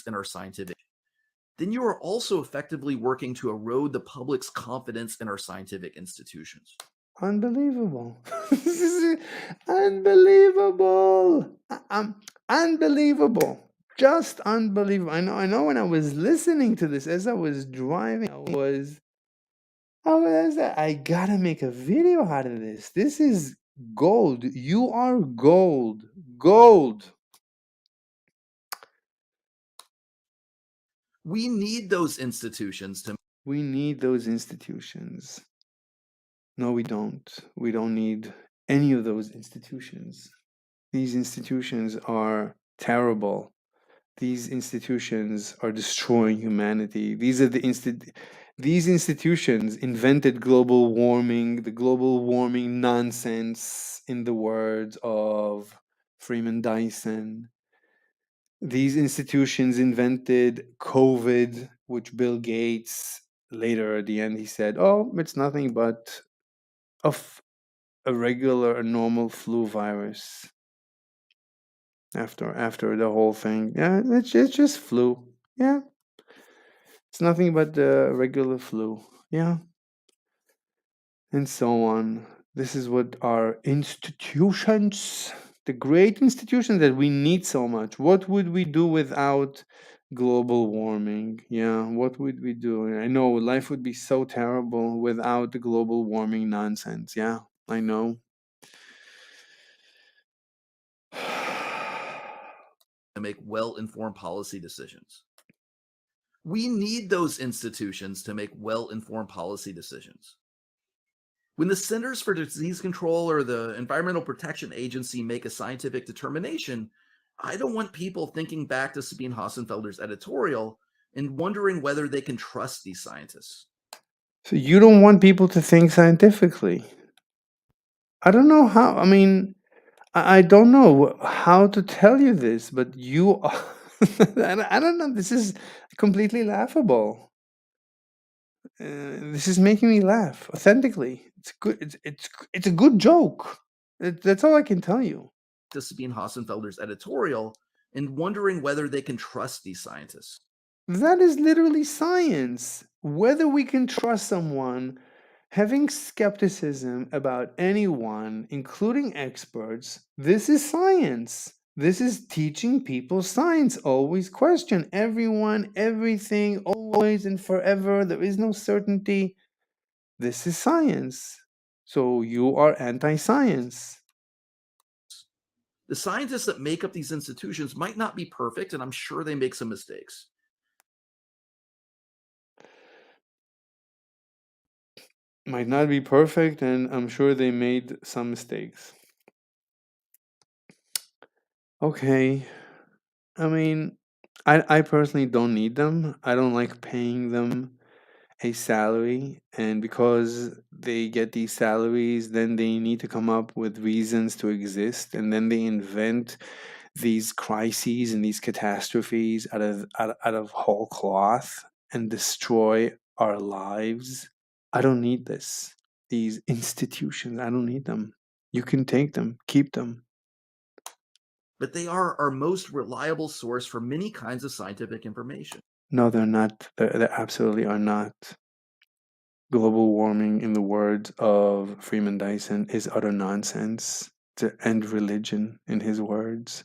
In our scientific, then you are also effectively working to erode the public's confidence in our scientific institutions. Unbelievable. This is unbelievable. Unbelievable. Just unbelievable. I know when I was listening to this as I was driving, I gotta make a video out of this. This is gold. You are gold. Gold. We need those institutions to We need those institutions. No, we don't. We don't need any of those institutions. These institutions are terrible. These institutions are destroying humanity. These institutions invented global warming, the global warming nonsense, in the words of Freeman Dyson. These institutions invented COVID, which Bill Gates later at the end he said, "Oh, it's nothing but a regular, a normal flu virus." After the whole thing, yeah, it's just flu. Yeah, it's nothing but the regular flu. Yeah, and so on. This is what our institutions, the great institutions that we need so much. What would we do without global warming? Yeah, what would we do? I know life would be so terrible without the global warming nonsense. Yeah, I know. make well-informed policy decisions. We need those institutions to make well-informed policy decisions. When the Centers for Disease Control or the Environmental Protection Agency make a scientific determination, I don't want people thinking back to Sabine Hossenfelder's editorial and wondering whether they can trust these scientists. So you don't want people to think scientifically. I don't know how. I mean, I don't know how to tell you this, but you are. I don't know. This is completely laughable. This is making me laugh authentically. It's good. It's a good joke. That's all I can tell you. To Sabine Hossenfelder's editorial and wondering whether they can trust these scientists. That is literally science. Whether we can trust someone, having skepticism about anyone, including experts, this is science. This is teaching people science. Always question everyone, everything, always and forever. There is no certainty. This is science. So you are anti-science. The scientists that make up these institutions might not be perfect, and I'm sure they make some mistakes. Might not be perfect, and I'm sure they made some mistakes. Okay. I mean, I personally don't need them. I don't like paying them a salary, and because they get these salaries, then they need to come up with reasons to exist, and then they invent these crises and these catastrophes out of whole cloth and destroy our lives. I don't need this. These institutions, I don't need them. You can take them, keep them. But they are our most reliable source for many kinds of scientific information. No, they're not. They absolutely are not. Global warming, in the words of Freeman Dyson, is utter nonsense. To end religion, in his words.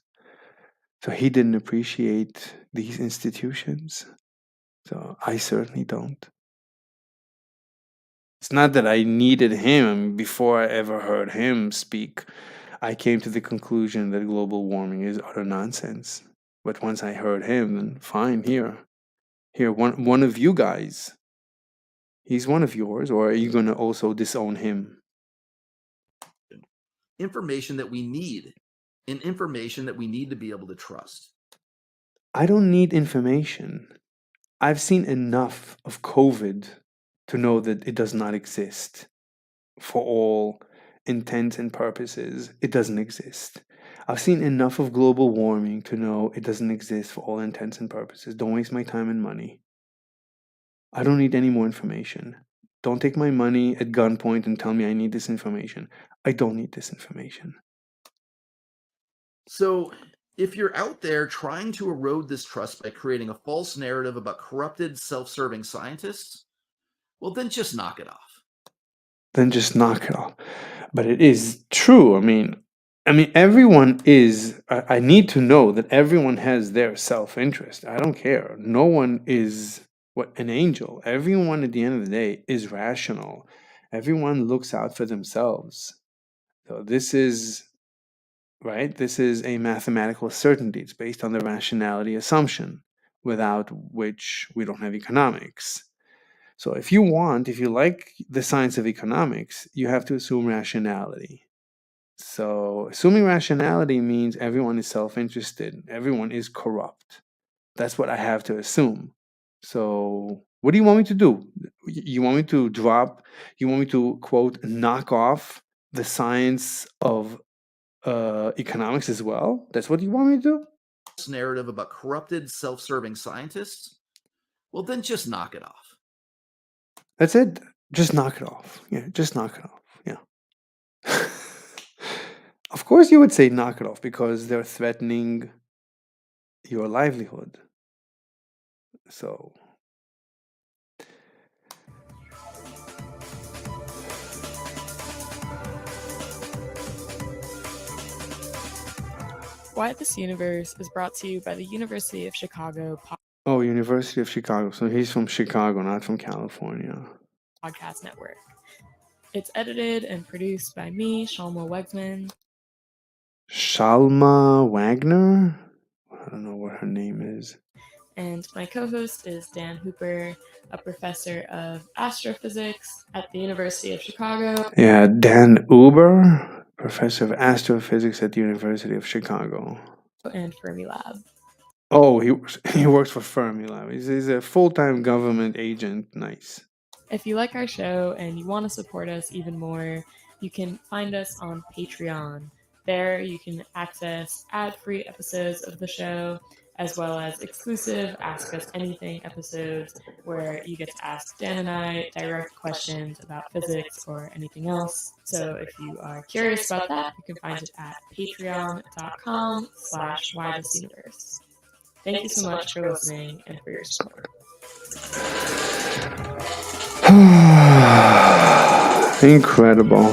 So he didn't appreciate these institutions. So I certainly don't. It's not that I needed him. I mean, before I ever heard him speak, I came to the conclusion that global warming is utter nonsense. But once I heard him, then fine, here, one of you guys. He's one of yours, or are you going to also disown him? Information that we need, and information that we need to be able to trust. I don't need information. I've seen enough of COVID to know that it does not exist. For all intents and purposes, it doesn't exist. I've seen enough of global warming to know it doesn't exist for all intents and purposes. Don't waste my time and money. I don't need any more information. Don't take my money at gunpoint and tell me I need this information. I don't need this information. So, if you're out there trying to erode this trust by creating a false narrative about corrupted, self-serving scientists, well, then just knock it off. Then just knock it off. But it is true. Everyone is. I need to know that everyone has their self-interest. I don't care. No one is an angel. Everyone at the end of the day is rational. Everyone looks out for themselves. So this is right. This is a mathematical certainty. It's based on the rationality assumption, without which we don't have economics. So if you like the science of economics, you have to assume rationality. So assuming rationality means everyone is self-interested, everyone is corrupt. That's what I have to assume. So what do you want me to do? You want me to quote, knock off the science of economics as well? That's what you want me to do? Narrative about corrupted, self-serving scientists, well, then just knock it off. That's it. Just knock it off. Yeah, just knock it off. Yeah. Of course you would say knock it off because they're threatening your livelihood. So Why This Universe is brought to you by the University of Chicago University of Chicago. So he's from Chicago, not from California. Podcast Network. It's edited and produced by me, Shalma Wegsman. Shalma Wagner? I don't know what her name is. And my co-host is Dan Hooper, a professor of astrophysics at the University of Chicago. Yeah, Dan Uber, professor of astrophysics at the University of Chicago. And Fermilab. Oh, he works for Fermilab. He's a full-time government agent. Nice. If you like our show and you want to support us even more, you can find us on Patreon. There you can access ad-free episodes of the show, as well as exclusive Ask Us Anything episodes where you get to ask Dan and I direct questions about physics or anything else. So if you are curious about that, you can find it at patreon.com/whythisuniverse. Thank you so much for listening and for your support. Incredible.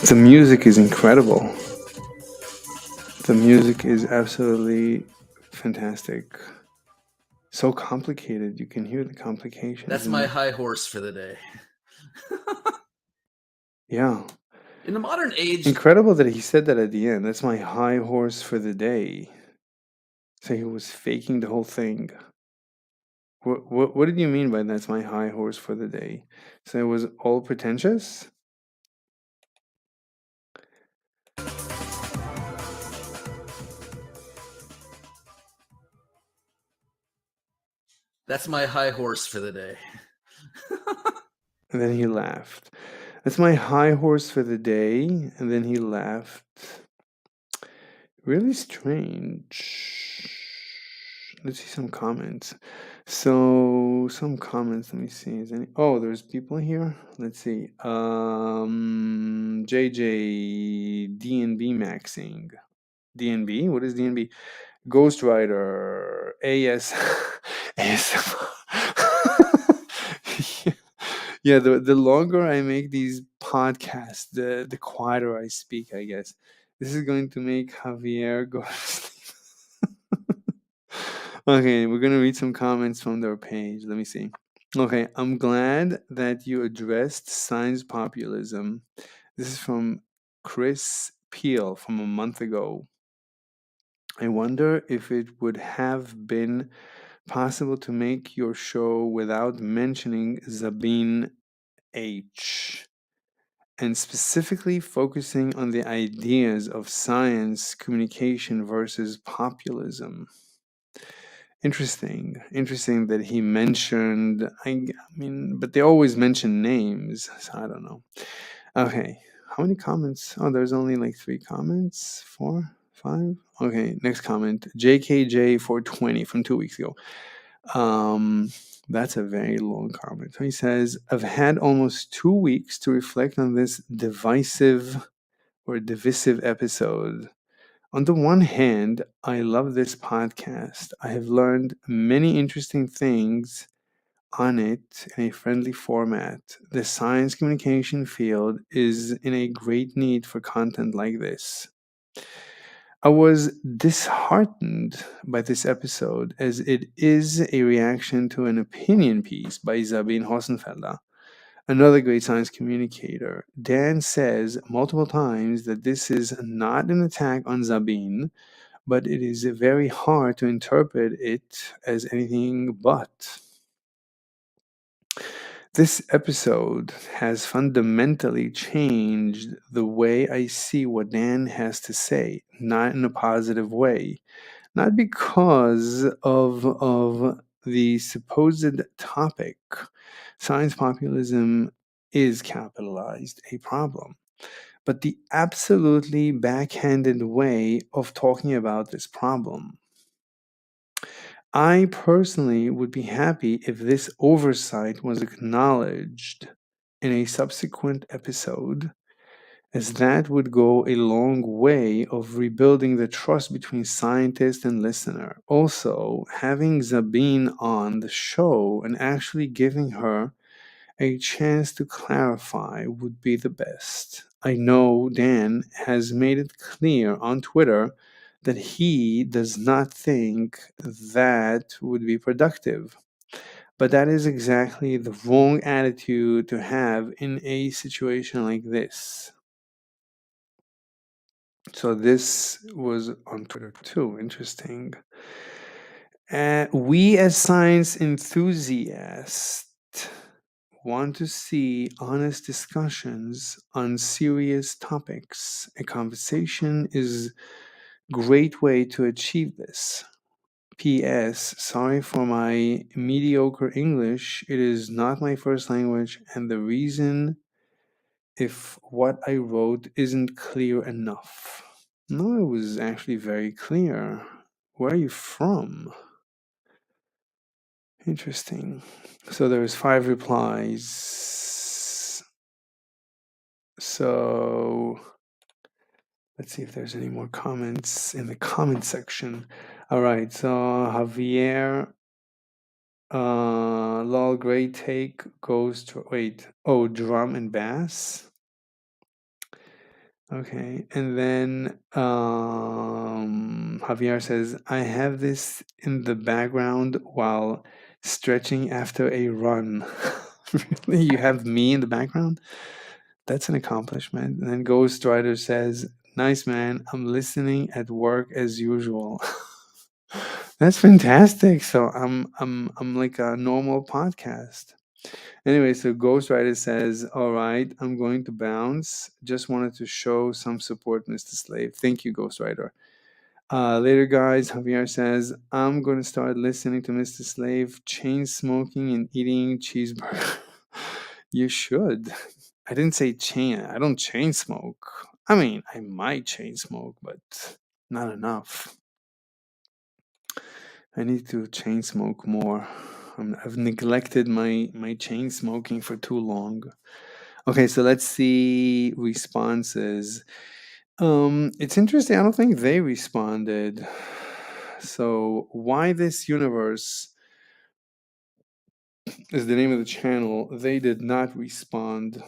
The music is incredible. The music is absolutely fantastic. So complicated. You can hear the complications. That's my high horse for the day. Yeah. In the modern age... Incredible that he said that at the end. That's my high horse for the day. So he was faking the whole thing. What did you mean by that's my high horse for the day? So it was all pretentious? That's my high horse for the day. And then he laughed. That's my high horse for the day. And then he laughed. Really strange. Let's see some comments. So some comments. Let me see. Is any? Oh, there's people here. Let's see. JJ DNB maxing. DNB. What is DNB? Ghost Rider. AS. AS. Yeah. The longer I make these podcasts, the quieter I speak, I guess. This is going to make Javier go to sleep. Okay, we're going to read some comments from their page. Let me see. Okay, I'm glad that you addressed science populism. This is from Chris Peel from a month ago. I wonder if it would have been possible to make your show without mentioning Zabine H. and specifically focusing on the ideas of science communication versus populism. Interesting that he mentioned. I mean, but they always mention names, so I don't know. Okay, how many comments? Oh, there's only like 3 comments, 4, 5. Okay, next comment, JKJ420 from 2 weeks ago. That's a very long comment. So he says, I've had almost 2 weeks to reflect on this divisive episode. On the one hand, I love this podcast. I have learned many interesting things on it in a friendly format. The science communication field is in a great need for content like this. I was disheartened by this episode as it is a reaction to an opinion piece by Sabine Hossenfelder, another great science communicator. Dan says multiple times that this is not an attack on Sabine, but it is very hard to interpret it as anything but. This episode has fundamentally changed the way I see what Dan has to say, not in a positive way. Not because of the supposed topic. Science populism is capitalized a problem. But the absolutely backhanded way of talking about this problem. I personally would be happy if this oversight was acknowledged in a subsequent episode, as that would go a long way of rebuilding the trust between scientist and listener. Also, having Zabine on the show and actually giving her a chance to clarify would be the best. I know Dan has made it clear on Twitter that he does not think that would be productive. But that is exactly the wrong attitude to have in a situation like this. So this was on Twitter too. Interesting. We as science enthusiasts want to see honest discussions on serious topics. A conversation is a great way to achieve this. P.S. Sorry for my mediocre English. It is not my first language, and the reason if what I wrote isn't clear enough. No, it was actually very clear. Where are you from? Interesting. So there's 5 replies. So let's see if there's any more comments in the comment section. All right. So Javier, lol, great take goes to drum and bass. Okay, and then Javier says, I have this in the background while stretching after a run. Really? You have me in the background? That's an accomplishment. And then Ghost Rider says, nice man, I'm listening at work as usual. That's fantastic. So I'm like a normal podcast. Anyway, so Ghost Rider says, all right, I'm going to bounce. Just wanted to show some support, Mr. Slave. Thank you, Ghost Rider. Later, guys, Javier says, I'm going to start listening to Mr. Slave, chain smoking and eating cheeseburger. You should. I didn't say chain. I don't chain smoke. I mean, I might chain smoke, but not enough. I need to chain smoke more. I've neglected my chain smoking for too long. Okay, so let's see responses. It's interesting. I don't think they responded. So, why this universe is the name of the channel. They did not respond.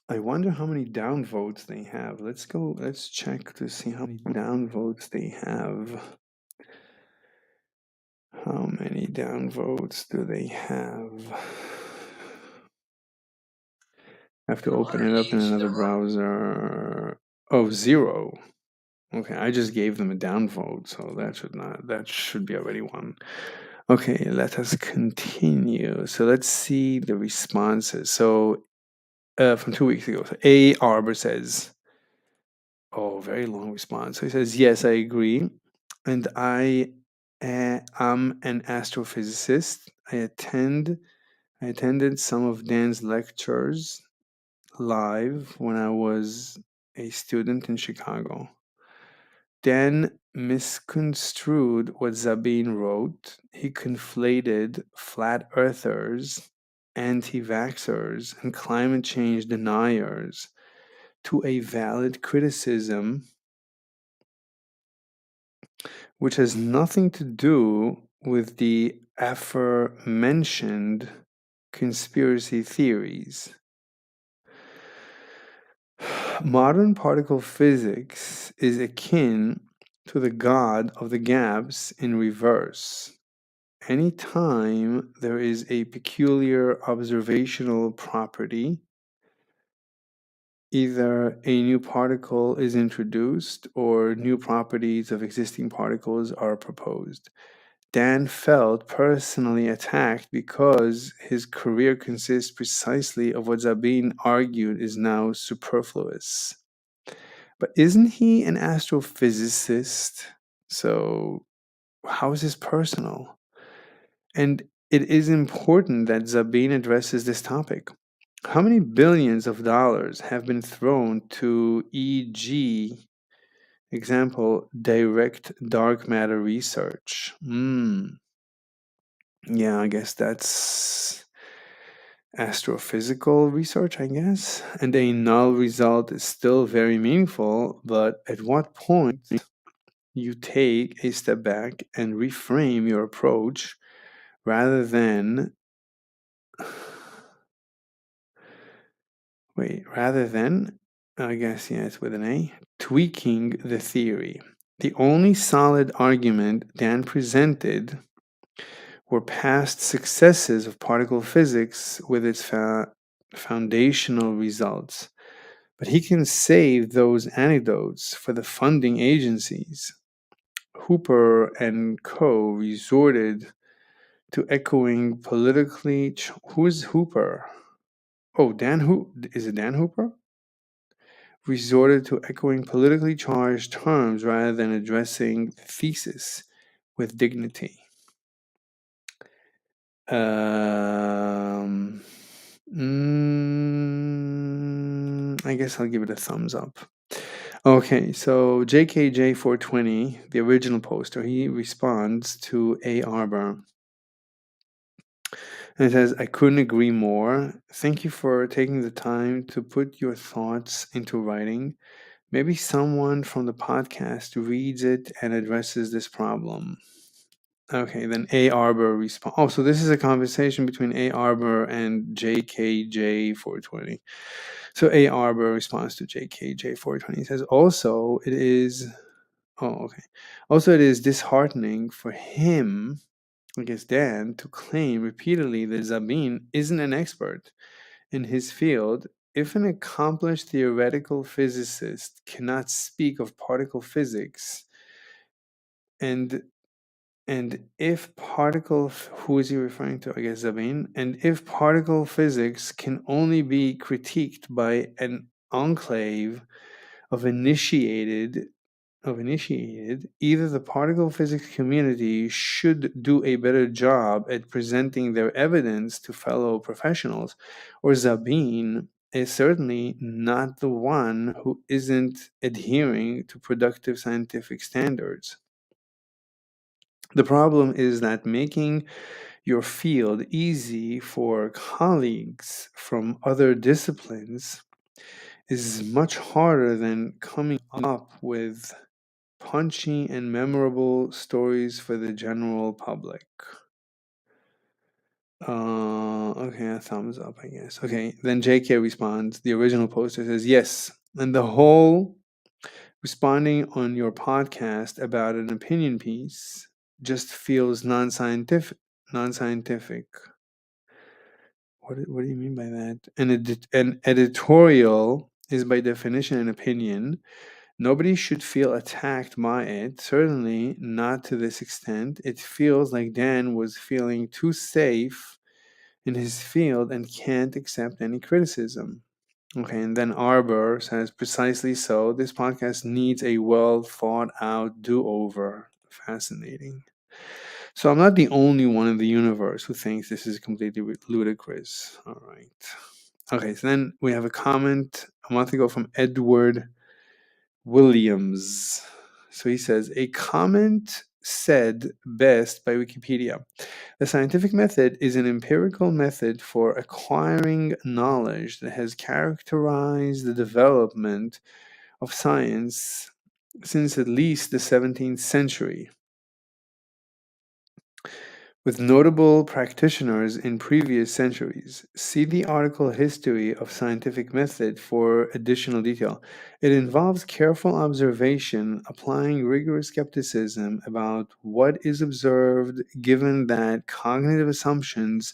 I wonder how many downvotes they have. Let's check to see how many downvotes they have. How many downvotes do they have? I have to open it up in another browser. Oh, 0. Okay, I just gave them a downvote, so that should be already one. Okay, let us continue. So let's see the responses. So from 2 weeks ago, so A. Arbor says, oh, very long response. So he says, yes, I agree. And I am an astrophysicist. I attended some of Dan's lectures live when I was a student in Chicago. Dan misconstrued what Zabin wrote. He conflated flat earthers, anti vaxxers, and climate change deniers to a valid criticism, which has nothing to do with the aforementioned conspiracy theories. Modern particle physics is akin to the god of the gaps in reverse. Anytime there is a peculiar observational property, either a new particle is introduced or new properties of existing particles are proposed. Dan felt personally attacked because his career consists precisely of what Zabin argued is now superfluous. But isn't he an astrophysicist? So how is this personal? And it is important that Zabin addresses this topic. How many billions of dollars have been thrown to, e.g., example, direct dark matter research? Yeah, I guess that's astrophysical research, I guess. And a null result is still very meaningful, but at what point you take a step back and reframe your approach rather than I guess, yeah, it's with an A, tweaking the theory. The only solid argument Dan presented were past successes of particle physics with its foundational results. But he can save those anecdotes for the funding agencies. Hooper and co. resorted to echoing politically. Who is Hooper? Oh, is it Dan Hooper? Resorted to echoing politically charged terms rather than addressing the thesis with dignity. I guess I'll give it a thumbs up. Okay, so JKJ420, the original poster, he responds to A. Arbor. And it says, I couldn't agree more. Thank you for taking the time to put your thoughts into writing. Maybe someone from the podcast reads it and addresses this problem. Okay, then A. Arbor responds. Oh, so this is a conversation between A. Arbor and JKJ420. So A. Arbor responds to JKJ420. He says, also, it is disheartening for him, I guess Dan, to claim repeatedly that Zabin isn't an expert in his field. If an accomplished theoretical physicist cannot speak of particle physics, and if who is he referring to? I guess Zabin. And if particle physics can only be critiqued by an enclave of initiated, either the particle physics community should do a better job at presenting their evidence to fellow professionals, or Zabin is certainly not the one who isn't adhering to productive scientific standards. The problem is that making your field easy for colleagues from other disciplines is much harder than coming up with punchy and memorable stories for the general public. Okay, a thumbs up, I guess. Okay, then JK responds. The original poster says, yes, and the whole responding on your podcast about an opinion piece just feels non-scientific. What do you mean by that? An editorial is by definition an opinion. Nobody should feel attacked by it, certainly not to this extent. It feels like Dan was feeling too safe in his field and can't accept any criticism. Okay, and then Arbor says, precisely so. This podcast needs a well thought out do over. Fascinating. So I'm not the only one in the universe who thinks this is completely ludicrous. All right. Okay, so then we have a comment a month ago from Edward Williams. So he says, a comment said best by Wikipedia. The scientific method is an empirical method for acquiring knowledge that has characterized the development of science since at least the 17th century, with notable practitioners in previous centuries. See the article History of Scientific Method for additional detail. It involves careful observation, applying rigorous skepticism about what is observed, given that cognitive assumptions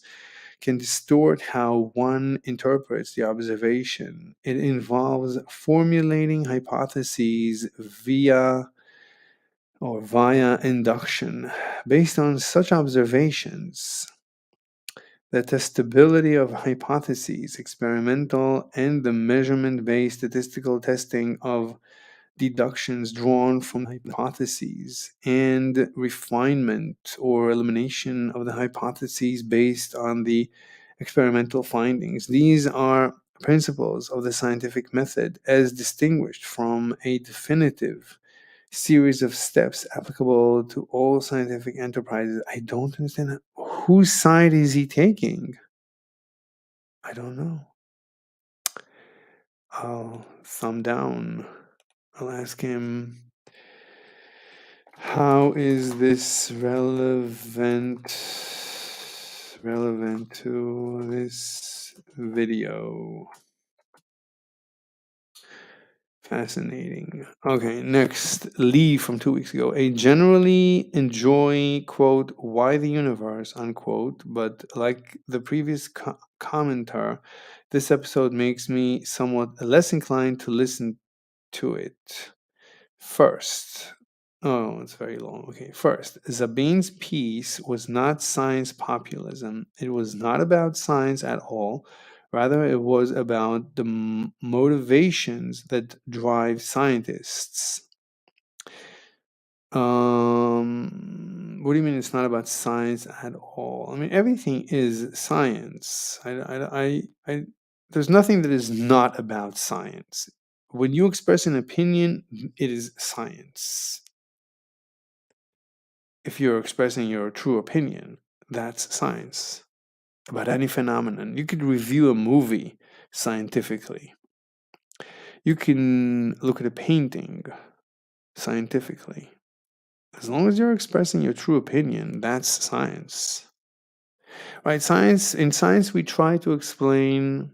can distort how one interprets the observation. It involves formulating hypotheses via induction. Based on such observations, the testability of hypotheses, experimental and the measurement-based statistical testing of deductions drawn from hypotheses, and refinement or elimination of the hypotheses based on the experimental findings. These are principles of the scientific method as distinguished from a definitive series of steps applicable to all scientific enterprises. I don't understand whose side is he taking? I don't know. I'll thumb down. I'll ask him, how is this relevant to this video? Fascinating. Okay, next, Lee from 2 weeks ago. I generally enjoy, quote, why the universe, unquote, but like the previous commenter, this episode makes me somewhat less inclined to listen to it. First, oh, it's very long. Okay, first, Zabin's piece was not science populism. It was not about science at all. Rather, it was about the motivations that drive scientists. What do you mean it's not about science at all? I mean, everything is science. There's nothing that is not about science. When you express an opinion, it is science. If you're expressing your true opinion, that's science. About any phenomenon. You could review a movie scientifically. You can look at a painting scientifically. As long as you're expressing your true opinion, that's science. Right? In science, we try to explain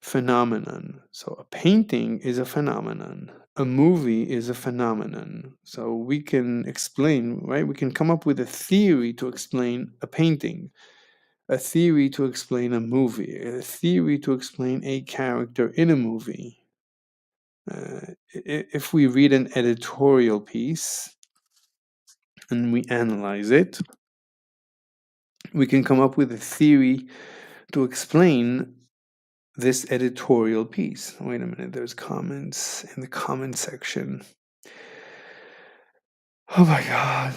phenomenon. So a painting is a phenomenon. A movie is a phenomenon. So we can explain, right? We can come up with a theory to explain a painting, a theory to explain a movie, a theory to explain a character in a movie. If we read an editorial piece and we analyze it, we can come up with a theory to explain this editorial piece. Wait a minute, there's comments in the comment section. Oh my god.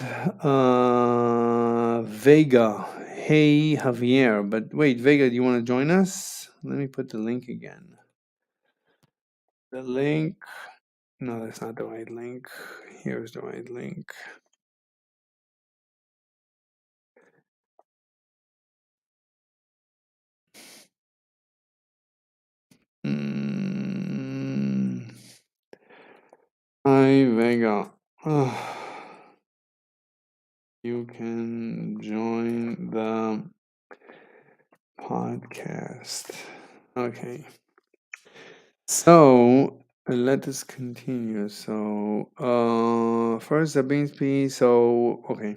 Vega. Hey, Javier. But wait, Vega, do you want to join us? Let me put the link again. The link. No, that's not the right link. Here's the right link. Hi, Vega. You can join the podcast. Okay. So Let us continue. So, first Sabine piece. So, okay,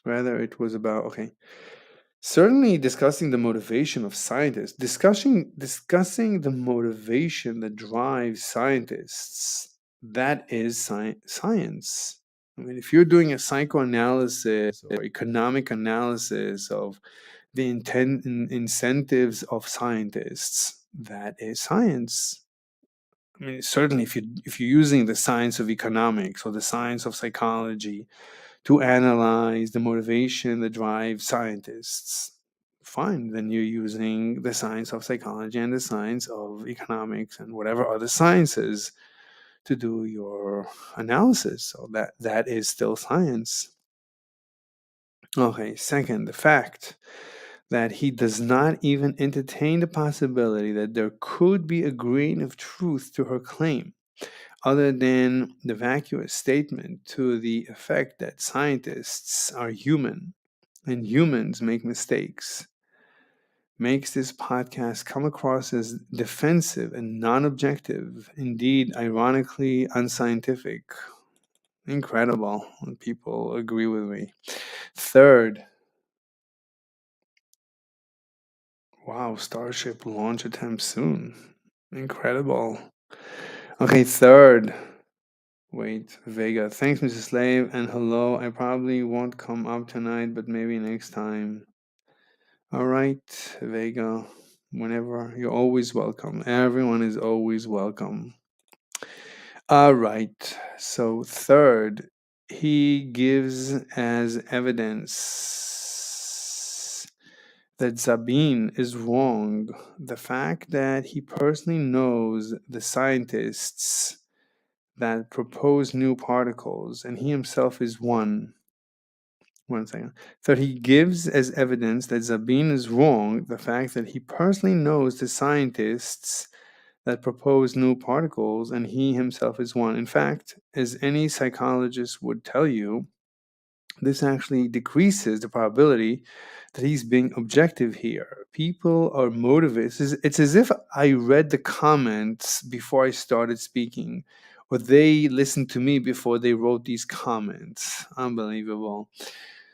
rather it was about okay. Certainly, discussing the motivation of scientists, discussing the motivation that drives scientists. That is science. I mean, if you're doing a psychoanalysis or economic analysis of the incentives of scientists, that is science. I mean, certainly, if you're using the science of economics or the science of psychology to analyze the motivation that drives scientists, fine. Then you're using the science of psychology and the science of economics and whatever other sciences to do your analysis. So that is still science. Okay. Second, the fact that he does not even entertain the possibility that there could be a grain of truth to her claim, other than the vacuous statement to the effect that scientists are human and humans make mistakes, makes this podcast come across as defensive and non objective, indeed, ironically unscientific. Incredible when people agree with me. Third, wow, Starship launch attempt soon. Incredible. Okay, third. Wait, Vega. Thanks, Mrs. Slave, and hello. I probably won't come up tonight, but maybe next time. All right, Vega. Whenever you're always welcome. Everyone is always welcome. All right. So, third, he gives as evidence that Sabine is wrong the fact that he personally knows the scientists that propose new particles, and he himself is one. One second. So he gives as evidence that Sabine is wrong the fact that he personally knows the scientists that propose new particles, and he himself is one. In fact, as any psychologist would tell you, this actually decreases the probability that he's being objective here. People are motivated. It's as if I read the comments before I started speaking, or they listened to me before they wrote these comments. Unbelievable.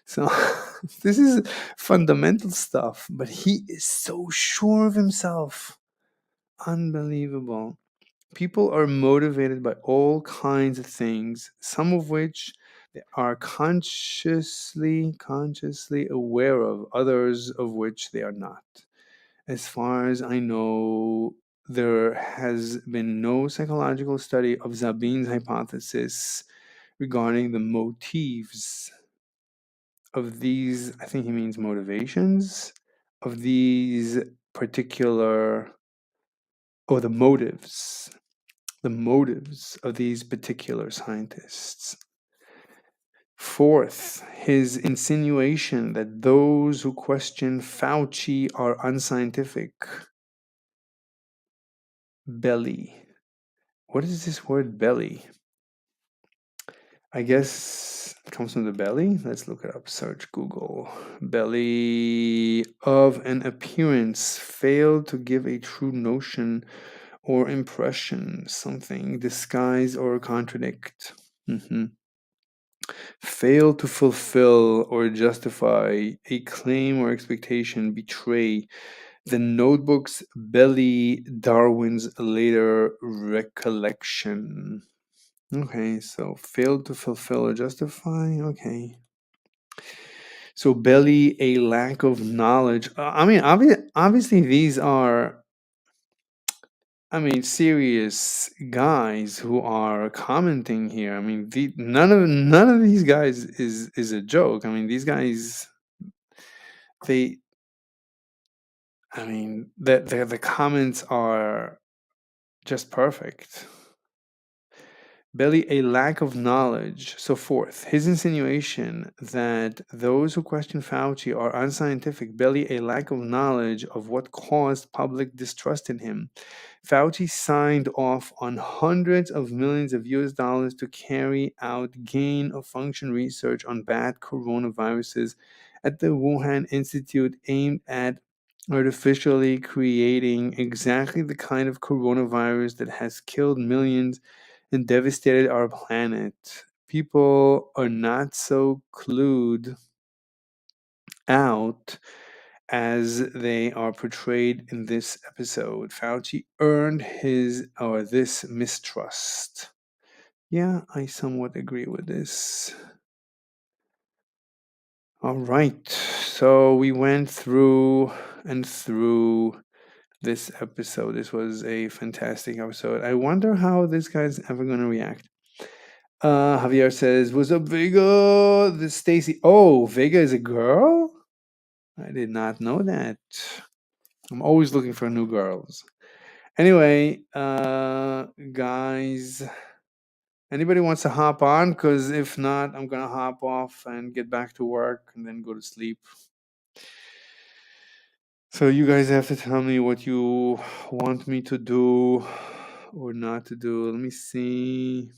So, this is fundamental stuff, but he is so sure of himself. Unbelievable. People are motivated by all kinds of things, some of which they are consciously aware of, others of which they are not. As far as I know, there has been no psychological study of Sabine's hypothesis regarding the motives of these, I think he means motivations, of these particular, or the motives of these particular scientists. Fourth, his insinuation that those who question Fauci are unscientific. Belly. What is this word belly? I guess it comes from the belly. Let's look it up. Search Google. Belly of an appearance failed to give a true notion or impression, something disguise or contradict. Fail to fulfill or justify a claim or expectation, betray the notebook's belly, Darwin's later recollection. Okay, so failed to fulfill or justify. Okay. So belly, a lack of knowledge. I mean, obviously these are, I mean, serious guys who are commenting here. I mean, none of these guys is a joke. I mean, these guys, they, I mean, the comments are just perfect. Belly, a lack of knowledge, so forth. His insinuation that those who question Fauci are unscientific. Belly, a lack of knowledge of what caused public distrust in him. Fauci signed off on hundreds of millions of US dollars to carry out gain of function research on bad coronaviruses at the Wuhan Institute aimed at artificially creating exactly the kind of coronavirus that has killed millions and devastated our planet. People are not so clued out as they are portrayed in this episode. Fauci earned his or this mistrust. Yeah, I somewhat agree with this. All right. So we went through and through this episode. This was a fantastic episode. I wonder how this guy's ever going to react. Javier says, "What's up, Vega? This Stacy. Oh, Vega is a girl? I did not know that. I'm always looking for new girls. Anyway, guys, anybody wants to hop on? Because if not, I'm going to hop off and get back to work and then go to sleep. So you guys have to tell me what you want me to do or not to do. Let me see.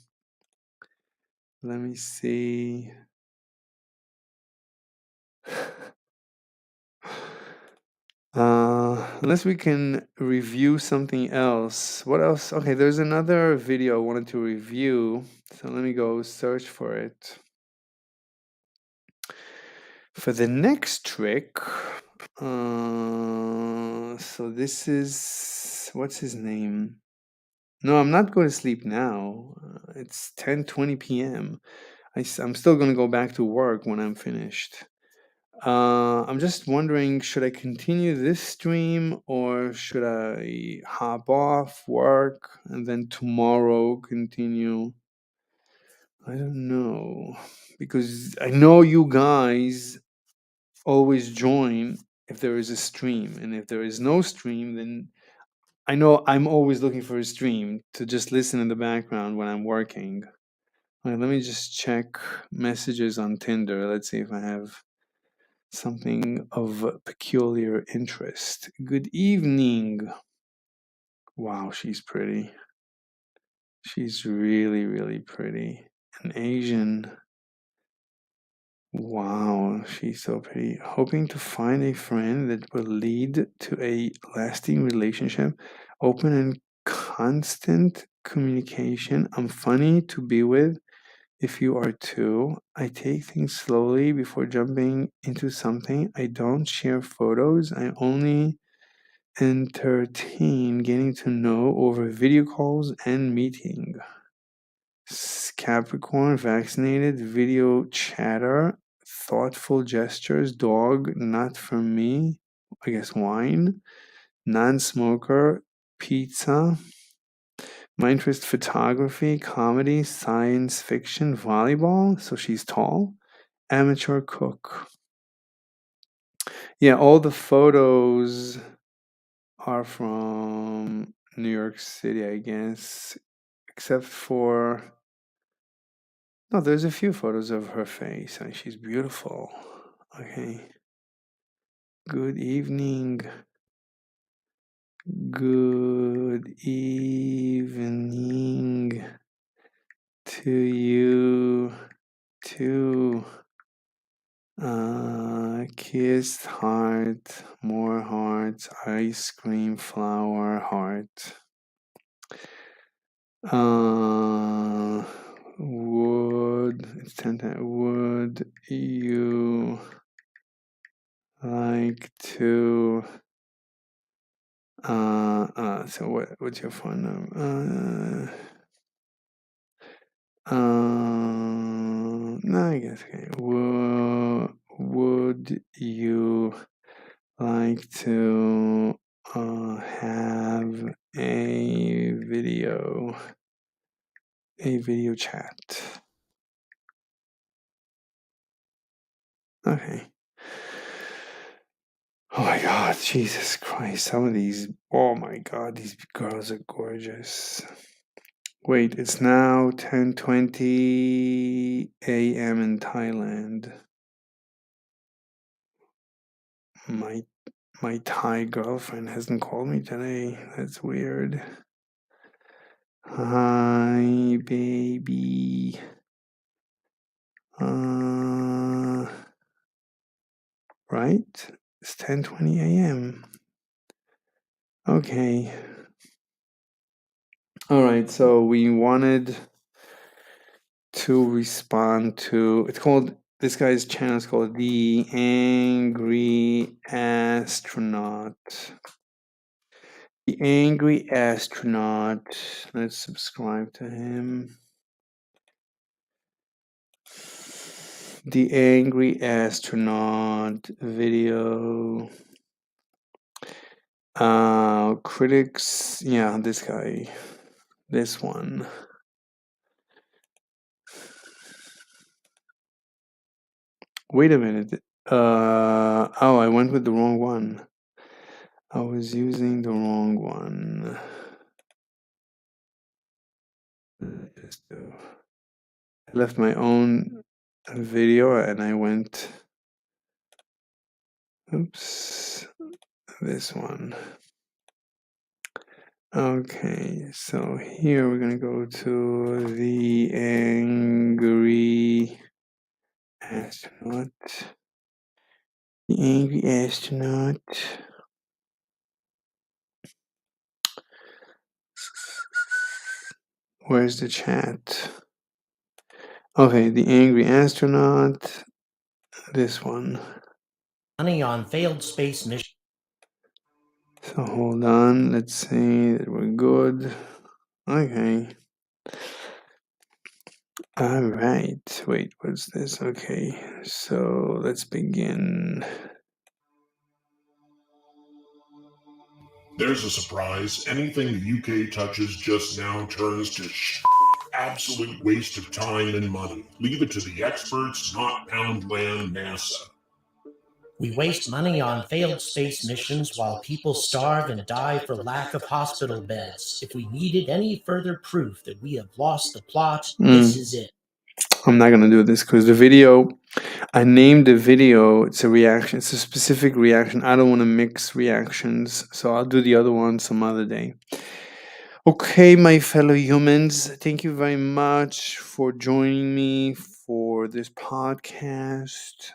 Let me see. Unless we can review something else. What else? Okay, there's another video I wanted to review. So let me go search for it. For the next trick, so this is, what's his name? No, I'm not going to sleep now. It's 10:20 p.m. I'm still going to go back to work when I'm finished. I'm just wondering, should I continue this stream or should I hop off work and then tomorrow continue? I don't know, because I know you guys always join if there is a stream, and if there is no stream, then I know I'm always looking for a stream to just listen in the background when I'm working. Let me just check messages on Tinder. Let's see if I have something of peculiar interest. Good evening. Wow, she's pretty. She's really, really pretty. An Asian. Wow, she's so pretty. Hoping to find a friend that will lead to a lasting relationship, open and constant communication. I'm funny to be with if you are too. I take things slowly before jumping into something. I don't share photos. I only entertain getting to know over video calls and meeting. Capricorn, vaccinated, video chatter, thoughtful gestures, dog, not for me, I guess wine, non-smoker, pizza, my interest, photography, comedy, science fiction, volleyball, so she's tall, amateur cook. Yeah, all the photos are from New York City, I guess, except for, no, there's a few photos of her face, and she's beautiful. Okay. Good evening. Good evening to you too. Kissed heart, more hearts, ice cream, flower, heart. It's 10 times. Would you like to? So what's your phone number? No, I guess okay. Would you like to have a video chat? Okay. Oh my God, Jesus Christ! Some of these, oh my God, these girls are gorgeous. Wait, it's now 10:20 a.m. in Thailand. My Thai girlfriend hasn't called me today. That's weird. Hi, baby. Right? It's 10:20 a.m. Okay. All right, so we wanted to respond to, it's called, this guy's channel is called The Angry Astronaut. The Angry Astronaut. Let's subscribe to him. The Angry Astronaut video. Critics. Yeah, this guy. This one. Wait a minute. Oh, I went with the wrong one. I was using the wrong one. I left my own video and I went, oops, this one. Okay, so here we're gonna go to the angry astronaut. The angry astronaut. Where's the chat? Okay, the angry astronaut. This one. Money on failed space mission. So hold on, let's see that we're good. Okay. All right. Wait, what's this? Okay, so let's begin. There's a surprise. Anything the UK touches just now turns to absolute waste of time and money. Leave it to the experts, not Poundland NASA. We waste money on failed space missions while people starve and die for lack of hospital beds. If we needed any further proof that we have lost the plot, this is it. I'm not gonna do this because the video, I named the video, it's a reaction, it's a specific reaction. I don't want to mix reactions, so I'll do the other one some other day. Okay, my fellow humans, thank you very much for joining me for this podcast.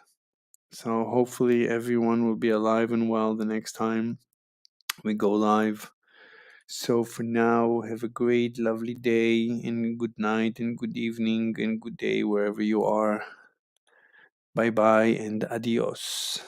So hopefully everyone will be alive and well the next time we go live. So for now, have a great, lovely day, and good night, and good evening, and good day wherever you are. Bye bye, and adios.